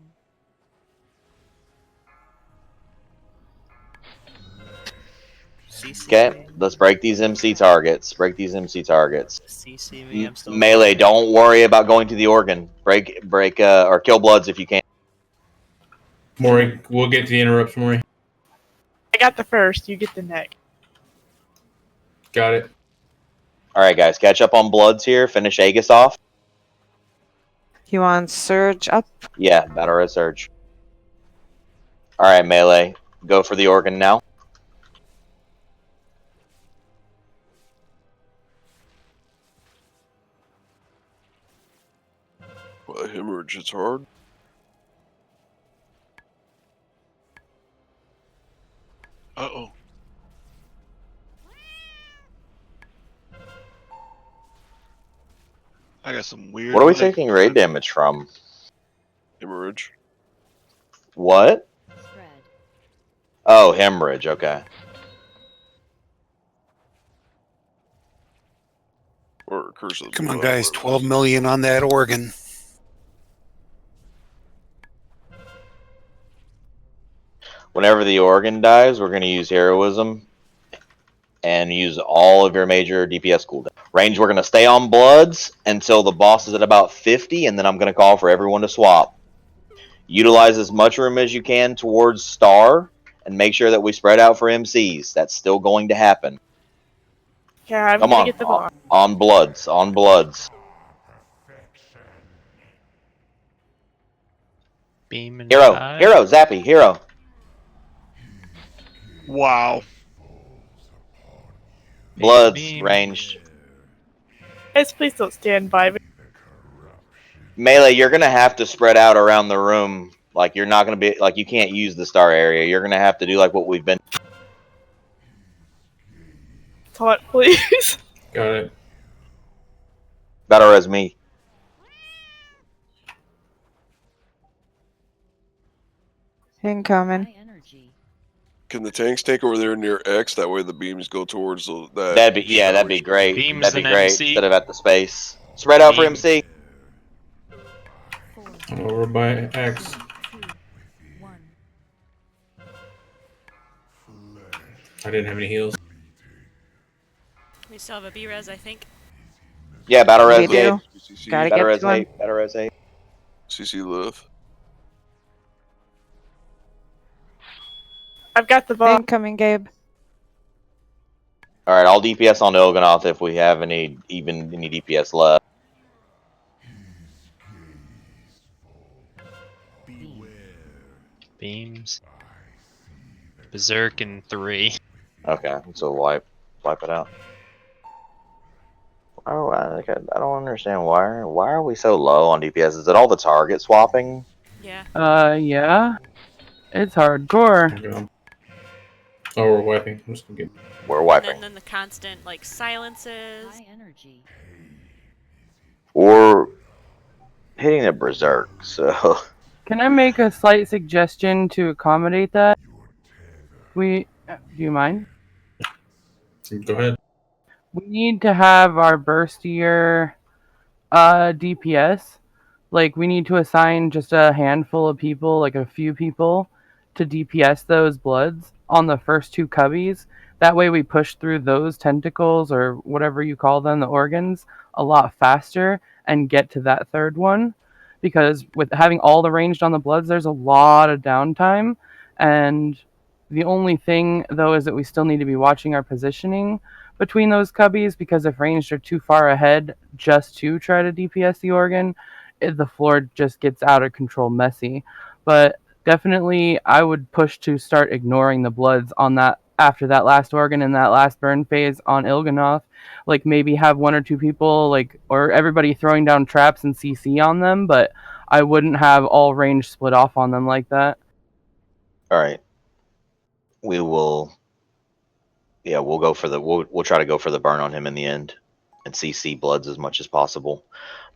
Okay, let's break these MC targets. Break these MC targets. CC me, I'm still Melee, don't worry about going to the organ. Break, or kill bloods if you can. Maury, we'll get to the interrupts, Maury. I got the first. You get the neck. Got it. All right, guys, catch up on bloods here. Finish Aegis off. You want Surge up? Yeah, Battle Red Surge. All right, Melee, go for the organ now. Well, hemorrhage is hard. Uh-oh. I got some weird... What are we taking raid damage from? Hemorrhage. What? Oh, hemorrhage. Okay. Or curse of Come on, blood, guys. whatever. 12 million on that organ. Whenever the organ dies, we're going to use heroism and use all of your major DPS cooldown. Range, we're going to stay on bloods until the boss is at about 50, and then I'm going to call for everyone to swap. Utilize as much room as you can towards star, and make sure that we spread out for MCs. That's still going to happen. Okay, I'm Come gonna on, get the boss. on bloods, on bloods. Beam and Hero, 5. hero, Zappy, hero. Wow. Bloods ranged. Guys, please don't stand by me. Melee, you're gonna have to spread out around the room. Like you're not gonna be like you can't use the star area. You're gonna have to do like what we've been. Taunt, please. Got it. Battle res me. Incoming. Can the tanks take over there near X? That way the beams go towards that. That'd be great. Beams That'd be and great MC. instead of at the space. Spread out for Beam. MC. Over by X. I didn't have any heals. We still have a B-res, I think. Yeah, battle We res do. 8. Gotta Battle get res to him. 8. Battle res 8. CC live. I've got the ball. Incoming, Gabe. All right, I'll DPS on Ilganoth if we have any DPS left. Beams. Berserk in 3. Okay, so wipe it out. Oh, I don't understand why are we so low on DPS? Is it all the target swapping? Yeah. Yeah. It's hardcore. Okay. Oh, we're wiping. I'm just gonna get. We're wiping. And then the constant like silences. High energy. Or hitting a berserk. So Can I make a slight suggestion to accommodate that? Do you mind? Go ahead. We need to have our burstier DPS. Like, we need to assign just a handful of people, like a few people, to DPS those bloods on the first 2 cubbies. That way we push through those tentacles, or whatever you call them, the organs, a lot faster and get to that 3rd one. Because with having all the ranged on the bloods, there's a lot of downtime. And the only thing, though, is that we still need to be watching our positioning between those cubbies, because if ranged are too far ahead just to try to DPS the organ, the floor just gets out of control messy. But definitely I would push to start ignoring the bloods on that after that last organ and that last burn phase on Ilganoth. Like, maybe have 1 or 2 people, like, or everybody throwing down traps and CC on them, but I wouldn't have all range split off on them like that. alright. We will we'll go for we'll try to go for the burn on him in the end and CC bloods as much as possible.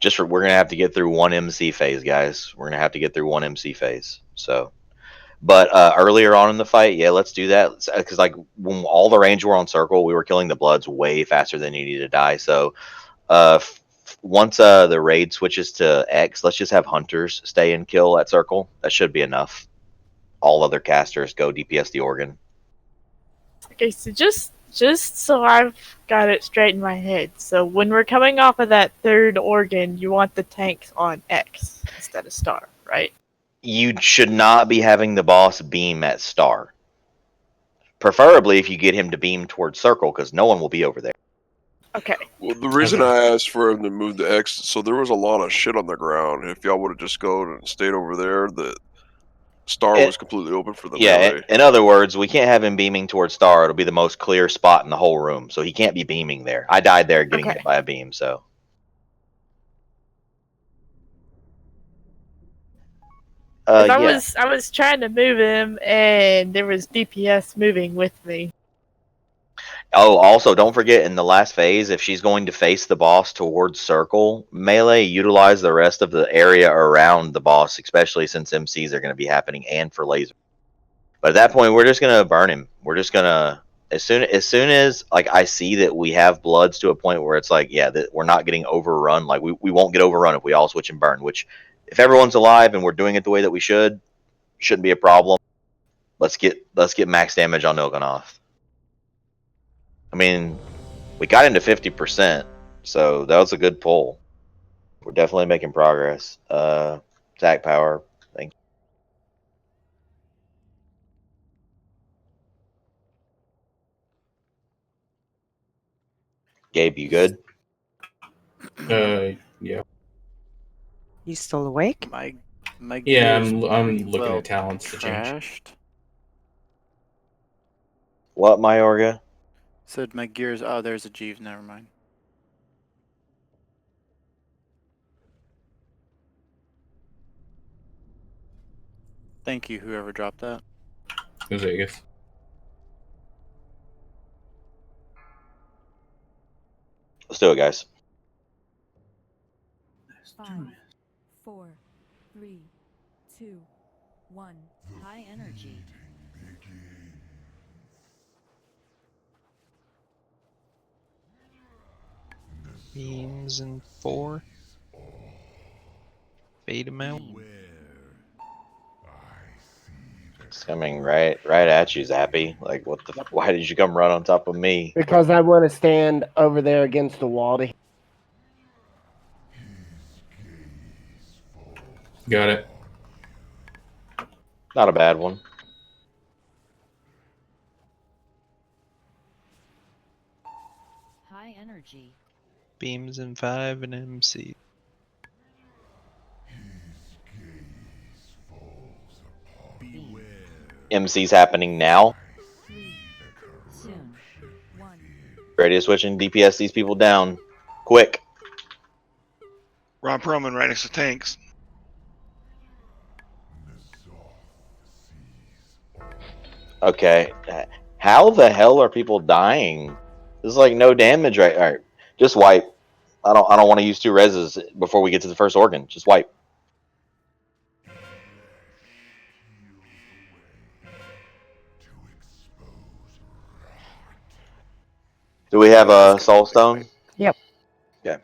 We're gonna have to get through 1 MC phase, guys. We're gonna have to get through 1 MC phase. So but earlier on in the fight, yeah, let's do that. Because like when all the range were on circle, we were killing the bloods way faster than you needed to die. So once the raid switches to X, let's just have hunters stay and kill at circle. That should be enough. All other casters go DPS the organ. Okay, so just so I've got it straight in my head. So when we're coming off of that 3rd organ, you want the tanks on X instead of star, right? You should not be having the boss beam at star. Preferably if you get him to beam towards circle, because no one will be over there. Okay. Well, the reason I asked for him to move to X, so there was a lot of shit on the ground. If y'all would have just gone and stayed over there, the star was completely open for the melee. In other words, we can't have him beaming towards star. It'll be the most clear spot in the whole room, so he can't be beaming there. I died there getting hit by a beam, so. I was trying to move him, and there was DPS moving with me. Oh, also, don't forget, in the last phase, if she's going to face the boss towards circle, melee, utilize the rest of the area around the boss, especially since MCs are going to be happening, and for laser. But at that point, we're just going to burn him. We're just going to, as soon as like I see that we have bloods to a point where it's like, yeah, that we're not getting overrun. Like, we won't get overrun if we all switch and burn, which if everyone's alive and we're doing it the way that we shouldn't be a problem. Let's get max damage on Ilganoth. I mean, we got into 50%, so that was a good pull. We're definitely making progress. Attack power, thank you. Gabe, you good? Yeah. You still awake? My Yeah, gear's I'm pretty looking well at talents to change. trashed. What, Mayorga? Said my gears. Oh, there's a Jeeves. Never mind. Thank you, whoever dropped that. It was Vegas. Let's do it, guys. 5, 4, 3, 2, 1. High energy. Beams in 4. Fade him out. It's coming right at you, Zappy. Like, what the? Why did you come run on top of me? Because I want to stand over there against the wall to. Got it. Not a bad one. High energy. Beams in 5 and MC. MC's happening now. Soon. 1. Ready to switch and DPS these people down. Quick. Ron Perlman right next to tanks. Okay. How the hell are people dying? There's like no damage right. All right. Just wipe. I don't want to use 2 reses before we get to the first organ. Just wipe. Do we have a soul stone? Yep. Okay.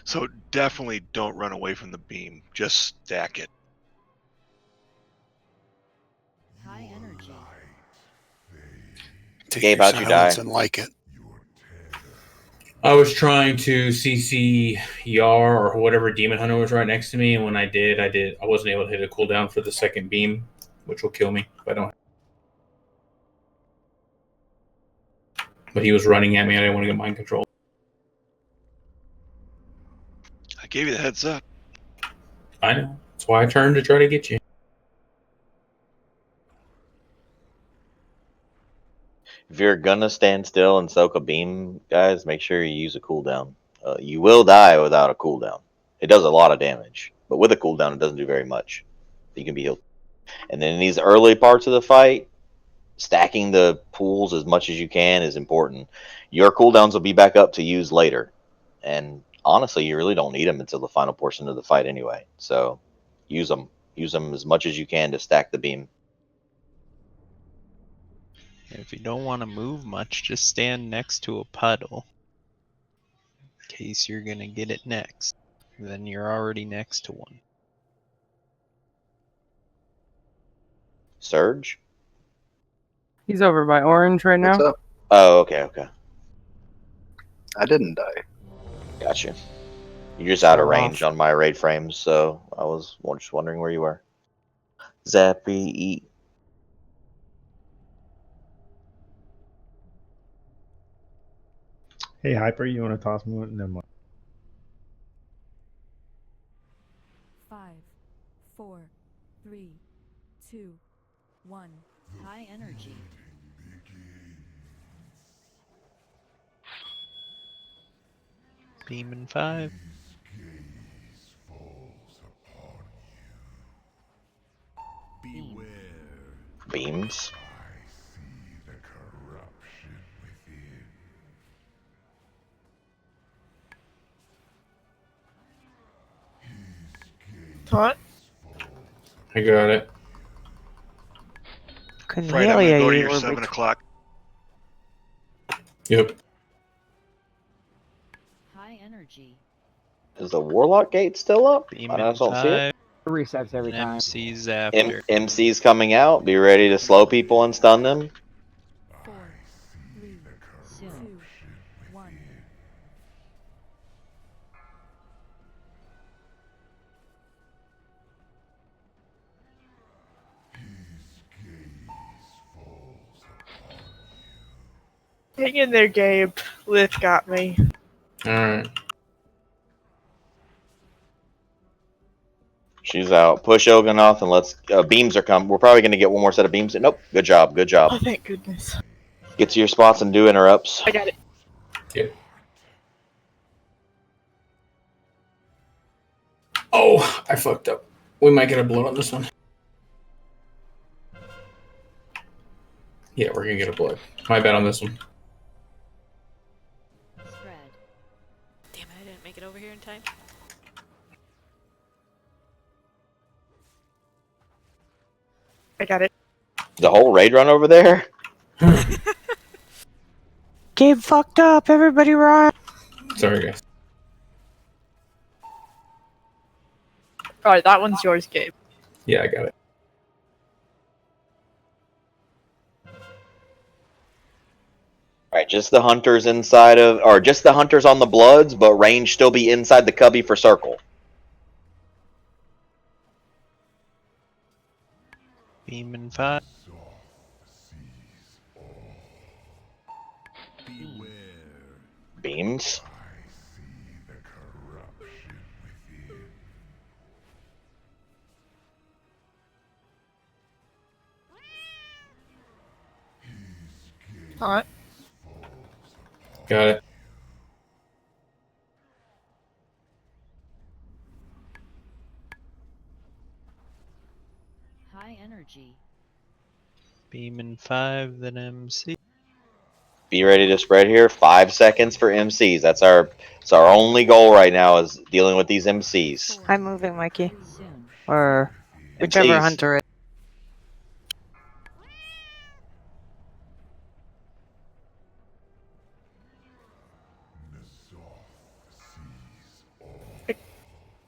So definitely don't run away from the beam. Just stack it. High energy. Take Gabe, your how'd you die? silence and like it. I was trying to CC Yar or whatever demon hunter was right next to me, and when I did, I wasn't able to hit a cooldown for the second beam, which will kill me if I don't. But he was running at me. I didn't want to get mind control. I gave you the heads up. I know. That's why I turned to try to get you. If you're gonna stand still and soak a beam, guys, make sure you use a cooldown. You will die without a cooldown. It does a lot of damage, but with a cooldown, it doesn't do very much. You can be healed. And then in these early parts of the fight, stacking the pools as much as you can is important. Your cooldowns will be back up to use later. And honestly, you really don't need them until the final portion of the fight anyway. So use them. Use them as much as you can to stack the beam. If you don't want to move much, just stand next to a puddle. In case you're going to get it next. Then you're already next to one. Surge? He's over by orange right now. What's up? Oh, okay. I didn't die. Gotcha. You're just out of Fell range off. on my raid frames, so I was just wondering where you were. Zappy, eat. Hey, Hyper, you want to toss me one? Never mind. 5, 4, 3, 2, 1. High energy. Beam in 5. Beams. Taunt? I got it. Right, I'm gonna go to you your were 7 o'clock. Yep. High energy. Is the Warlock gate still up? Beam I in just don't see it. 5. It resets every And time. MC's after. MC's coming out. Be ready to slow people and stun them. 4, 3, 2, 1. Hang in there, Gabe. Lith got me. Alright. She's out. Push Oganoth and let's. Beams are coming. We're probably going to get one more set of beams. Nope. Good job. Good job. Oh, thank goodness. Get to your spots and do interrupts. I got it. Yep. Oh, I fucked up. We might get a blood on this one. Yeah, we're gonna get a blood. My bad on this one. Spread. Damn it, I didn't make it over here in time. I got it. The whole raid run over there? Gabe fucked up. Everybody run. Sorry, guys. Alright, that one's yours, Gabe. Yeah, I got it. Alright, just the hunters inside of, or just the hunters on the bloods, but range still be inside the cubby for circle. Beam in 5. Beams. Alright. Got it. High energy. Beam in 5, then MC. Be ready to spread here. 5 seconds for MCs. That's our only goal right now is dealing with these MCs. I'm moving, Mikey. Or whichever MCs. hunter it.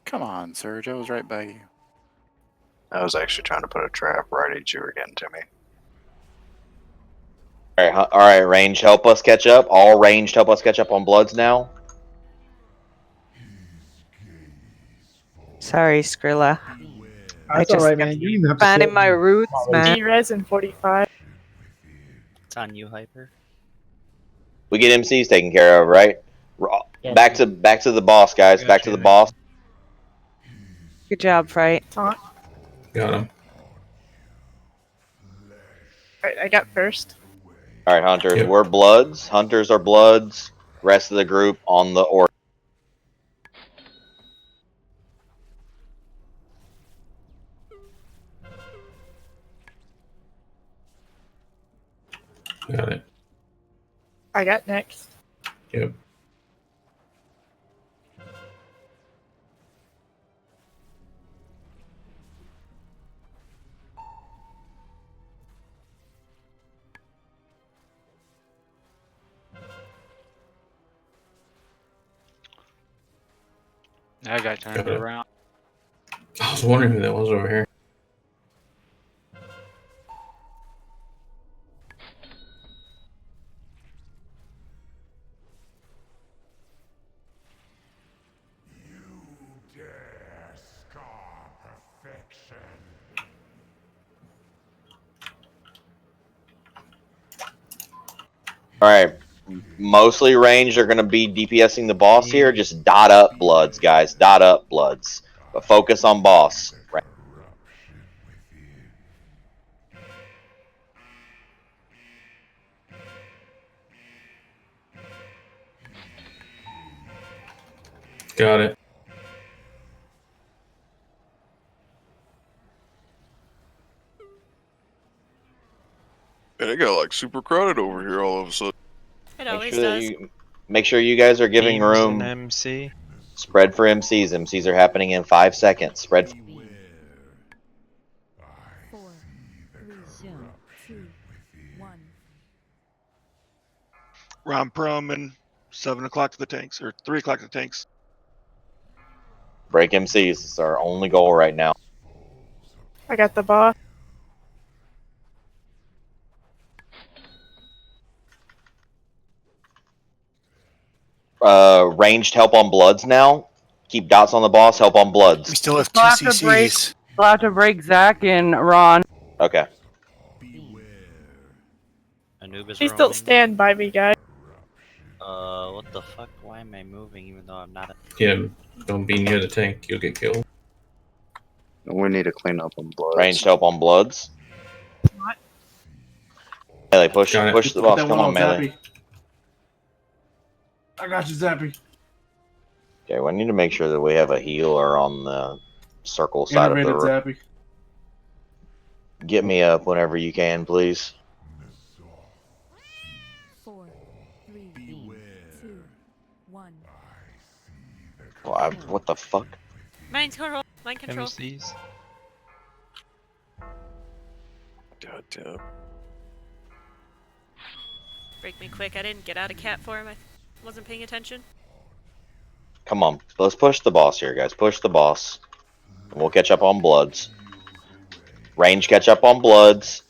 Come on, Serge. I was right by you. I was actually trying to put a trap right at you again, Timmy. Alright, range, help us catch up. All ranged, help us catch up on bloods now. Sorry, Skrilla. That's alright, man. You even have to finding sit my and- roots, man. D-Res in 45. It's on you, Hyper. We get MCs taken care of, right? Yeah, Back to the boss, guys. Back to the boss. Good job, Fright. Taunt. Got him. Alright, I got first. Alright, hunters. Yep. We're bloods. Hunters are bloods. Rest of the group on the orc. Got it. I got next. Yep. I got turned Got it. around. I was wondering who that was over here. Alright. Mostly ranged are going to be DPSing the boss here. Just dot up bloods, guys. Dot up bloods. But focus on boss. Right. Got it. And it got like super crowded over here all of a sudden. It always does. Make sure you guys are giving Beams room. in MC. Spread for MCs. MCs are happening in 5 seconds. Spread. 4, 3, 2, 1. Ron Prum and 7 o'clock to the tanks, or 3 o'clock to the tanks. Break MCs. It's our only goal right now. I got the boss. Ranged help on bloods now. Keep dots on the boss. Help on bloods. We still have We'll two have to break. CCs. We'll have to break Zach and Ron. Okay. Anubis Please don't stand by me, guys. What the fuck? Why am I moving even though I'm not? Yeah, don't be near the tank. You'll get killed. We need to clean up on Bloods. Ranged help on Bloods. What? Melee, push Got it. push the Put boss. that Come one on, Melee. Zappy. I got you, Zappy. Okay, we need to make sure that we have a healer on the circle side of the Innovated room. Zappy. Get me up whenever you can, please. 4, 3, 2, 1. Well, what the fuck? Mind control. Mind control. MCs. God damn. Break me quick. I didn't get out of cat form. I wasn't paying attention. Come on, let's push the boss here, guys. Push the boss. And we'll catch up on Bloods. Range catch up on Bloods.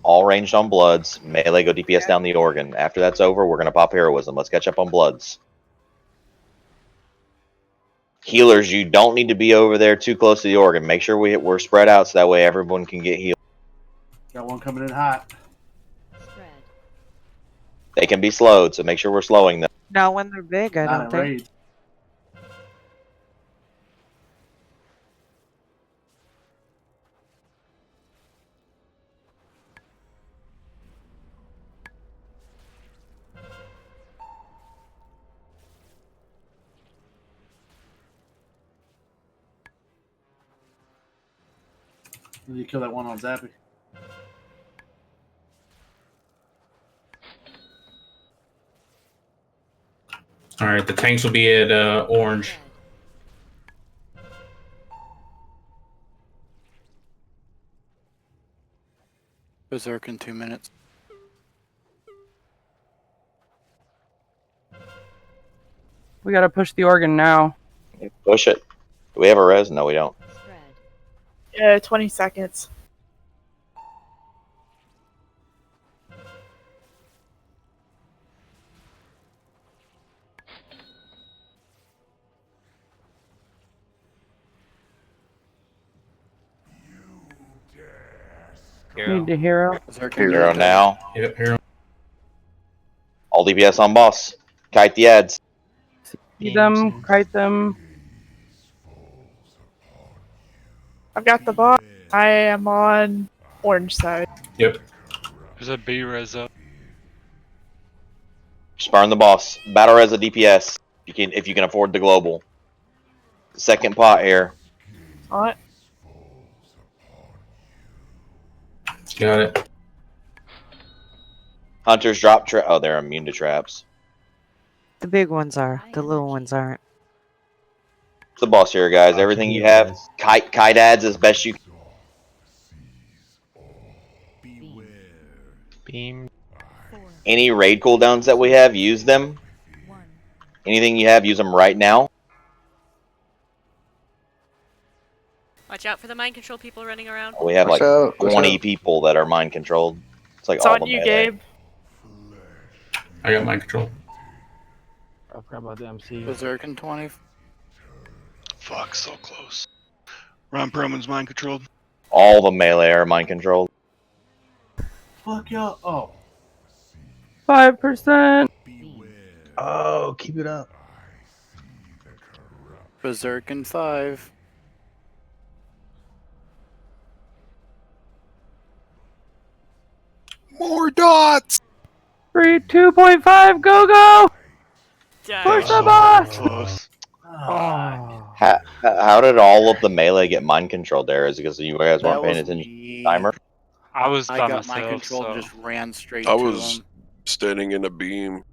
All ranged on Bloods. Melee go DPS down the organ. After that's over, we're gonna pop Heroism. Let's catch up on Bloods. Healers, you don't need to be over there too close to the organ. Make sure we're spread out so that way everyone can get healed. Got one coming in hot. Spread. They can be slowed, so make sure we're slowing them. Not when they're big, I Not don't in think. raid. You kill that one on Zappy. All right, the tanks will be at orange. Berserk in 2 minutes. We gotta push the organ now. Push it. Do we have a res? No, we don't. Yeah, 20 seconds. Need the hero. Hero now. Yep, hero. All DPS on boss. Kite the ads. See them, kite them. I've got the boss. I am on orange side. Yep. There's a B res up. Just burn the boss. Battle res a DPS. If you can afford the global. Second pot here. What? Got it. Hunters drop trap. Oh, they're immune to traps. The big ones are. The little ones aren't. It's the boss here, guys. Everything you have. Kite ads as best you can. Beam. Any raid cooldowns that we have, use them. Anything you have, use them right now. Watch out for the mind control people running around. We have Watch like out, watch 20 out. people that are mind controlled. It's like It's all on the you, melee. Gabe. I got mind control. I forgot about the MC. Berserk in 20. Fuck, so close. Ron Perlman's mind controlled. All the melee are mind controlled. Fuck y'all. Oh. 5%. Oh, keep it up. Berserk in 5. More dots! 2.5, go! Push the boss! Close. Oh. How did all of the melee get mind controlled there? Is it because you guys weren't That paying was attention to me. the timer? I was I by got mind myself, control so and just ran straight I to was him. standing in a beam,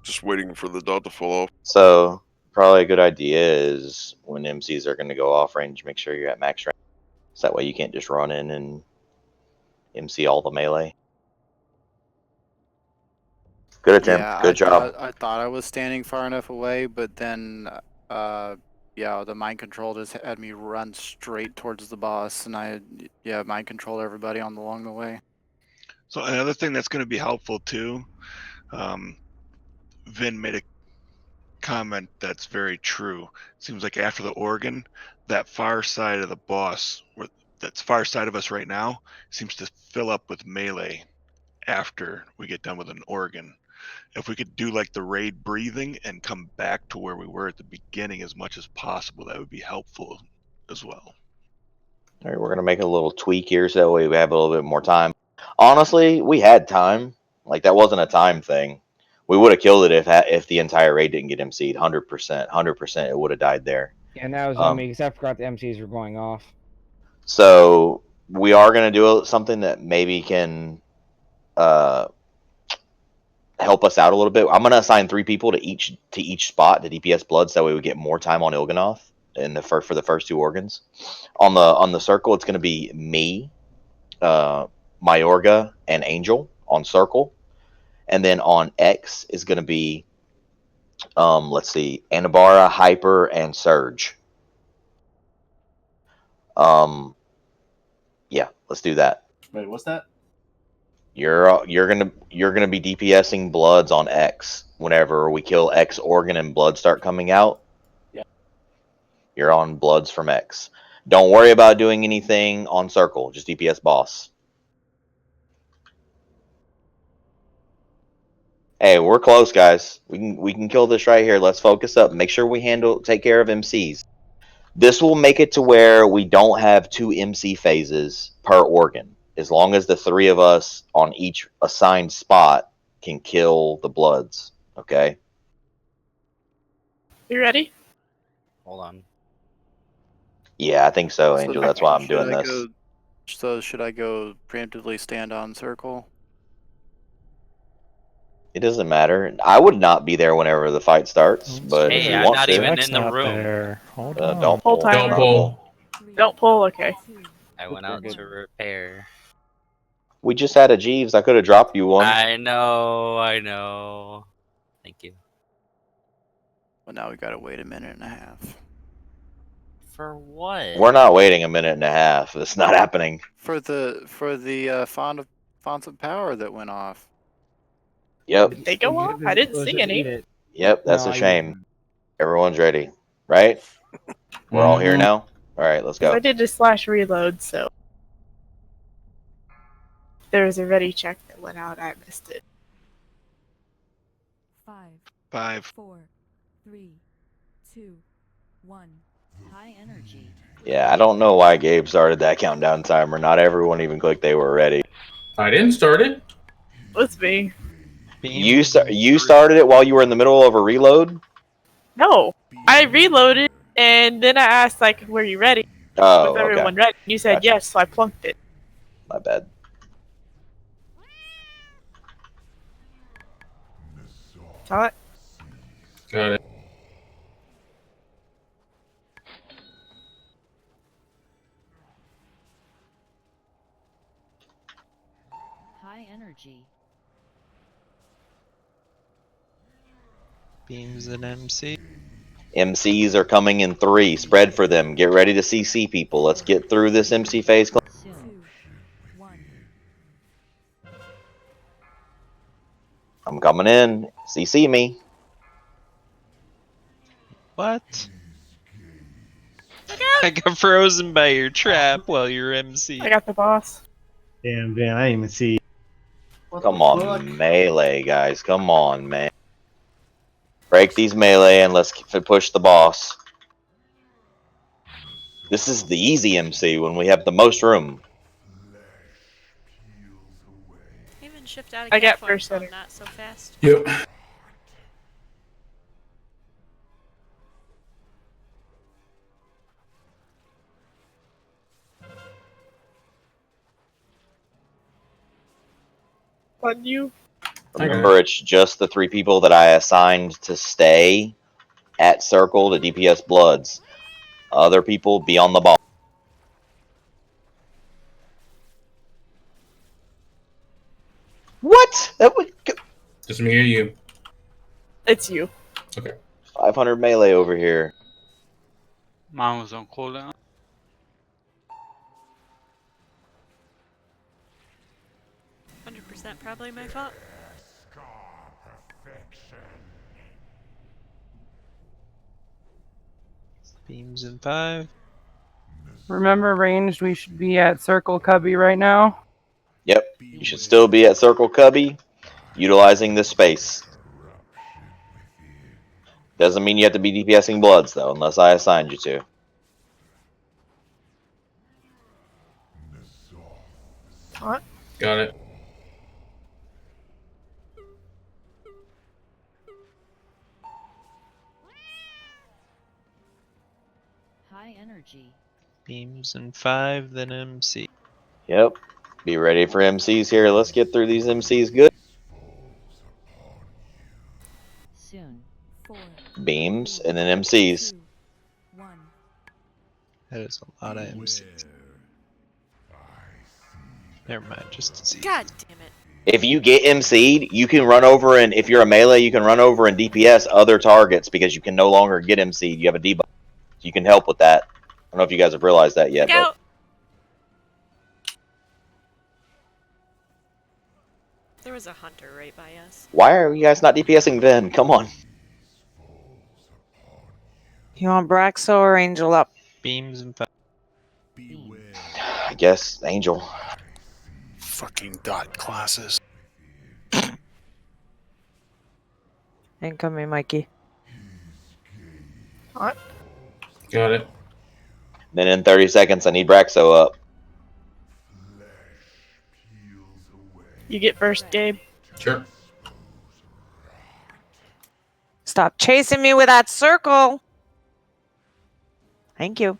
just waiting for the dot to fall off. So probably a good idea is when MCs are going to go off range, make sure you're at max range. So that way you can't just run in and MC all the melee. Good attempt. Yeah, Good job. I thought I was standing far enough away, but then, yeah, the mind control just had me run straight towards the boss, and mind controlled everybody along the way. So another thing that's going to be helpful too, Vin made a comment that's very true. Seems like after the organ, that far side of the boss, that's far side of us right now, seems to fill up with melee after we get done with an organ. if we could do like the raid breathing and come back to where we were at the beginning as much as possible, that would be helpful as well. All right, we're gonna make a little tweak here so that way we have a little bit more time. Honestly, we had time. Like that wasn't a time thing. We would have killed it if the entire raid didn't get MC'd. 100%, 100%, it would have died there. Yeah, now it's on me because I forgot the MCs were going off. So we are gonna do something that maybe can help us out a little bit. I'm gonna assign 3 people to each spot to DPS blood, so that way we get more time on Il'gynoth for the first 2 organs. On the circle, it's gonna be me, Mayorga, and Angel on circle, and then on X is gonna be let's see, Anabara, Hyper, and Surge. Yeah, let's do that. Wait, what's that? You're gonna be DPSing bloods on X whenever we kill X organ and blood start coming out. Yeah. You're on bloods from X. Don't worry about doing anything on circle. Just DPS boss. Hey, we're close, guys. We can kill this right here. Let's focus up. Make sure we take care of MCs. This will make it to where we don't have 2 MC phases per organ, as long as the 3 of us on each assigned spot can kill the bloods. Okay? You ready? Hold on. Yeah, I think so, Angel. That's why I'm doing this. So should I go preemptively stand on circle? It doesn't matter. I would not be there whenever the fight starts, but if Hey, you I'm want not to, even in the room. There. Hold don't Pull pull. timer. Don't pull. Don't pull. Okay. I went out to repair. We just had a Jeeves. I could have dropped you one. I know. Thank you. Well, now we gotta wait a minute and a half. For what? We're not waiting a minute and a half. It's not happening. For the fonts of power that went off. Yep. Did they go off? I didn't see any. Yep, that's No, a I shame. Everyone's ready, right? We're all here now? All right, let's go. I did just slash reload, so there was a ready check that went out. I missed it. 5, 4, 3, 2, 1. High energy. Yeah, I don't know why Gabe started that countdown timer. Not everyone even clicked they were ready. I didn't start it. Let's be. You started it while you were in the middle of a reload? No, I reloaded and then I asked like, "Were you ready?" Oh, Was everyone okay. ready? You said yes, so I plunked it. My bad. Saw it. Got it. High energy. Beams and MC. MCs are coming in 3. Spread for them. Get ready to CC people. Let's get through this MC phase. 2, 1. I'm coming in. CC me. What? I got frozen by your trap while you're MC. I got the boss. Damn, man, I didn't even see. Come on, melee, guys. Come on, man. Break these melee and let's push the boss. This is the easy MC when we have the most room. Even shift out of I got cat form, first so I'm center. not so fast. Yep. On you. Remember, it's just the 3 people that I assigned to stay at circle to DPS bloods. Other people be on the ball. What? That would Just me or you? It's you. Okay. 500 melee over here. Mine was on cooldown. Probably my fault. Beams in 5. Remember, ranged, we should be at Circle Cubby right now. Yep. You should still be at Circle Cubby. Utilizing this space. Doesn't mean you have to be DPSing Bloods, though, unless I assigned you to. Taunt. Got it. High energy. Beams in 5, then MC. Yep. Be ready for MCs here. Let's get through these MCs good. Soon. 4. Beams and then MCs. 2, 1. That is a lot of MCs. Never mind, just disease. God damn it. If you get MC'd, you can run over and if you're a melee, you can run over and DPS other targets because you can no longer get MC'd. You have a debuff. You can help with that. I don't know if you guys have realized that yet, but There was a hunter right by us. why are you guys not DPSing Ven? Come on. You want Braxo or Angel up? Beams in 5. I guess Angel. Fucking dot classes. Incoming, Mikey. Taunt. Got it. Then in 30 seconds, I need Braxo up. You get first, Gabe. Sure. Stop chasing me with that circle. Thank you.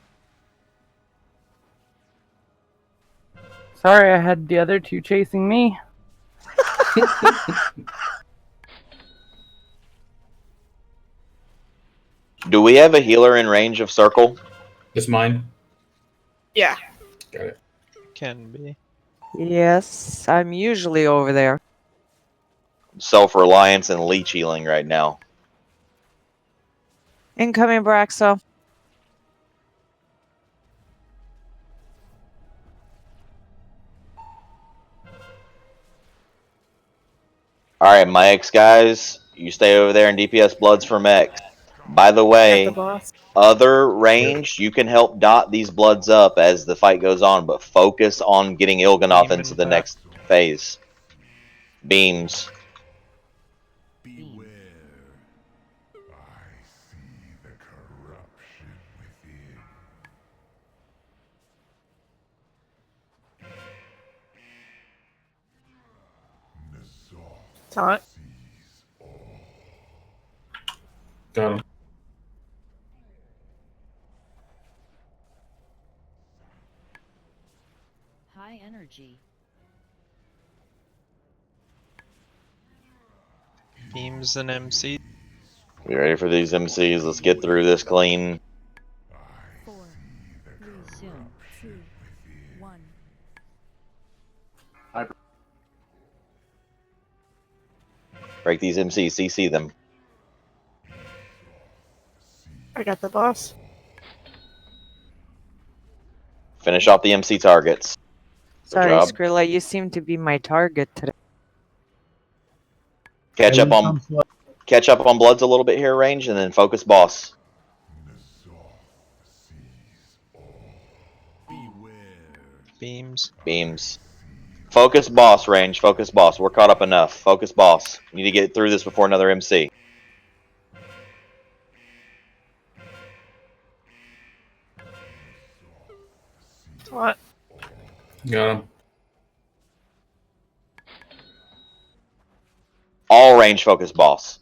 Sorry, I had the other two chasing me. Do we have a healer in range of circle? This mine. Yeah. Got it. Can be. Yes, I'm usually over there. Self-reliance and leech healing right now. Incoming, Braxo. Alright, my X guys, you stay over there and DPS Bloods from X. By the Got way, the boss. other range, you can help dot these Bloods up as the fight goes on, but focus on getting Il'gynoth into the next phase. Beams. Taunt. Got him. High energy. Beams and MC. You ready for these MCs? Let's get through this clean. 4, 3, soon. 2, 1. Break these MCs, CC them. I got the boss. Finish off the MC targets. Good Sorry, job. Skrilla, you seem to be my target today. Catch up on Bloods a little bit here, range, and then focus boss. Beams. Beams. Focus boss, range. Focus boss. We're caught up enough. Focus boss. We need to get through this before another MC. Taunt. Got him. All range focus boss.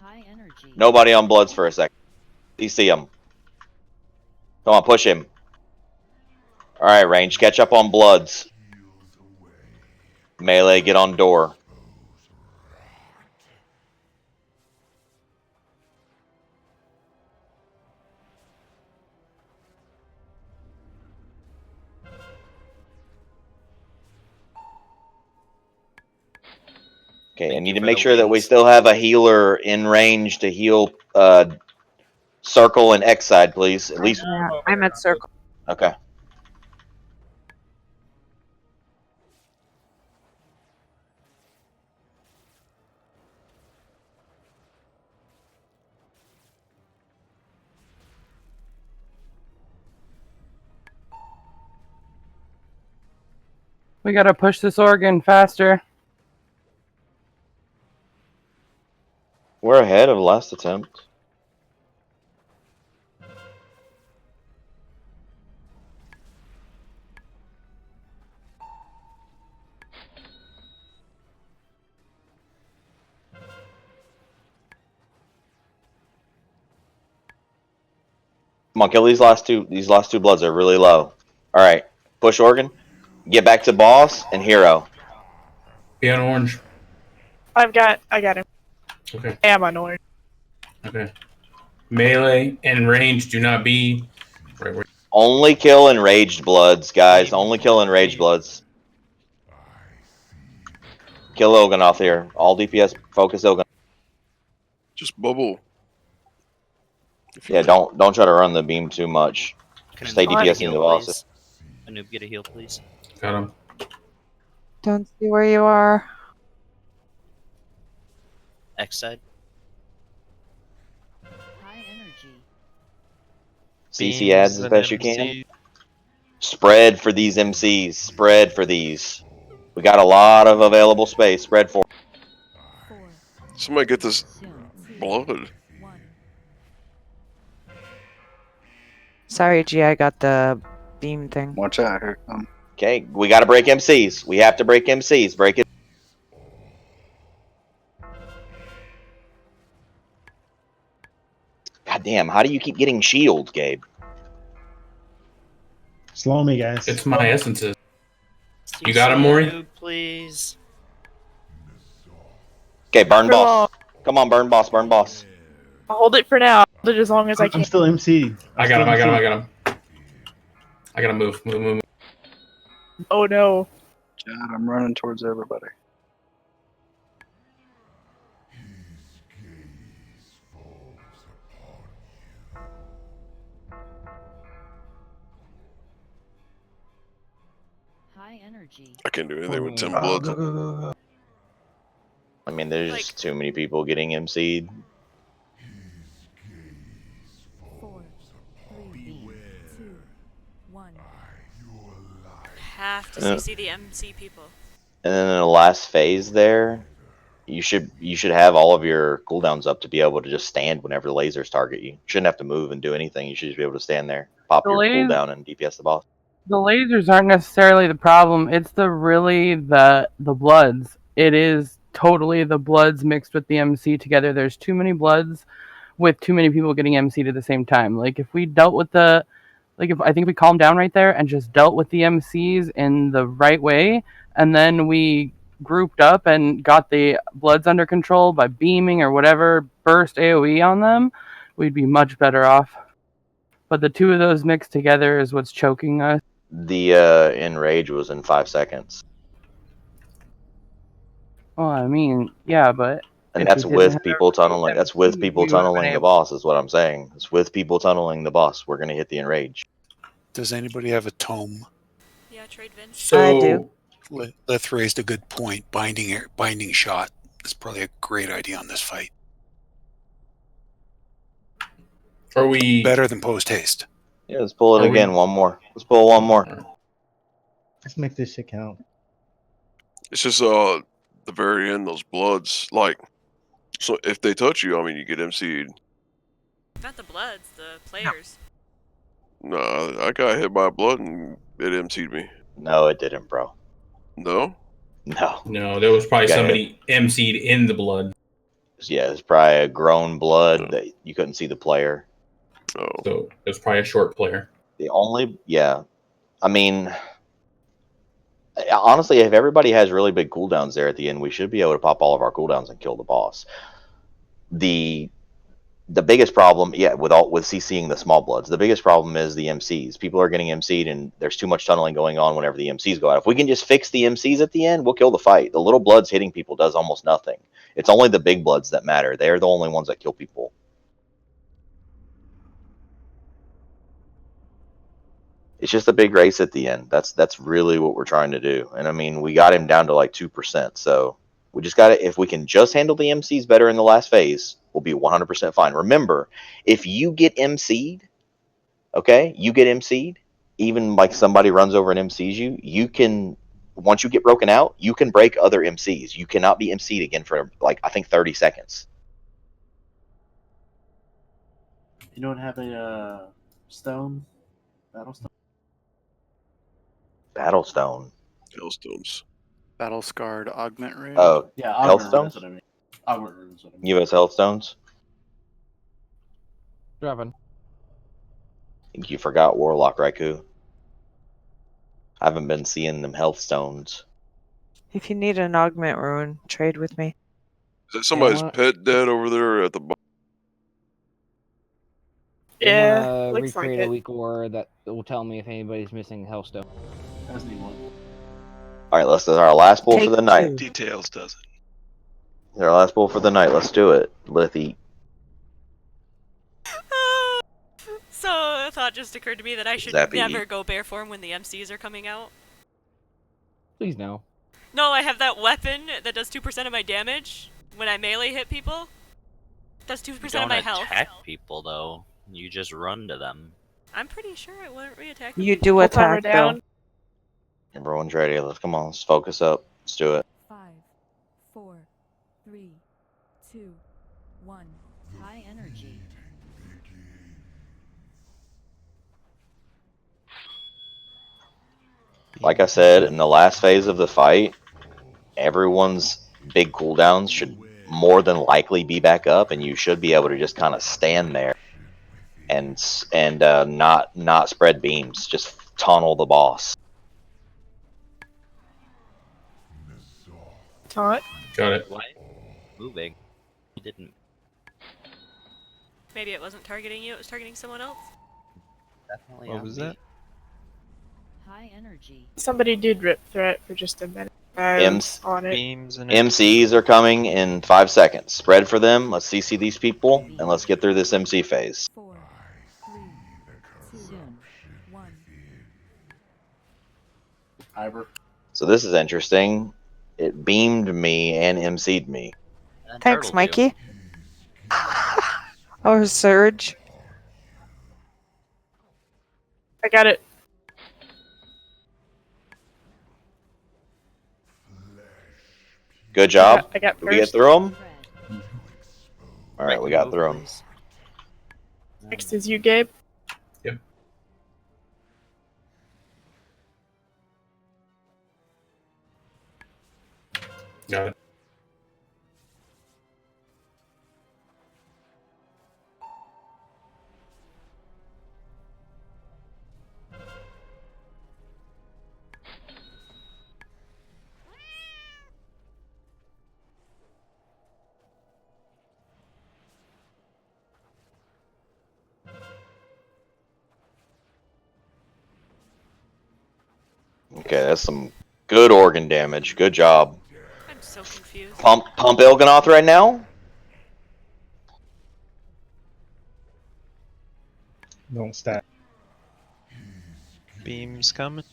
High energy. Nobody on Bloods for a second. You see him. Come on, push him. Alright, range. Catch up on Bloods. Melee, get on door. Okay, I need to make sure that we still have a healer in range to heal circle and X side, please. At least. Yeah, I'm at circle. Okay. We gotta push this organ faster. We're ahead of last attempt. Come on, kill these last two. These last two bloods are really low. All right, push Organ. Get back to boss and hero. Be on orange. I got him. Okay. I am on orange. Okay. Melee and range do not be right where. Only kill enraged bloods, guys. Only kill enraged bloods. Kill Oganoth here. All DPS focus Oganoth. Just bubble. Yeah, don't try to run the beam too much. Can Stay Anoop get a DPSing heal, the boss. please? Anoop, get a heal, please. Got him. Don't see where you are. X side. High energy. CC ads as best you can. Spread for these MCs. Spread for these. We got a lot of available space. Spread for. Somebody get this blood. Sorry, G, I got the beam thing. Watch out, here it comes. Okay, we got to break MCs. We have to break MCs. Break it. God damn, how do you keep getting shield, Gabe? Slow me, guys. It's my essences. You got him, Maury? Anoop, please. Okay, burn boss. Come on, burn boss, burn boss. I'll hold it for now. I'll hold it as long as I can. I'm still MC. I got him. I got him. I gotta move. Move. Oh no. God, I'm running towards everybody. High energy. I can't do anything with 10 bloods. I mean, there's just too many people getting MC'd. 4, 3, 2, 1. Have to CC the MC people. And then in the last phase there, you should have all of your cooldowns up to be able to just stand whenever the lasers target you. You shouldn't have to move and do anything. You should just be able to stand there, pop your cooldown, and DPS the boss. The lasers aren't necessarily the problem. It's the bloods. It is totally the bloods mixed with the MC together. There's too many bloods with too many people getting MC'd at the same time. Like if we dealt with if I think we calmed down right there and just dealt with the MCs in the right way, and then we grouped up and got the bloods under control by beaming or whatever, burst AoE on them, we'd be much better off. But the two of those mixed together is what's choking us. The enrage was in 5 seconds. Well, I mean, yeah, but and that's with people tunneling. That's with people tunneling the boss. Is what I'm saying. It's with people tunneling the boss. We're gonna hit the enrage. Does anybody have a tome? Yeah, trade Vince. So I do. Leth raised a good point. Binding shot is probably a great idea on this fight. Are we better than post haste? Yeah, let's pull it again. One more. Let's pull one more. Let's make this shit count. It's just the very end, those bloods. Like, so if they touch you, I mean, you get MC'd. Not the bloods, the players. No, I got hit by a blood and it MC'd me. No, it didn't, bro. No? No, there was probably somebody MC'd in the blood. Yeah, it's probably a grown blood that you couldn't see the player. Oh. So it was probably a short player. I mean, honestly, if everybody has really big cooldowns there at the end, we should be able to pop all of our cooldowns and kill the boss. The biggest problem, with CCing the small bloods, the biggest problem is the MCs. People are getting MC'd, and there's too much tunneling going on whenever the MCs go out. If we can just fix the MCs at the end, we'll kill the fight. The little bloods hitting people does almost nothing. It's only the big bloods that matter. They're the only ones that kill people. It's just a big race at the end. That's really what we're trying to do. And I mean, we got him down to like 2%. So we just got to, if we can just handle the MCs better in the last phase, we'll be 100% fine. Remember, if you get MC'd, even like somebody runs over and MCs you can, once you get broken out, you can break other MCs. You cannot be MC'd again for like, I think 30 seconds. Anyone have a stone? Battle stone? Battlestone. Hailstones. Battle scarred augment rune. Oh, Yeah, health augment rune, stones. that's what I mean. Augment rune is what I mean. Give us health stones. Dropping. I think you forgot Warlock Raikou. I haven't been seeing them health stones. If you need an augment rune, trade with me. Is that somebody's pet dead over there at the bottom? Yeah, I'm gonna looks like recreate a it. weak aura that will tell me if anybody's missing Hellstone. That's a neat one. All right, let's do our last pull for the night. Details doesn't. This is our last pull for the night. Let's do it, Lithy. So a thought just occurred to me that I should Zappy. never go bear form when the MCs are coming out. Please no. No, I have that weapon that does 2% of my damage when I melee hit people. Does 2% You of don't my health. attack people though. You just run to them. I'm pretty sure it wouldn't re-attack. You do Full timer attack though. down. Everyone's ready. Let's come on. Let's focus up. Let's do it. 5, 4, 3, 2, 1. High energy. Like I said, in the last phase of the fight, everyone's big cooldowns should more than likely be back up, and you should be able to just kind of stand there and not spread beams. Just tunnel the boss. Taunt. Got it. Why? Moving. You didn't. Maybe it wasn't targeting you, it was targeting someone else. Definitely. What on was me. that? High energy. Somebody did rip threat for just a minute. I M's- was on it. Beams and MCs are coming in 5 seconds. Spread for them. Let's CC these people, and let's get through this MC phase. 4, 3, 2, 1. Iber. So this is interesting. It beamed me and MC'd me. And Thanks, Turtle Mikey. Or Surge. I got it. Good job. I got Did we get first. through them? Red. All right, we got through them. Next is you, Gabe. Yep. Got it. Okay, that's some good organ damage. Good job. I'm so confused. Pump Ilganoth right now. Don't stack. beams coming.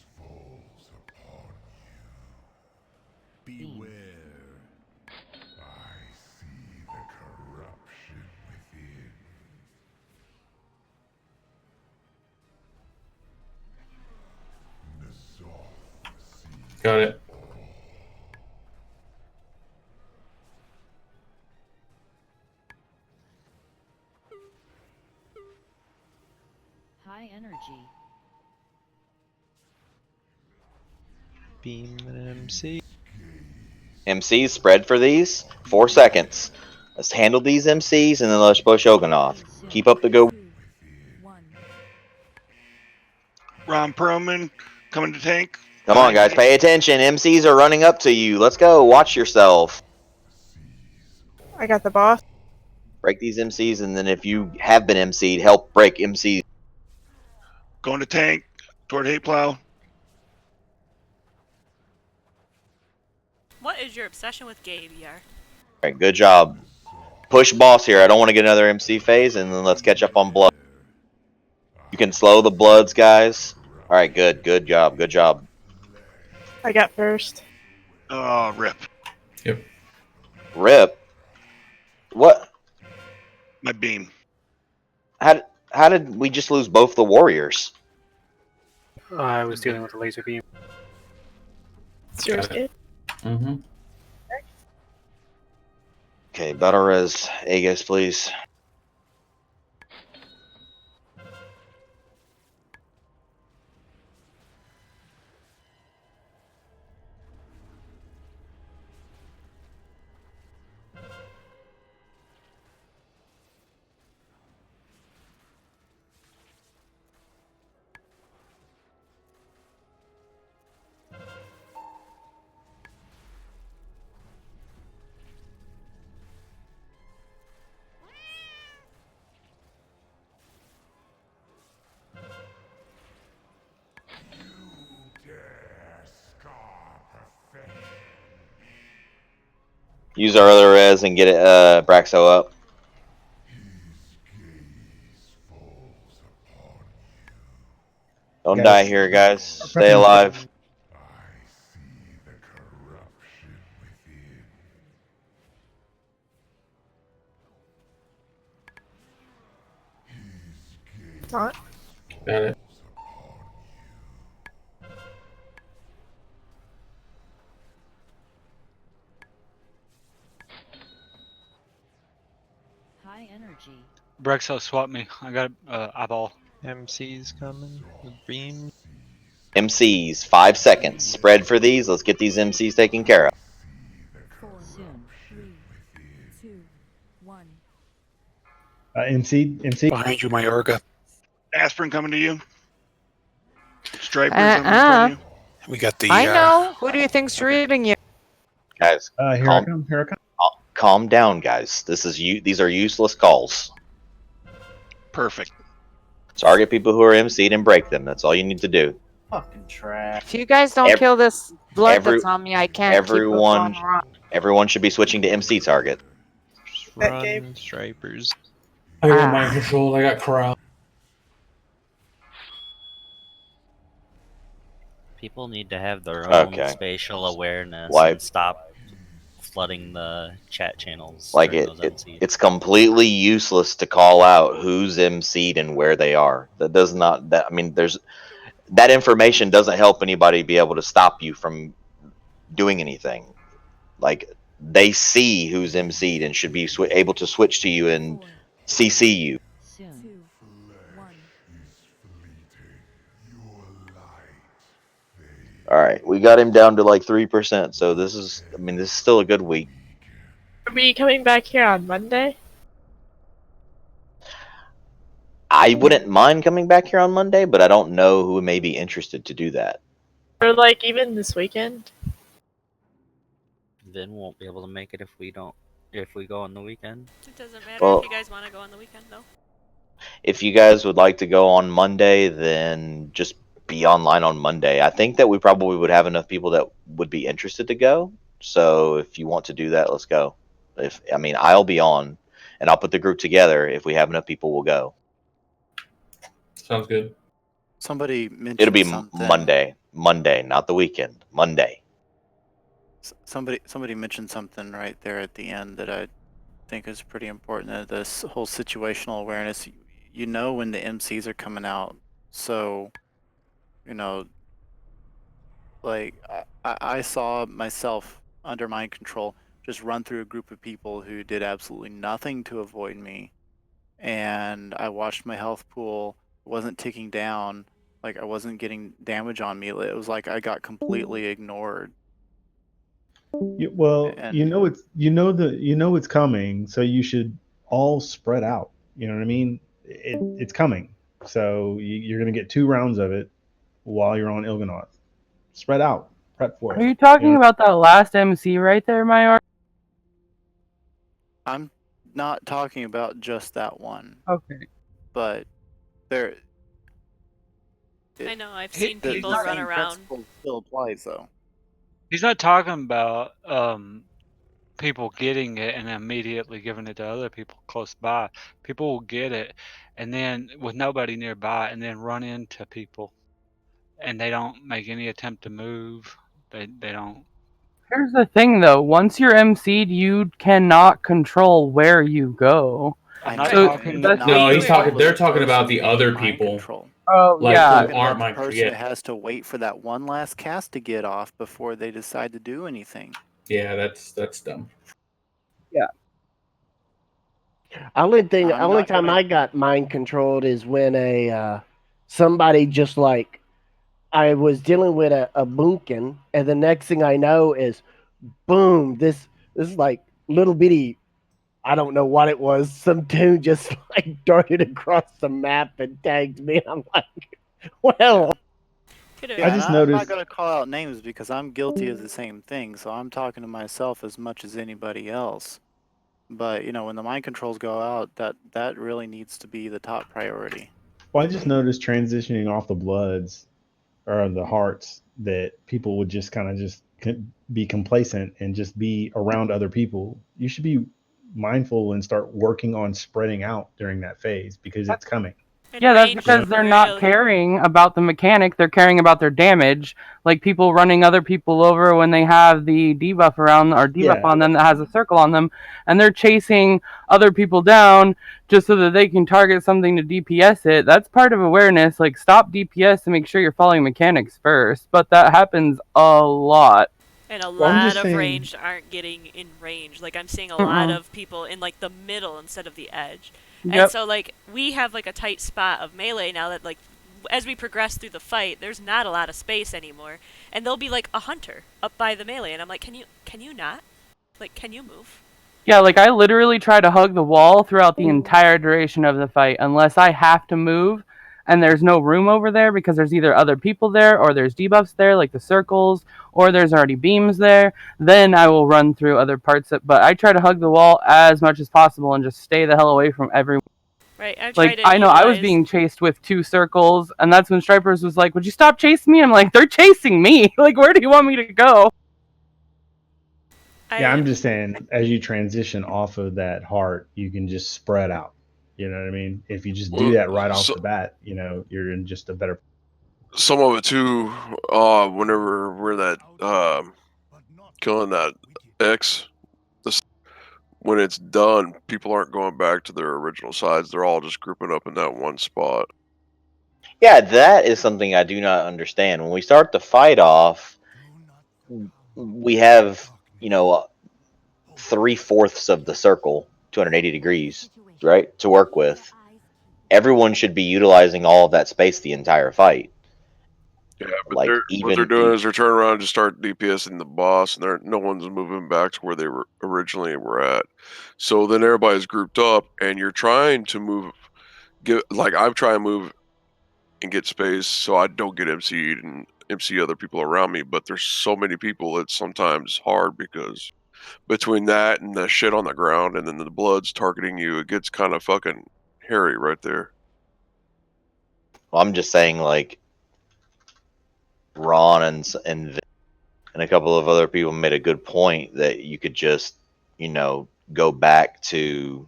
Beware. Got it. High energy. Beam and MC. MCs spread for these. 4 seconds. Let's handle these MCs and then let's push Ilganoth. Keep up the good. Ron Perlman coming to tank. Come on, guys, pay attention. MCs are running up to you. Let's go. Watch yourself. I got the boss. Break these MCs, and then if you have been MC'd, help break MCs. Going to tank toward hate plow. What is your obsession with Gabe, Yar? Alright, good job. Push boss here. I don't want to get another MC phase, and then let's catch up on blood. You can slow the bloods, guys. Alright, good. Good job. Good job. I got first. Oh, rip. Yep. Rip. What? My beam. How did we just lose both the warriors? I was dealing with a laser beam. It's yours, Gabe. Mm-hmm. Okay, battle res. Aegis, please. Use our other res and get it, Braxo up. Don't die here, guys. Stay alive. Not. Got it. High energy. Brexo, swap me. I got eyeball. MC's coming with beam. MCs, 5 seconds. Spread for these. Let's get these MCs taken care of. 4, soon. 3, 2, 1. MC. Behind you, Mayorga. Aspirin coming to you. Striper coming for you. We got the. I know. Who do you think's reading you? Guys, Here I come. Here I come. Calm down, guys. These are useless calls. Perfect. Target people who are MC'd and break them. That's all you need to do. Fucking trash. If you guys don't kill this blood that's on me, I can't everyone, keep on run. everyone should be switching to MC target. Run, stripers. I got mind control. I got corral. People need to have their own Okay. spatial awareness Like- and stop flooding the chat channels. Like during those it's completely useless to call out who's MC'd and where they are. That does not. That I mean, there's that information doesn't help anybody be able to stop you from doing anything. Like they see who's MC'd and should be able to switch to you and CC you. Soon. 1. All right, we got him down to like 3%. So this is still a good week. Are we coming back here on Monday? I wouldn't mind coming back here on Monday, but I don't know who may be interested to do that. Or like even this weekend? Then won't be able to make it if we go on the weekend. It doesn't matter Well- if you guys want to go on the weekend, though. If you guys would like to go on Monday, then just be online on Monday. I think that we probably would have enough people that would be interested to go. So if you want to do that, let's go. I'll be on, and I'll put the group together. If we have enough people, we'll go. Sounds good. Somebody mentioned It'll be something. Monday, not the weekend. Monday. Somebody mentioned something right there at the end that I think is pretty important. This whole situational awareness. You know when the MCs are coming out, so like I saw myself under mind control just run through a group of people who did absolutely nothing to avoid me, and I watched my health pool wasn't ticking down, like I wasn't getting damage on me. It was like I got completely ignored. Well, it's coming, so you should all spread out. You know what I mean? It's coming, so you're gonna get 2 rounds of it while you're on Ilganoth. Spread out, prep for it. Are you talking know? about that last MC right there, Mayor? I'm not talking about just that one. Okay. But there. I know, I've seen people run around. Still applies though. He's not talking about people getting it and immediately giving it to other people close by. People will get it, and then with nobody nearby, and then run into people, and they don't make any attempt to move. They don't. Here's the thing, though. Once you're MC'd, you cannot control where you go. I'm not So talking. that's- No, he's talking. They're talking about the other people. Oh, like, yeah. who aren't mind person forget. that has to wait for that one last cast to get off before they decide to do anything. Yeah, that's dumb. Yeah. Only I'm not time gonna- I got mind controlled is when somebody just like I was dealing with a bunkin, and the next thing I know is boom, this is like little bitty, I don't know what it was, some dude just like darted across the map and tagged me. I'm like, well, Yeah, I'm not going to call out names because I'm guilty of the same thing, so I'm talking to myself as much as anybody else. But when the mind controls go out, that really needs to be the top priority. Well, I just noticed transitioning off the bloods or the hearts that people would just kind of be complacent and just be around other people. You should be mindful and start working on spreading out during that phase because it's coming. Yeah, that's because they're not caring about the mechanic. They're caring about their damage. Like people running other people over when they have the debuff around or debuff on them that has a circle on them, and they're chasing other people down just so that they can target something to DPS it. That's part of awareness. Like stop DPS and make sure you're following mechanics first. But that happens a lot. And a lot of ranged aren't getting in range. Like I'm seeing a lot of people in like the middle instead of the edge. And so like we have like a tight spot of melee now that like as we progress through the fight, there's not a lot of space anymore. And there'll be like a hunter up by the melee and I'm like, can you not? Like can you move? Yeah, like I literally try to hug the wall throughout the entire duration of the fight unless I have to move and there's no room over there because there's either other people there or there's debuffs there like the circles or there's already beams there, then I will run through other parts but I try to hug the wall as much as possible and just stay the hell away from everyone. Right, Like I know I was being chased with 2 circles and that's when Stripers was like, "Would you stop chasing me?" I'm like, "They're chasing me. Like where do you want me to go?" Yeah, I'm just saying, as you transition off of that heart, you can just spread out. You know what I mean? If you just do that right off the bat, you're in just a better. Some of it too, whenever we're that killing that X, when it's done, people aren't going back to their original sides. They're all just grouping up in that one spot. Yeah, that is something I do not understand. When we start the fight off, we have 3/4 of the circle, 280 degrees, right, to work with. Everyone should be utilizing all of that space the entire fight. Yeah, but what they're doing is they're turning around and just start DPSing the boss, and no one's moving back to where they were originally at. So then everybody's grouped up, and you're trying to move. I'm trying to move and get space so I don't get MC'd and MC other people around me. But there's so many people, it's sometimes hard because between that and the shit on the ground, and then the blood's targeting you, it gets kind of fucking hairy right there. Well, I'm just saying, like, Ron and a couple of other people made a good point that you could just, go back to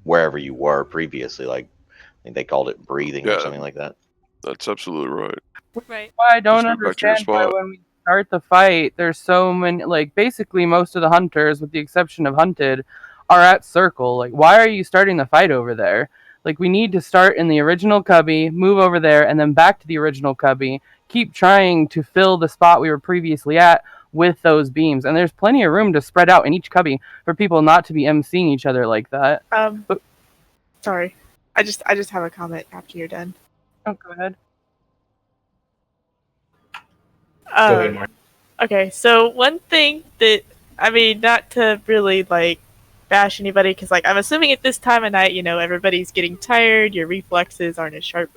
wherever you were previously. Like, I think they called it breathing or something like that. That's absolutely right. Right. Why I don't understand why when we start the fight, there's so many, like, basically most of the hunters, with the exception of Hunted, are at circle. Like, why are you starting the fight over there? Like, we need to start in the original cubby, move over there, and then back to the original cubby. Keep trying to fill the spot we were previously at with those beams. And there's plenty of room to spread out in each cubby for people not to be emceeing each other like that. Sorry. I just have a comment after you're done. Oh, go ahead. Go ahead, Mark. Okay, so one thing that, not to really, bash anybody, because, I'm assuming at this time of night, everybody's getting tired, your reflexes aren't as sharp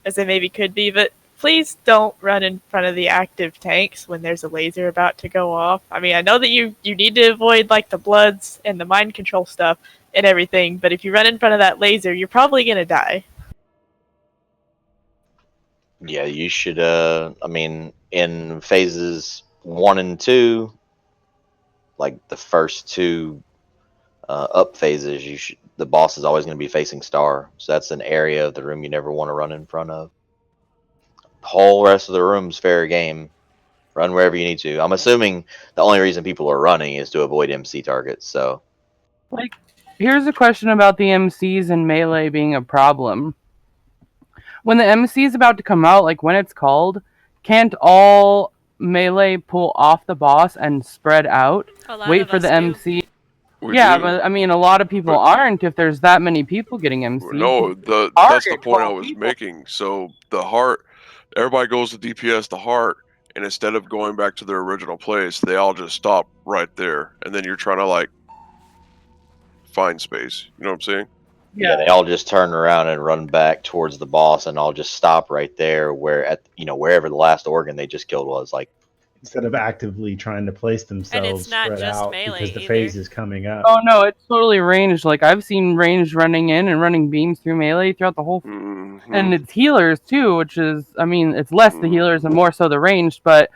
as they maybe could be, but please don't run in front of the active tanks when there's a laser about to go off. I know that you need to avoid, the bloods and the mind control stuff and everything, but if you run in front of that laser, you're probably going to die. Yeah, you should, in phases 1 and 2, like the first 2 up phases, the boss is always going to be facing star. So that's an area of the room you never want to run in front of. The whole rest of the room's fair game. Run wherever you need to. I'm assuming the only reason people are running is to avoid MC targets, so. Here's a question about the MCs and melee being a problem. When the MC is about to come out, when it's called, can't all melee pull off the boss and spread out? Wait for the MC. Yeah, but a lot of people aren't if there's that many people getting MC. No, that's the point I was making. So the heart, everybody goes to DPS the heart, and instead of going back to their original place, they all just stop right there, and then you're trying to find space. You know what I'm saying? Yeah, they all just turn around and run back towards the boss, and I'll just stop right there wherever the last organ they just killed was. Instead of actively trying to place themselves spread out because the phase is coming up. Oh no, it's totally ranged. I've seen ranged running in and running beams through melee throughout the whole and it's healers too, which is it's less the healers and more so the ranged, but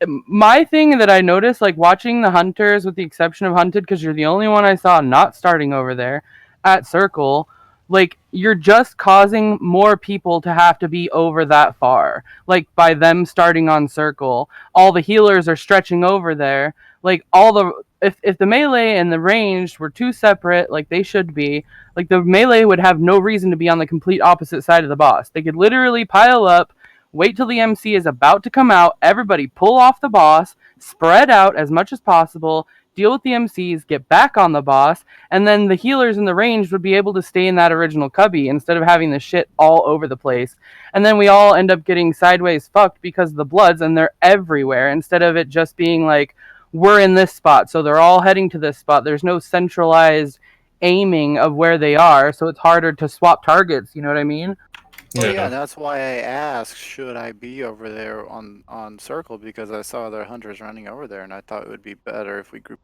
my thing that I noticed, like watching the hunters, with the exception of Hunted, because you're the only one I saw not starting over there at Circle, like you're just causing more people to have to be over that far. Like by them starting on Circle, all the healers are stretching over there. Like all the if the melee and the ranged were two separate, like they should be, like the melee would have no reason to be on the complete opposite side of the boss. They could literally pile up, wait till the MC is about to come out, everybody pull off the boss, spread out as much as possible, deal with the MCs, get back on the boss, and then the healers in the range would be able to stay in that original cubby instead of having the shit all over the place. And then we all end up getting sideways fucked because of the bloods, and they're everywhere, instead of it just being like, we're in this spot, so they're all heading to this spot. There's no centralized aiming of where they are, so it's harder to swap targets, you know what I mean? Well, yeah, that's why I asked, should I be over there on Circle, because I saw other hunters running over there, and I thought it would be better if we grouped.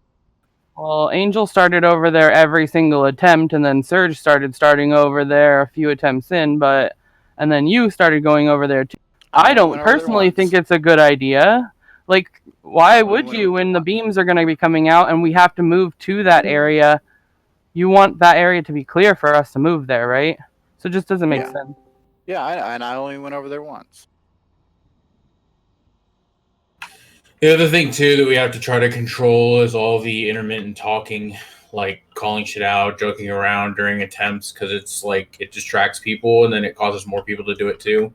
Well, Angel started over there every single attempt, and then Surge starting over there a few attempts in, and then you started going over there too. I don't personally think it's a good idea. Like, why would you when the beams are going to be coming out and we have to move to that area? You want that area to be clear for us to move there, right? So it just doesn't make sense. Yeah, and I only went over there once. The other thing too that we have to try to control is all the intermittent talking, like calling shit out, joking around during attempts, because it's like it distracts people and then it causes more people to do it too.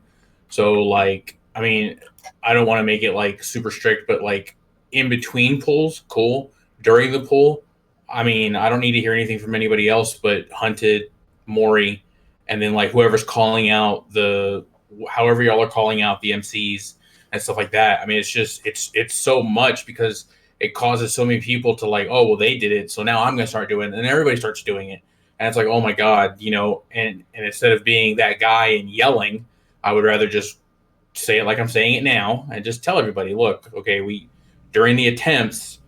So like, I mean, I don't want to make it like super strict, but like in between pulls, cool. During the pull, I mean, I don't need to hear anything from anybody else but Hunted, Maury, and then like whoever's calling out however y'all are calling out the MCs and stuff like that. I mean, it's just it's so much because it causes so many people to like, oh well, they did it, so now I'm gonna start doing it, and everybody starts doing it, and it's like, oh my god, and instead of being that guy and yelling, I would rather just say it like I'm saying it now and just tell everybody, look, okay, we during the attempts,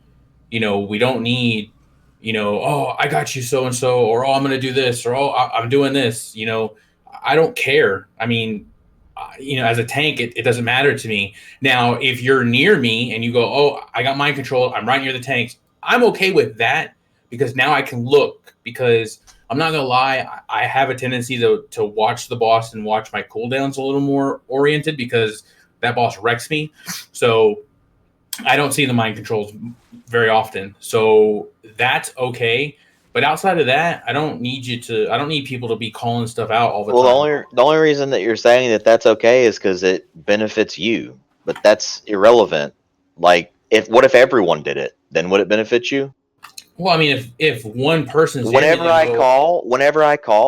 we don't need, oh, I got you so and so, or oh, I'm gonna do this, or oh, I'm doing this. I don't care. I mean, as a tank, it doesn't matter to me. Now, if you're near me and you go, oh, I got mind control, I'm right near the tanks, I'm okay with that because now I can look. Because I'm not gonna lie, I have a tendency to watch the boss and watch my cooldowns a little more oriented because that boss wrecks me. So I don't see the mind controls very often. So that's okay. But outside of that, I don't need people to be calling stuff out all the Well, time. the only reason that you're saying that that's okay is because it benefits you, but that's irrelevant. Like, what if everyone did it? Then would it benefit you? Well, I mean, if one person's whenever I call,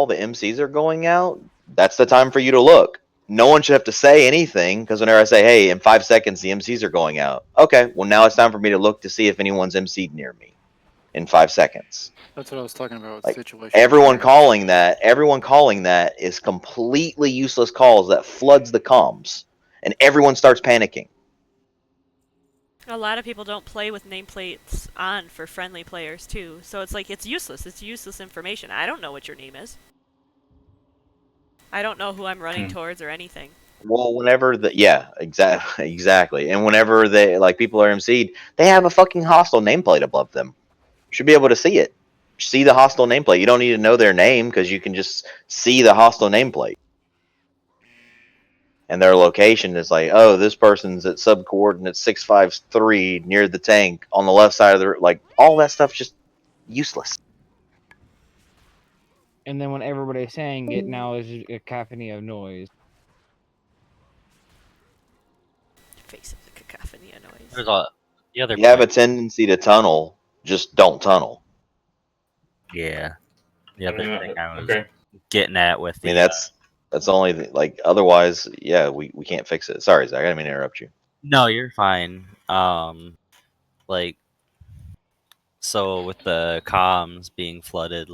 the MCs are going out. That's the time for you to look. No one should have to say anything because whenever I say, "Hey, in 5 seconds the MCs are going out," okay, well now it's time for me to look to see if anyone's MC'd near me in 5 seconds. That's what I was talking about. Like, Situation. everyone calling that is completely useless calls that floods the comms, and everyone starts panicking. A lot of people don't play with nameplates on for friendly players too, so it's like it's useless. It's useless information. I don't know what your name is. I don't know who I'm running towards or anything. Well, whenever exactly, and whenever people are MC'd, they have a fucking hostile nameplate above them. You should be able to see it. See the hostile nameplate. You don't need to know their name because you can just see the hostile nameplate. And their location is like, oh, this person's at sub coordinate 653 near the tank on the left side of the all that stuff's just useless. And then when everybody's saying it now is a cacophony of noise. Face of the cacophony of noise. There's the other. You have a tendency to tunnel. Just don't tunnel. Yeah. The other thing I was getting at with the. I mean, that's only otherwise, yeah, we can't fix it. Sorry, Zach, I didn't mean to interrupt you. No, you're fine. So with the comms being flooded,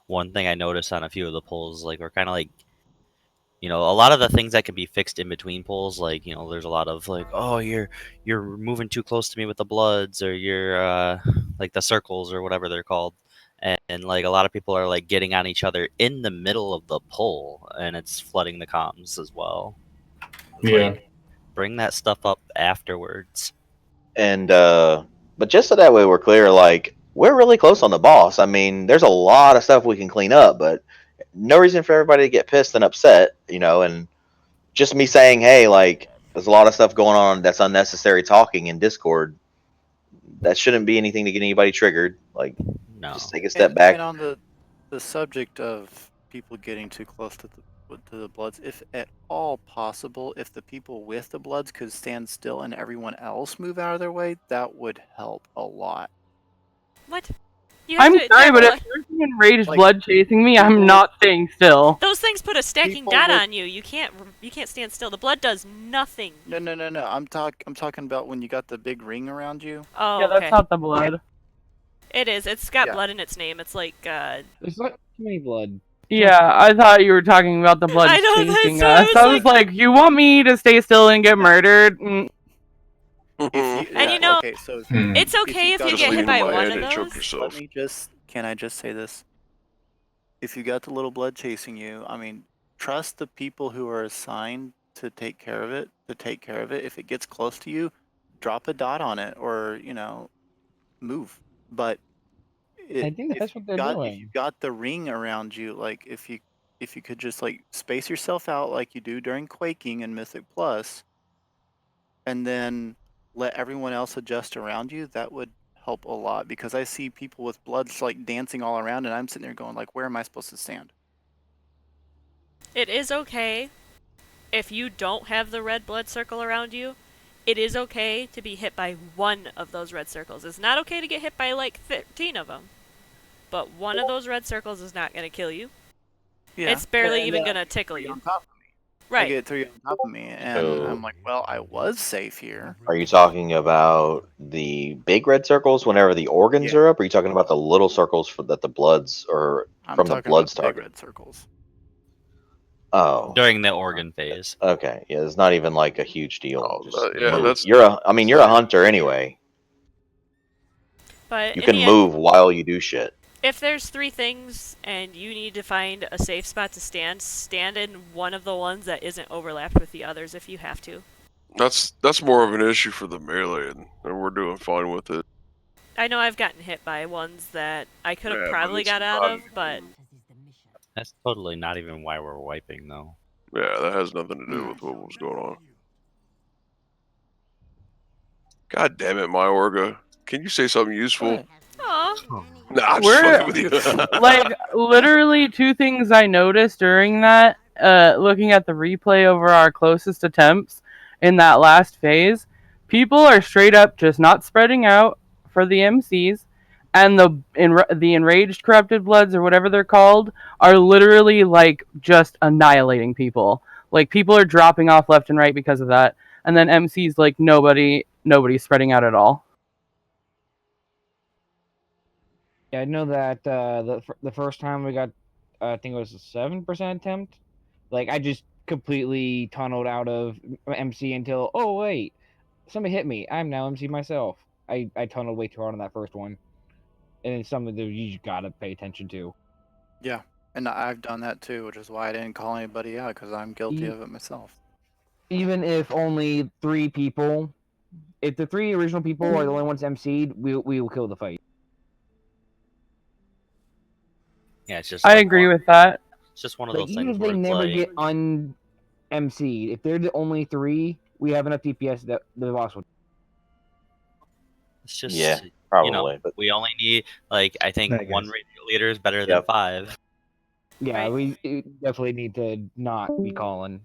one thing I noticed on a few of the polls, we're kind of a lot of the things that can be fixed in between polls, there's a lot of oh, you're moving too close to me with the bloods, or you're the circles or whatever they're called. And a lot of people are getting on each other in the middle of the poll, and it's flooding the comms as well. It's bring that stuff up afterwards. And but just so that way we're clear, like we're really close on the boss. I mean, there's a lot of stuff we can clean up, but no reason for everybody to get pissed and upset, you know. And just me saying, hey, like there's a lot of stuff going on that's unnecessary talking in Discord. That shouldn't be anything to get anybody triggered. Like, just take a step back. And on the subject of people getting too close to the Bloods, if at all possible, if the people with the Bloods could stand still and everyone else move out of their way, that would help a lot. What? You have I'm to, sorry, but if what? there's an enraged Like, blood chasing me, I'm not staying still. Those things put a stacking People dot with- on you. You can't stand still. The blood does nothing. No. I'm talking about when you got the big ring around you. Oh, Yeah, okay. that's not the blood. It is. It's got Yeah. blood in its name. It's like There's not too many blood. Yeah, I thought you were talking about the blood I know, that's chasing what I us. was I was like, you want me to stay still and get murdered? Mm. And you know, okay, so it's okay if you got get a hit by little one blood- of those. Can I just say this? If you got the little blood chasing you, I mean, trust the people who are assigned to take care of it. If it gets close to you, drop a dot on it, or move. But I think that's what they're if doing. you got the ring around you, like if you could just like space yourself out like you do during Quaking and Mythic Plus, and then let everyone else adjust around you, that would help a lot, because I see people with bloods like dancing all around and I'm sitting there going like, where am I supposed to stand? It is okay if you don't have the red blood circle around you. It is okay to be hit by one of those red circles. It's not okay to get hit by like 13 of them. But one of those red circles is not going to kill you. Yeah. It's barely And, even going to tickle you. on top of me. Right. I get 3 on top of me, and So- I'm like, well, I was safe here. Are you talking about the big red circles whenever the organs Yeah. are up? Or are you talking about the little circles that the bloods are I'm from the talking bloods about the big target? red circles. Oh, During the organ phase. okay. Yeah, it's not even like a huge deal. Just yeah, move. that's- You're a hunter anyway. But You in can the move while you do shit. If there's 3 things and you need to find a safe spot to stand in one of the ones that isn't overlapped with the others if you have to. That's more of an issue for the melee, and we're doing fine with it. I know I've gotten hit by ones that I could have Yeah, but probably it's got out not- of, but That's totally not even why we're wiping, though. Yeah, that has nothing to do with what was going on. God damn it, my Orga. Can you say something useful? Aw. Nah, I'm just We're fucking with you. like literally 2 things I noticed during that, looking at the replay over our closest attempts in that last phase. People are straight up just not spreading out for the MCs, and the enraged corrupted bloods or whatever they're called are literally like just annihilating people. Like people are dropping off left and right because of that, and then MCs like nobody's spreading out at all. Yeah, I know that the first time we got, I think it was a 7% attempt. Like I just completely tunneled out of MC until wait, somebody hit me. I'm now MC myself. I tunneled way too hard on that first one, and it's something that you just gotta pay attention to. Yeah, and I've done that too, which is why I didn't call anybody out, because I'm guilty Ye- of it myself. Even if only 3 people, if the 3 original people are the only ones MC'd, we will kill the fight. Yeah, it's just. I like agree one- with that. It's just one of Like those even things if where they it's never like, get un-MC'd, if they're the only 3, we have enough DPS that the boss would. it's just Yeah, you probably. know, But we only need like I think I one guess. radio leader is better than Yep. 5. Yeah, Right. we definitely need to not be calling.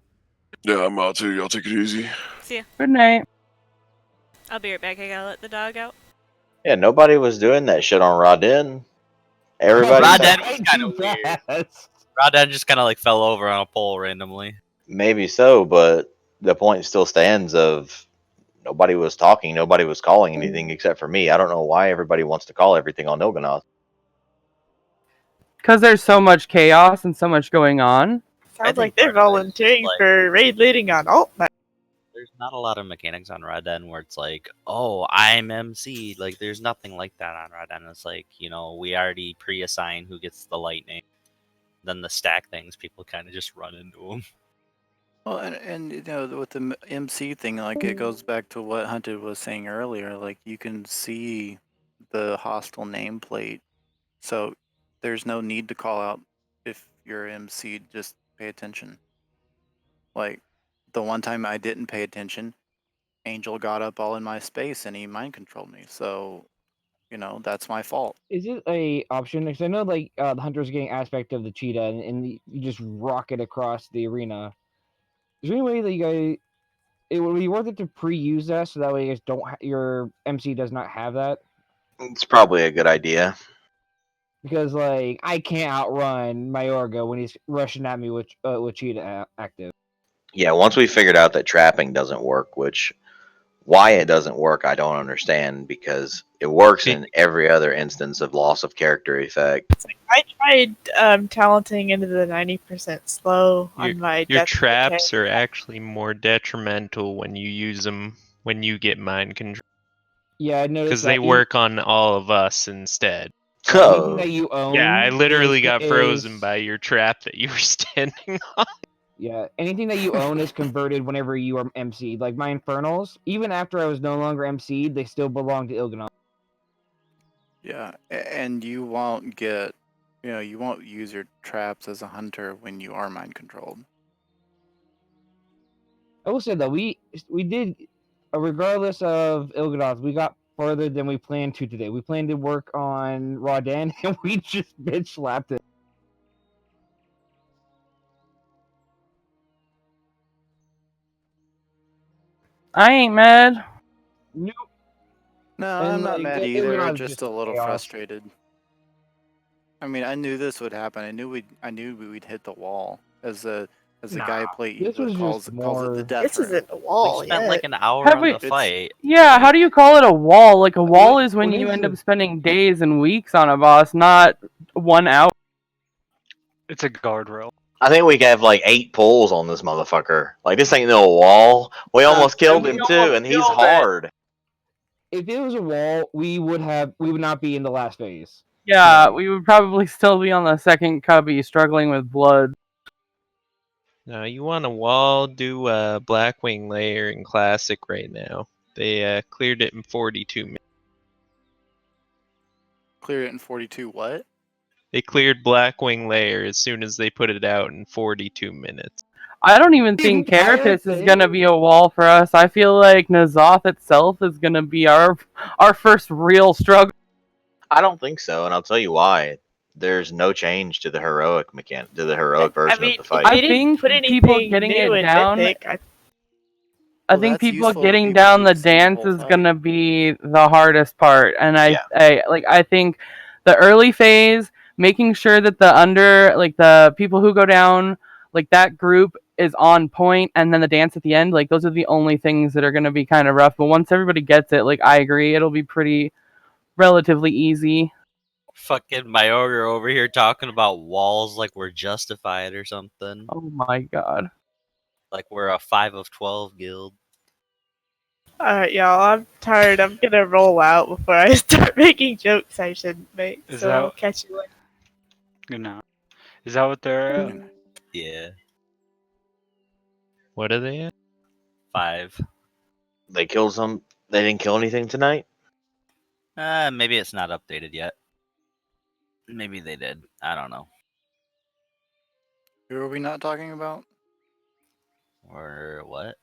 Yeah, I'm out too. Y'all take it easy. see ya. Good night. I'll be right back. I gotta let the dog out. yeah, nobody was doing that shit on Rodin. Everybody. Rodden was kind of weird. Rodden just kind of like fell over on a pole randomly. Maybe so, but the point still stands of nobody was talking, nobody was calling anything except for me. I don't know why everybody wants to call everything on Noganoth. Because there's so much chaos and so much going on. Sounds like they're volunteering for raid leading on alt night. There's not a lot of mechanics on Rodden where it's like, oh, I'm MC. Like, there's nothing like that on Rodden. It's like, you know, we already pre-assign who gets the lightning. Then the stack things, people kind of just run into them. Well, and you know, with the MC thing, like it goes back to what Hunted was saying earlier. Like you can see the hostile nameplate, so there's no need to call out if you're MC. Just pay attention. Like the one time I didn't pay attention, Angel got up all in my space and he mind controlled me. So, you know, that's my fault. Is it a option? Because I know like the hunter's getting aspect of the cheetah, and you just rocket across the arena. Is there any way that you guys it would be worth it to pre-use that so that way you guys don't your MC does not have that? It's probably a good idea. Because like I can't outrun Mayorga when he's rushing at me with cheetah active. Yeah, once we figured out that trapping doesn't work, which why it doesn't work, I don't understand because it works in every other instance of loss of character effect. I tried talenting into the 90% slow on my Your death traps are actually more detrimental when you use them when you get mind control. Yeah, I noticed Because that. they work on all of us instead. Anything that you own. Yeah, I literally is, got frozen by your trap that you were standing on. Yeah, anything that you own is converted whenever you are MC'd. Like my Infernals, even after I was no longer MC'd, they still belong to Il'gynoth. Yeah, and you won't get, you know, you won't use your traps as a hunter when you are mind controlled. I will say though, we did, regardless of Il'gynoth, we got further than we planned to today. We planned to work on Rawdan, and we just bitch slapped it. I ain't mad. Nope. No, And, I'm not like, mad Il'gynoth either. is Just a little chaos. frustrated. I mean, I knew this would happen. I knew we'd hit the wall as a guy plate. This was calls just it more. the death This room. isn't a wall We spent yet. like an hour Have on we- the fight. Yeah, how do you call it a wall? Like a wall is when what you is end it? up spending days and weeks on a boss, not 1 hour. It's a guardrail. I think we have like 8 pulls on this motherfucker. Like this ain't no wall. We almost killed him too, and he's hard. If it was a wall, we would not be in the last phase. Yeah, we would probably still be on the second cubby struggling with blood. No, you want a wall, do Blackwing Layer in Classic right now. They cleared it in 42 minutes. Cleared it in 42 what? They cleared Blackwing Layer as soon as they put it out in 42 minutes. I don't even think Carapace is gonna be a wall for us. I feel like N'Zoth itself is gonna be our first real struggle. I don't think so, and I'll tell you why. There's no change to the heroic version of the fight. They didn't put anything getting new it in down. Mythic. I think that's people useful to getting people down who've the seen the dance whole is fight. gonna be the hardest part, and I think the early phase, making sure that the people who go down, like that group is on point, and then the dance at the end, like those are the only things that are gonna be kind of rough. But once everybody gets it, like I agree, it'll be pretty relatively easy. Fucking Mayorga over here talking about walls like we're justified or something. Oh my god. Like we're a 5 of 12 guild. Alright, y'all, I'm tired. I'm gonna roll out before I start making jokes I shouldn't make. Is So that- I'll catch you later. Good night. Is that what they're at? Yeah. What are they at? 5. They killed some. They didn't kill anything tonight. Maybe it's not updated yet. Maybe they did. I don't know. Who are we not talking about? Or what?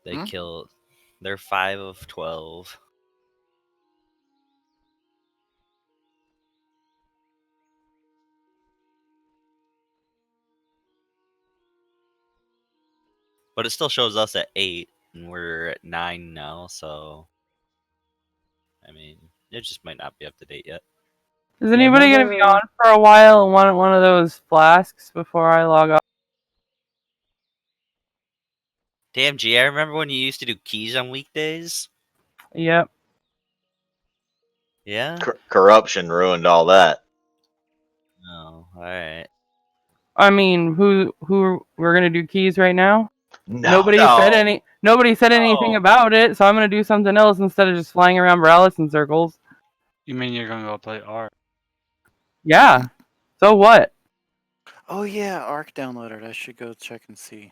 They Hmm? killed. They're 5 of 12. But it still shows us at 8, and we're at 9 now, so. I mean, it just might not be up to date yet. Is anybody gonna be on for a while and want one of those flasks before I log off? Damn, G, I remember when you used to do keys on weekdays? Yep. Yeah? Corruption ruined all that. Oh, alright. I mean, who we're gonna do keys right now? No. Nobody said anything about it, so I'm gonna do something else instead of just flying around Morales in circles. You mean you're gonna go play R? Yeah. So what? Oh yeah, Arc downloaded. I should go check and see.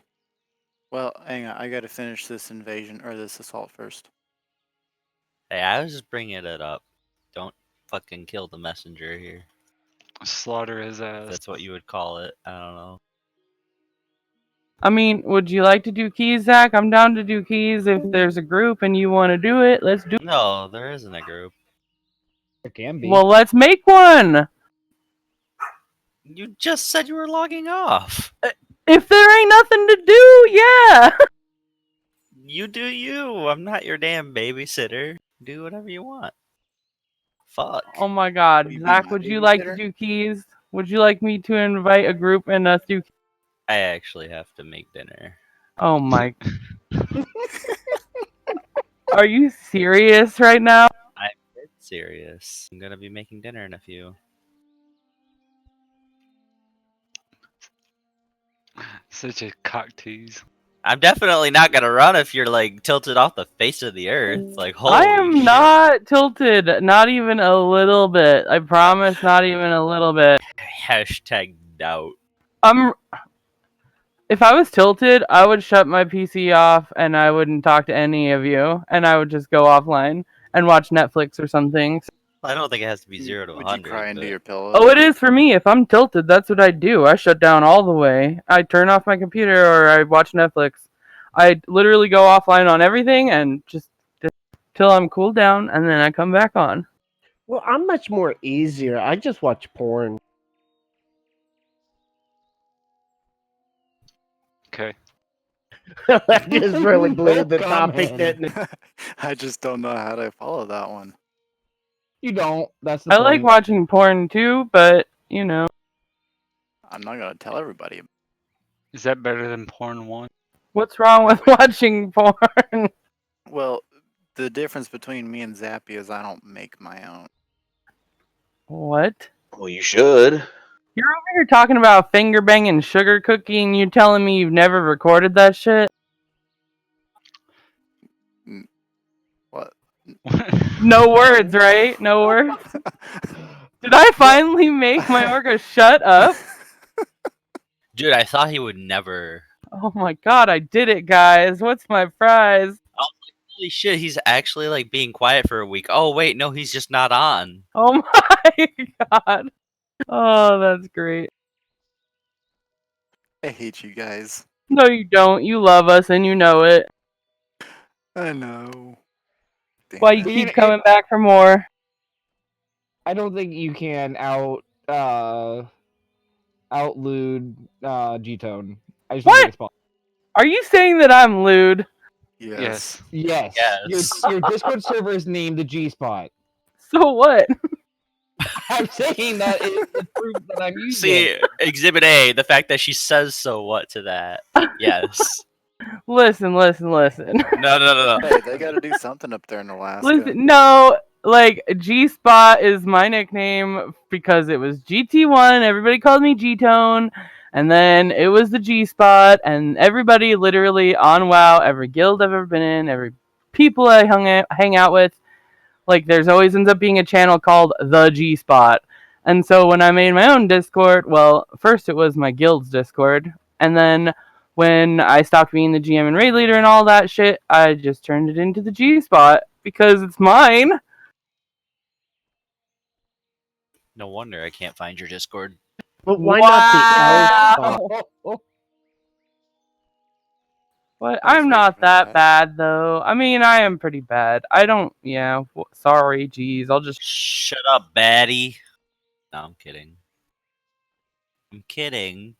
Well, hang on. I gotta finish this invasion or this assault first. Hey, I was just bringing it up. Don't fucking kill the messenger here. Slaughter his If ass. that's what you would call it. I don't know. I mean, would you like to do keys, Zach? I'm down to do keys if there's a group and you want to do it. Let's do. No, there isn't a group. There can be. Well, let's make one. You just said you were logging off. If there ain't nothing to do, yeah. You do you. I'm not your damn babysitter. Do whatever you want. Fuck. Oh my God, Zach, would you like to do keys? Would you like me to invite a group and us do? I actually have to make dinner. Oh my. Are you serious right now? I'm dead serious. I'm gonna be making dinner in a few. Such a cock tease. I'm definitely not gonna run if you're like tilted off the face of the earth. Like holy I am shit. not tilted, not even a little bit. I promise, not even a little bit. Hashtag doubt. If I was tilted, I would shut my PC off and I wouldn't talk to any of you, and I would just go offline and watch Netflix or something. I don't think it has to be 0 to 100. Would you cry into your pillow? Oh, it is for me. If I'm tilted, that's what I do. I shut down all the way. I turn off my computer or I watch Netflix. I literally go offline on everything and just till I'm cooled down, and then I come back on. Well, I'm much more easier. I just watch porn. Okay. That just really blew the topic, didn't it? I just don't know how to follow that one. You don't. That's the I point. like watching porn too, but you know. I'm not gonna tell everybody. Is that better than porn 1? What's wrong with watching porn? Well, the difference between me and Zappy is I don't make my own. What? Well, you should. You're over here talking about finger banging sugar cookie, and you telling me you've never recorded that shit? What? No words, right? No words. Did I finally make my orca shut up? Dude, I thought he would never. Oh my God, I did it, guys. What's my prize? I was like, holy shit, he's actually like being quiet for a week. Oh wait, no, he's just not on. Oh my God. Oh, that's great. I hate you guys. No, you don't. You love us, and you know it. I know. Why you keep coming back for more? I don't think you can outlude G-Tone. I just want to make a spot. Are you saying that I'm lewd? Yes. Yes. Yes. Your Discord server is named the G Spot. So what? I'm saying that is the proof that I'm using. See, Exhibit A, the fact that she says so what to that. Yes. Listen. No. Hey, they gotta do something up there in Alaska. Listen, no, like G Spot is my nickname because it was GT1. Everybody called me G-Tone, and then it was the G Spot, and everybody literally on WoW, every guild I've ever been in, every people I hang out with, like there's always ends up being a channel called the G Spot. And so when I made my own Discord, well, first it was my guild's Discord, and then when I stopped being the GM and raid leader and all that shit, I just turned it into the G Spot because it's mine. No wonder I can't find your Discord. But why not the L spot? But I'm not that bad though. I mean, I am pretty bad. I don't. Yeah. Sorry. Geez. I'll just shut up, baddie. No, I'm kidding. I'm kidding.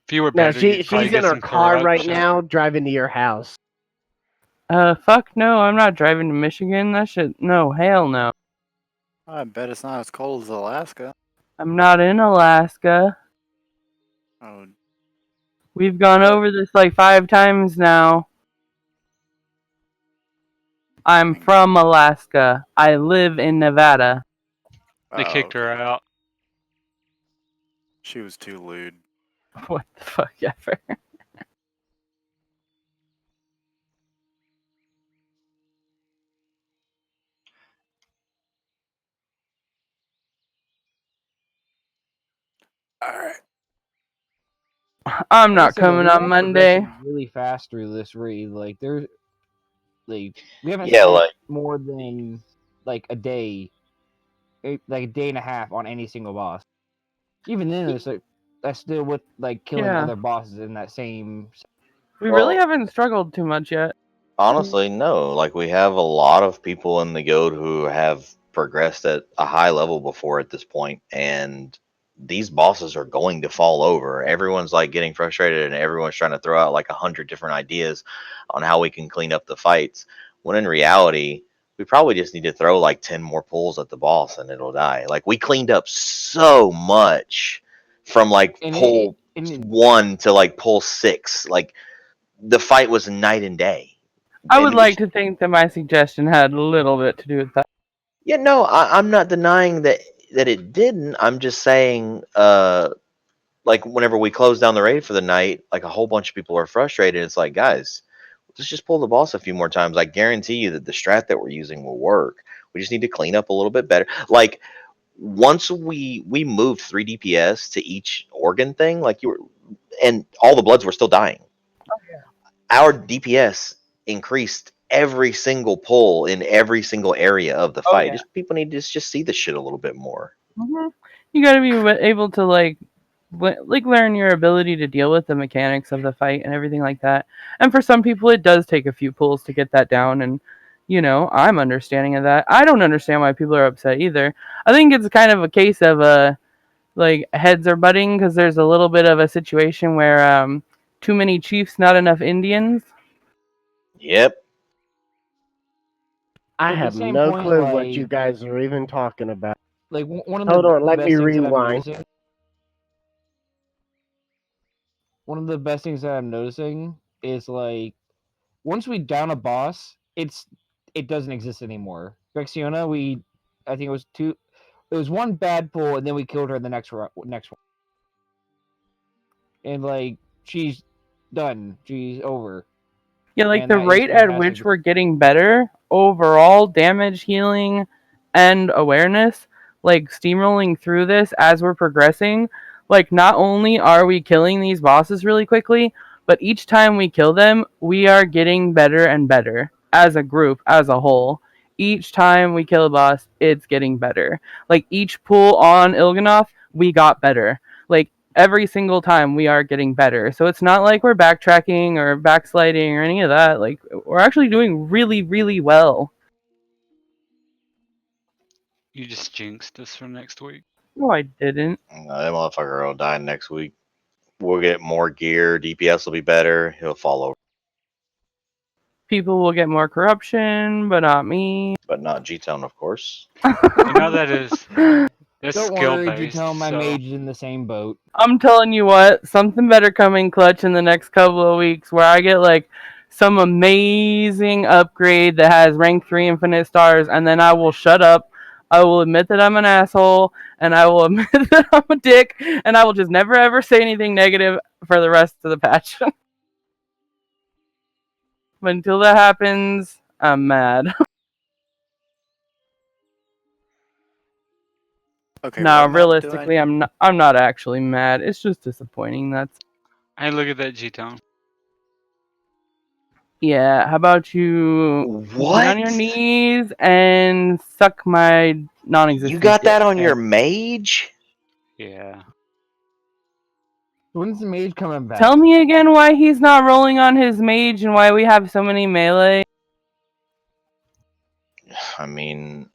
If you were No, better, you'd probably she's get in her some car right corruption. now, driving to your house. Fuck no. I'm not driving to Michigan. That shit. No. Hell no. I bet it's not as cold as Alaska. I'm not in Alaska. Oh. We've gone over this like 5 times now. I'm from Alaska. I live in Nevada. They kicked her out. She was too lewd. What the fuck ever. I'm Like I not said, coming we on are Monday. progressing really fast through this raid. Like there's like we haven't Yeah, spent like more than like a day, like a day and a half on any single boss. Even then, it's like that's still with like killing Yeah. other bosses in that same. We really well, haven't struggled too much yet. honestly, no. Like we have a lot of people in the guild who have progressed at a high level before at this point, and these bosses are going to fall over. Everyone's like getting frustrated, and everyone's trying to throw out like 100 different ideas on how we can clean up the fights. When in reality, we probably just need to throw like 10 more pulls at the boss, and it'll die. Like we cleaned up so much from like And pull one to like pull six. Like the fight was night and day. I And would it was like to think that my suggestion had a little bit to do with that. yeah, no, I'm not denying that it didn't. I'm just saying, like whenever we close down the raid for the night, like a whole bunch of people are frustrated. It's like, guys, let's just pull the boss a few more times. I guarantee you that the strat that we're using will work. We just need to clean up a little bit better. Like once we moved 3 DPS to each organ thing, like you were, and all the bloods were still dying. Our DPS increased every single pull in every single area of the Oh fight. yeah. Just people need to just see the shit a little bit more. You got to be able to like learn your ability to deal with the mechanics of the fight and everything like that. And for some people, it does take a few pulls to get that down. And I'm understanding of that. I don't understand why people are upset either. I think it's kind of a case of like heads are butting because there's a little bit of a situation where too many chiefs, not enough Indians. Yep. I At the have same no point, clue what you like guys are even talking about. one of Hold the on, let me best things that I'm rewind. noticing. One of the best things that I'm noticing is like once we down a boss, it doesn't exist anymore. Vexiona, I think it was two. It was one bad pull, and then we killed her in the next one. And like she's done. She's over. Yeah, like And the that is rate at fantastic. which we're getting better overall damage, healing, and awareness, like steamrolling through this as we're progressing, like not only are we killing these bosses really quickly, but each time we kill them, we are getting better and better as a group, as a whole. Each time we kill a boss, it's getting better. Like each pull on Il'gynoth, we got better. Like every single time we are getting better. So it's not like we're backtracking or backsliding or any of that. Like we're actually doing really, really well. You just jinxed us for next week. No, I didn't. That motherfucker will die next week. We'll get more gear. DPS will be better. He'll fall over, People will get more corruption, but not me. but not G-Town, of course. You know that's Don't skill worry, based. G-Tone, my So mage is in the same boat. I'm telling you what, something better coming clutch in the next couple of weeks where I get like some amazing upgrade that has rank 3 infinite stars, and then I will shut up. I will admit that I'm an asshole, and I will admit that I'm a dick, and I will just never ever say anything negative for the rest of the patch. But until that happens, I'm mad. Okay, No, what map do I? realistically, I'm not actually mad. It's just disappointing. That's hey, look at that G-Tone. yeah. How about you get on your What? knees and suck my non-existent You got that dick? on your Thanks. mage? Yeah. When's the mage coming back? Tell me again why he's not rolling on his mage and why we have so many melee. I mean,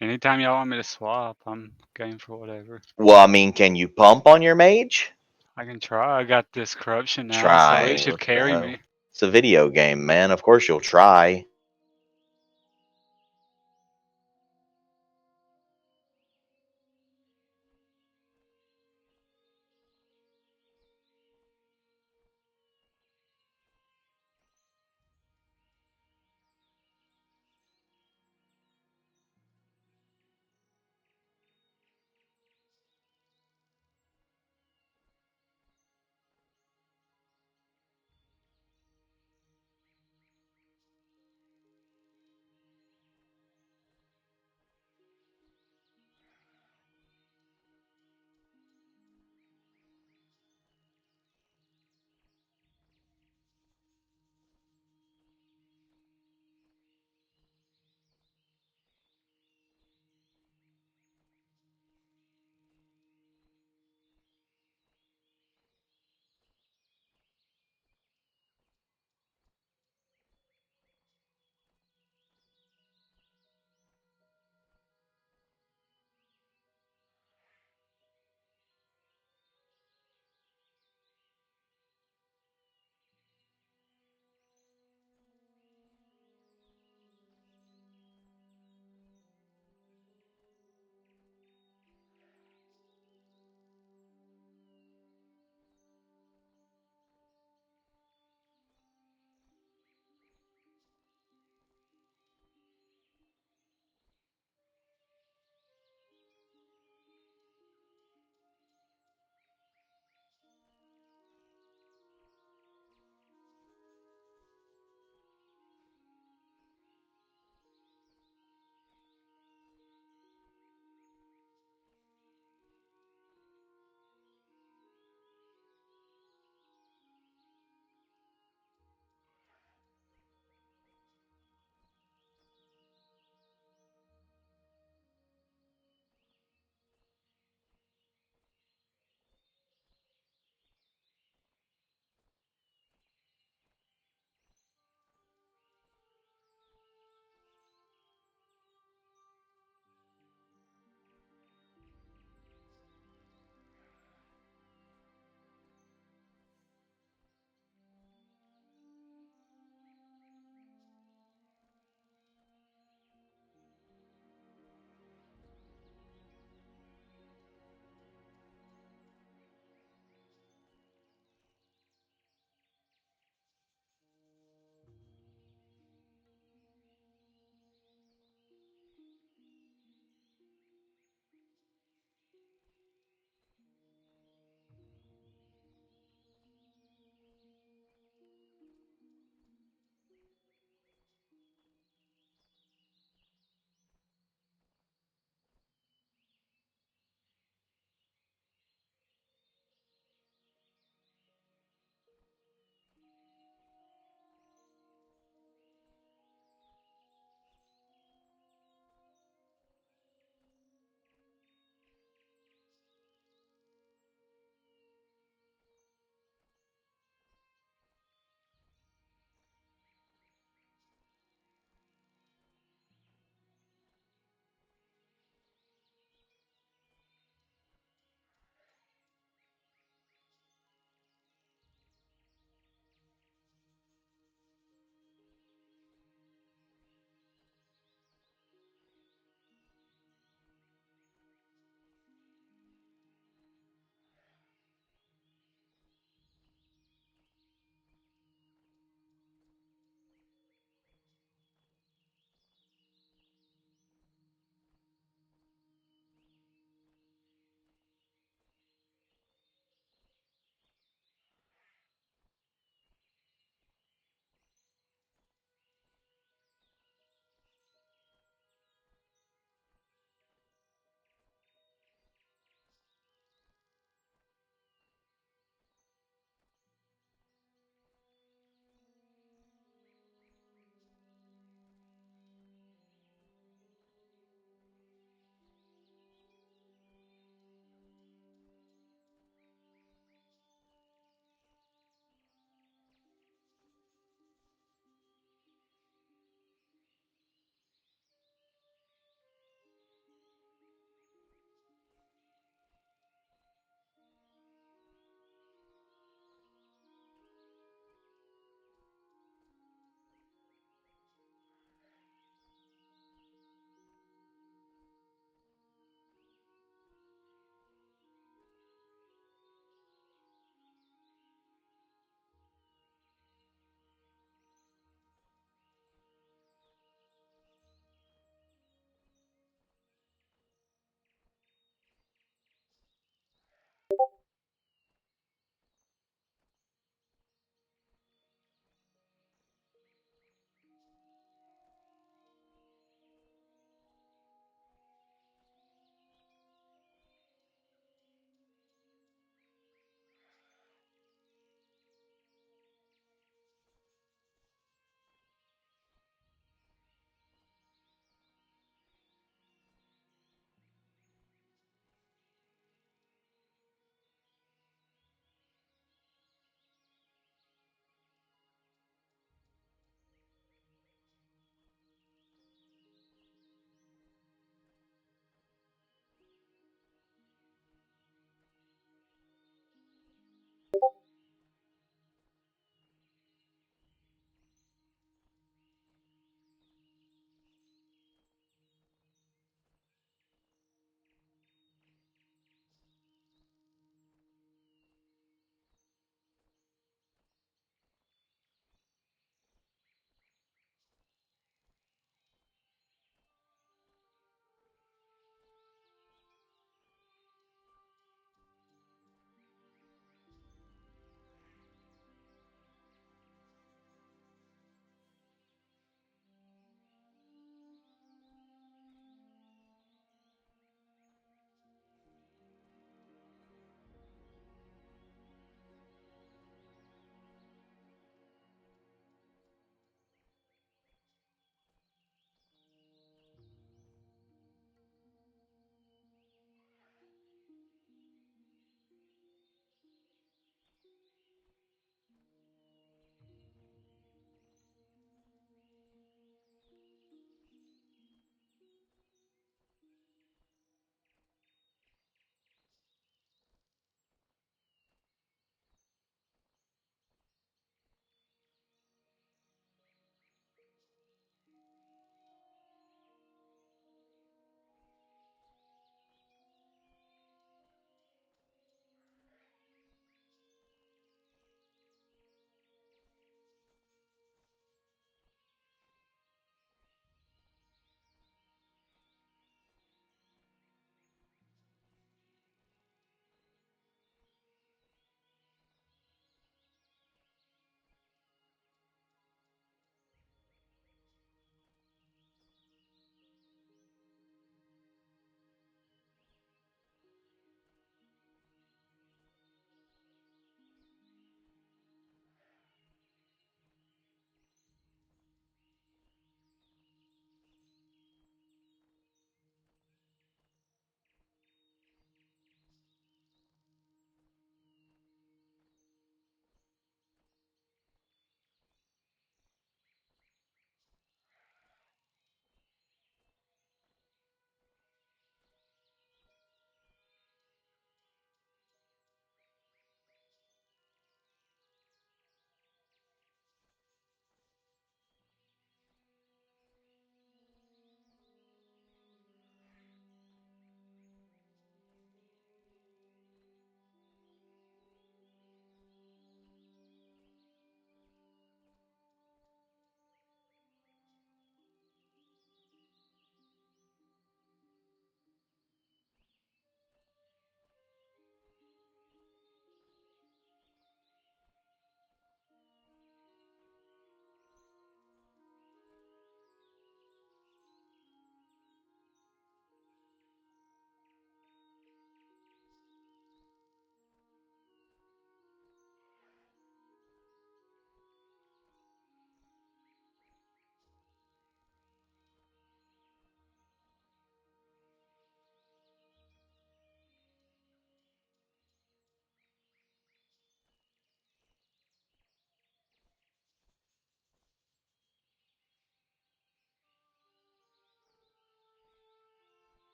Anytime y'all want me to swap, I'm game for whatever. well, I mean, can you pump on your mage? I can try. I got this corruption now, so it Try. should What the carry hell? me. It's a video game, man. Of course you'll try.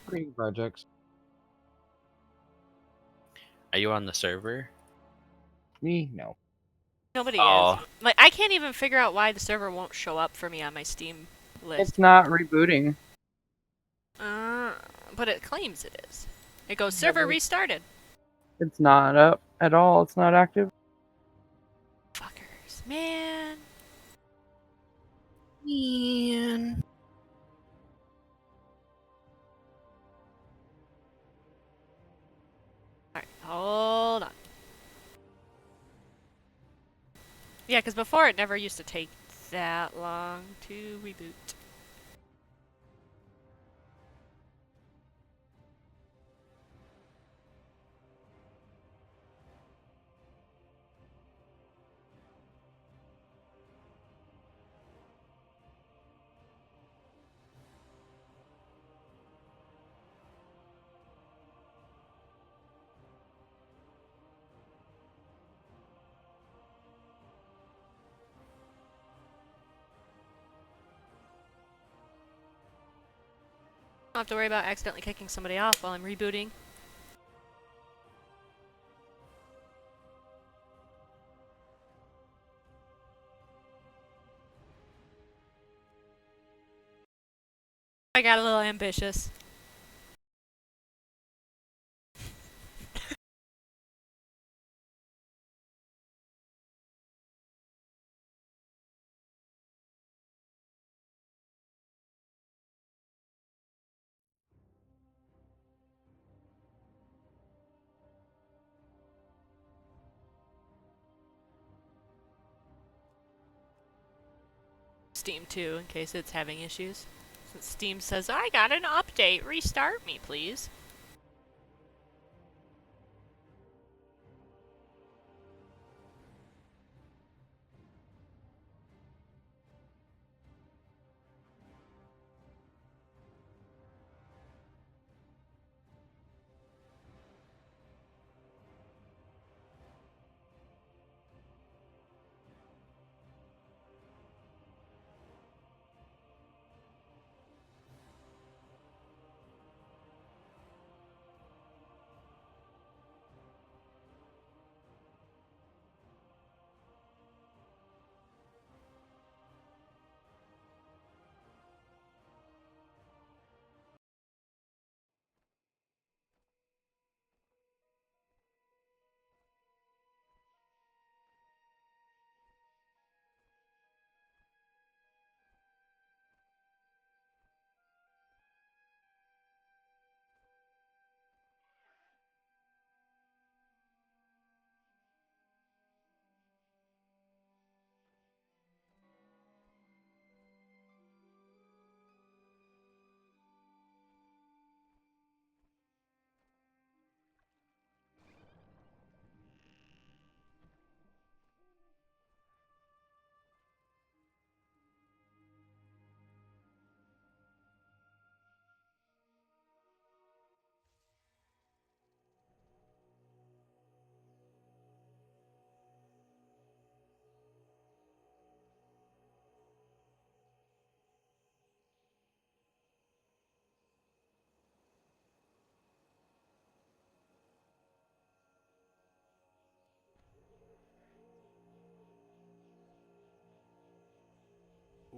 Creating projects. Are you on the server? Me? No. Nobody Oh. is. Like, I can't even figure out why the server won't show up for me on my Steam list. It's not rebooting. But it claims it is. It goes, server restarted. It's not up at all. It's not active. Fuckers. Man. Man. Alright, hold on. Yeah, because before it never used to take that long to reboot. I don't have to worry about accidentally kicking somebody off while I'm rebooting. I got a little ambitious. Steam too, in case it's having issues. Since Steam says, I got an update, restart me please.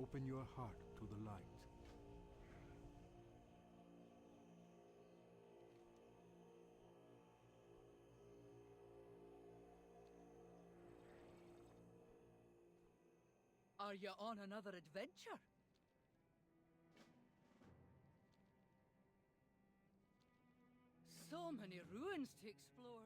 Open your heart to the light. Are you on another adventure? So many ruins to explore.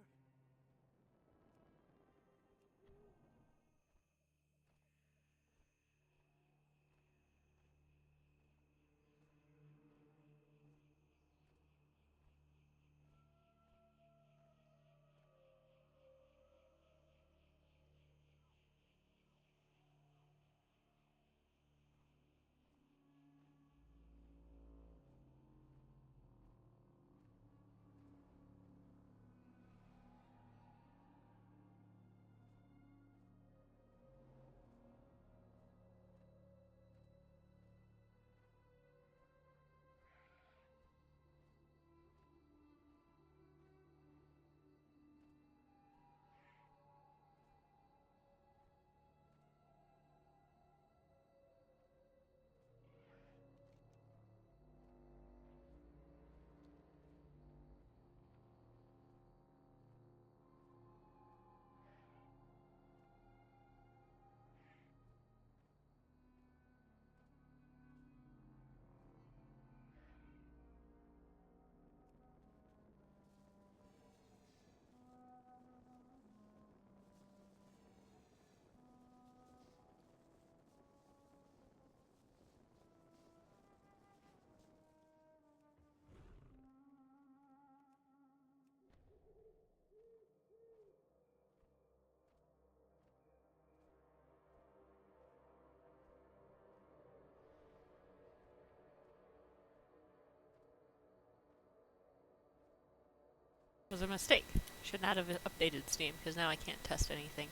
was a mistake. Should not have updated Steam, because now I can't test anything.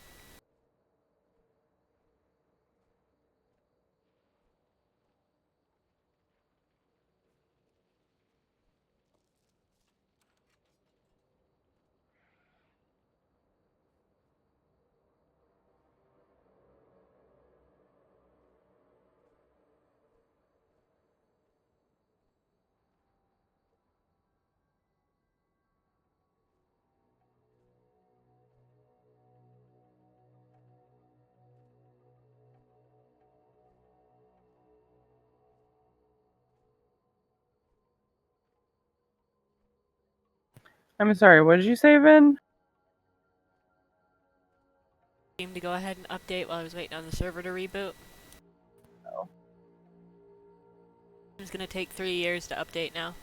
I'm sorry, what did you say, Vin? Steam to go ahead and update while I was waiting on the server to reboot. Oh. It's gonna take 3 years to update now.